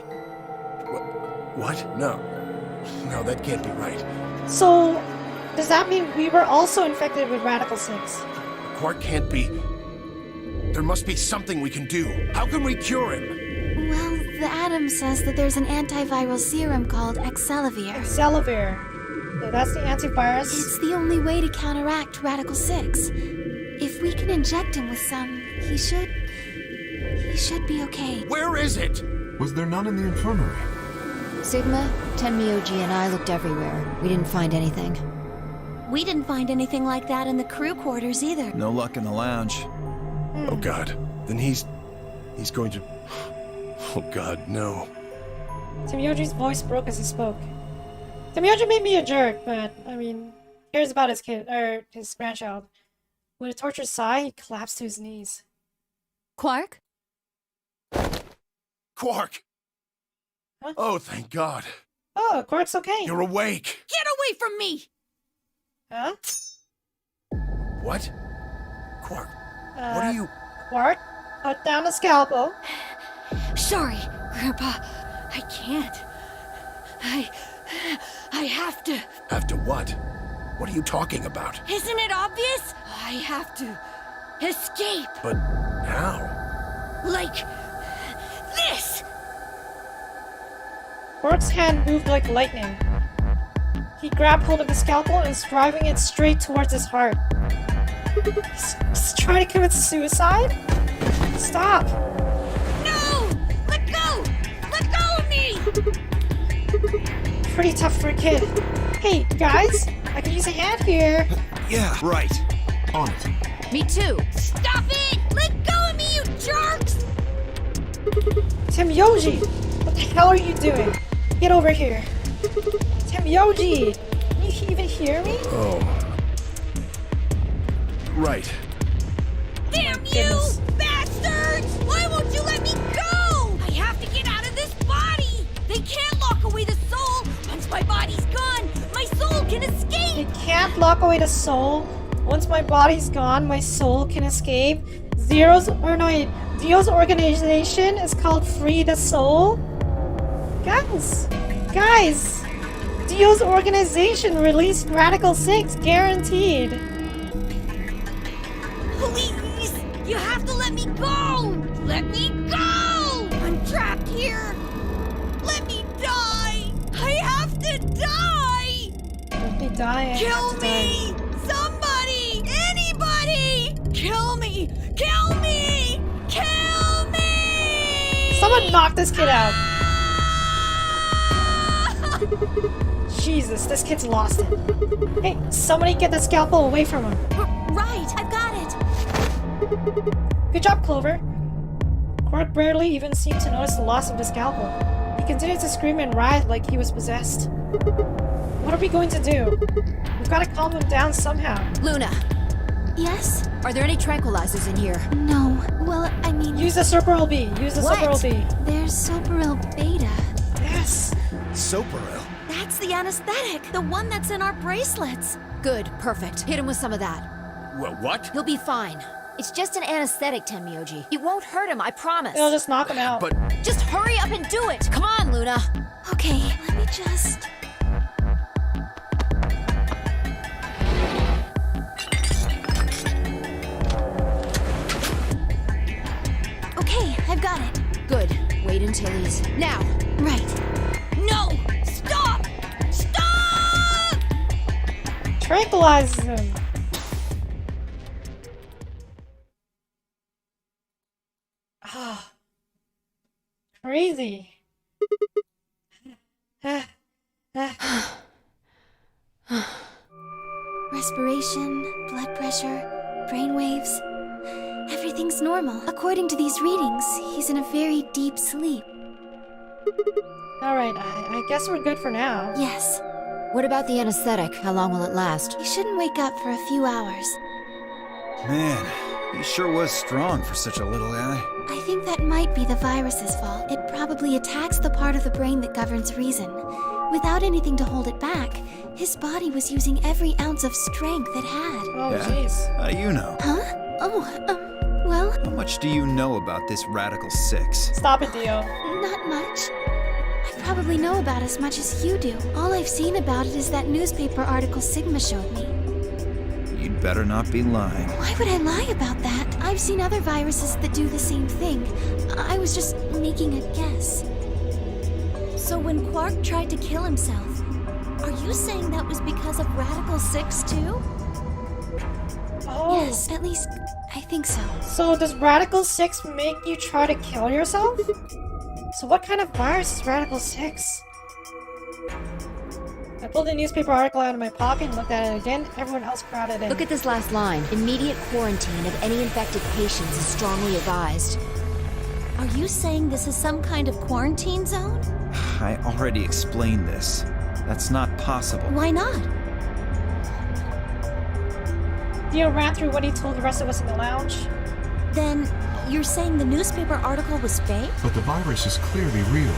What? No. No, that can't be right. So, does that mean we were also infected with Radical 6? Quark can't be... There must be something we can do. How can we cure him? Well, the Atom says that there's an antiviral serum called Excelavir. Excelavir. So that's the antivirus. It's the only way to counteract Radical 6. If we can inject him with some, he should be okay. Where is it? Was there none in the infirmary? Sigma, Tenmyoji, and I looked everywhere. We didn't find anything. We didn't find anything like that in the crew quarters either. No luck in the lounge. Oh god. Then he's going to... Oh god, no. Timyoji's voice broke as he spoke. Timyoji may be a jerk, but, I mean, cares about his kid, or his grandchild. With a tortured sigh, he collapsed to his knees. Quark? Quark! Huh? Oh, thank god. Oh, Quark's okay. You're awake. Get away from me! Huh? What? Quark, what Uh, are you... Quark, put down the scalpel. Sorry, Grandpa. I can't. I have to. Have to what? What are you talking about? Isn't it obvious? I have to escape. But how? Like this! Quark's hand moved like lightning. He grabbed hold of the scalpel and is driving it straight towards his heart. He's trying to commit suicide? Stop! No! Let go! Let go of me! Pretty tough for a kid. Hey, guys, I can use a hand here. Yeah, right. On it. Me too. Stop it! Let go of me, you jerks! Timyoji, what the hell are you doing? Get over here. Timyoji, can you even hear me? Oh. Right. Damn you, goodness. bastards! Why won't you let me go? I have to get out of this body! They can't lock away the soul! Once my body's gone, my soul can escape! It can't lock away the soul. Once my body's gone, my soul can escape. Dio's organization is called Free the Soul. Guys, Dio's organization released Radical 6, guaranteed. Please! You have to let me go! Let me go! I'm trapped here! Let me die! I have to die! Let me die. I Kill have to die. me! Somebody! Anybody! Kill me! Kill me! Kill me! Someone knock this kid out. Jesus, this kid's lost it. Hey, somebody get that scalpel away from him. Right, I've got it. Good job, Clover. Quark barely even seemed to notice the loss of the scalpel. He continued to scream and writhe like he was possessed. What are we going to do? We've got to calm him down somehow. Luna, Yes? are there any tranquilizers in here? No. Well, I mean, Use the Soperil B. Use the What? Soperil B. there's Soperil Beta. Yes. Soperil. That's the anesthetic, the one that's in our bracelets. Good, perfect. Hit him with some of that. What? He'll be fine. It's just an anesthetic, Tenmyoji. It won't hurt him, I promise. It'll just knock him out. But Just hurry up and do it! Come on, Luna! Okay, let me just... Okay, I've got it. Good. Wait until he's... Now! Right. No! Stop! Stop! Tranquilizes him. Ah. Crazy. Respiration, blood pressure, brain waves. Everything's normal. According to these readings, he's in a very deep sleep. Alright, I guess we're good for now. Yes, What about the anesthetic? How long will it last? he shouldn't wake up for a few hours. Man, he sure was strong for such a little guy. I think that might be the virus's fault. It probably attacks the part of the brain that governs reason. Without anything to hold it back, his body was using every ounce of strength it had. Oh, Yeah? jeez. How do you know? Huh? Oh, well, How much do you know about this Radical Six? Stop it, Dio. not much. I probably know about as much as you do. All I've seen about it is that newspaper article Sigma showed me. You'd better not be lying. Why would I lie about that? I've seen other viruses that do the same thing. I was just making a guess. So when Quark tried to kill himself, are you saying that was because of Radical 6 too? Oh. Yes, at least I think so. So does Radical 6 make you try to kill yourself? So what kind of virus is Radical 6? I pulled a newspaper article out of my pocket and looked at it again. Everyone else crowded in. Look at this last line. Immediate quarantine of any infected patients is strongly advised. Are you saying this is some kind of quarantine zone? I already explained this. That's not possible. Why not? Dio ran through what he told the rest of us in the lounge. Then you're saying the newspaper article was fake? But the virus is clearly real.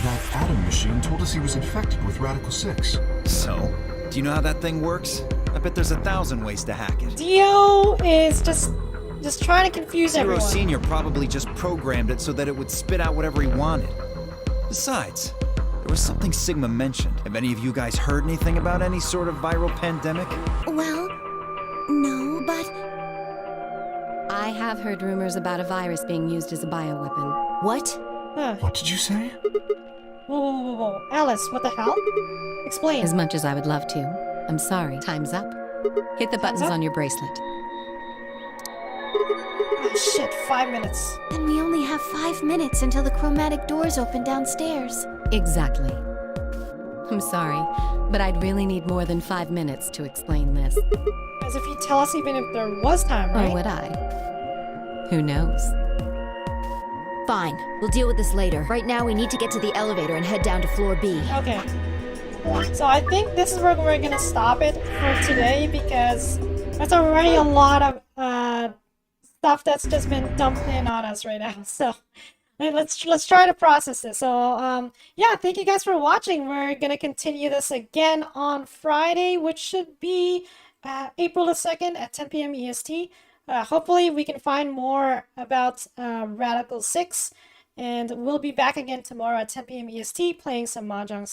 That Atom machine told us he was infected with Radical 6. So, do you know how that thing works? I bet there's 1,000 ways to hack it. Dio is just trying to confuse Zero everyone. Senior probably just programmed it so that it would spit out whatever he wanted. Besides, there was something Sigma mentioned. Have any of you guys heard anything about any sort of viral pandemic? Well, no, but I have heard rumors about a virus being used as a bioweapon. What? Huh. What did you say? Whoa. Alice, what the hell? Explain. As much as I would love to. I'm sorry. Time's up. Hit the buttons up? on your bracelet. Oh, shit, 5 minutes. Then we only have 5 minutes until the chromatic doors open downstairs. Exactly. I'm sorry, but I'd really need more than 5 minutes to explain this. As if you tell us even if there was time, right? Or would I? Who knows? Fine. We'll deal with this later. Right now, we need to get to the elevator and head down to floor B. Okay. So I think this is where we're gonna stop it for today because that's already a lot of stuff that's just been dumped in on us right now. So let's try to process this. So yeah, thank you guys for watching. We're gonna continue this again on Friday, which should be April the 2nd at 10 p.m. EST. Hopefully we can find more about Radical 6, and we'll be back again tomorrow at 10 p.m. EST playing some Mahjong.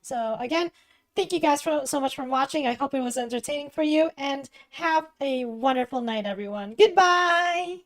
So again, thank you guys so much for watching. I hope it was entertaining for you, and have a wonderful night, everyone. Goodbye!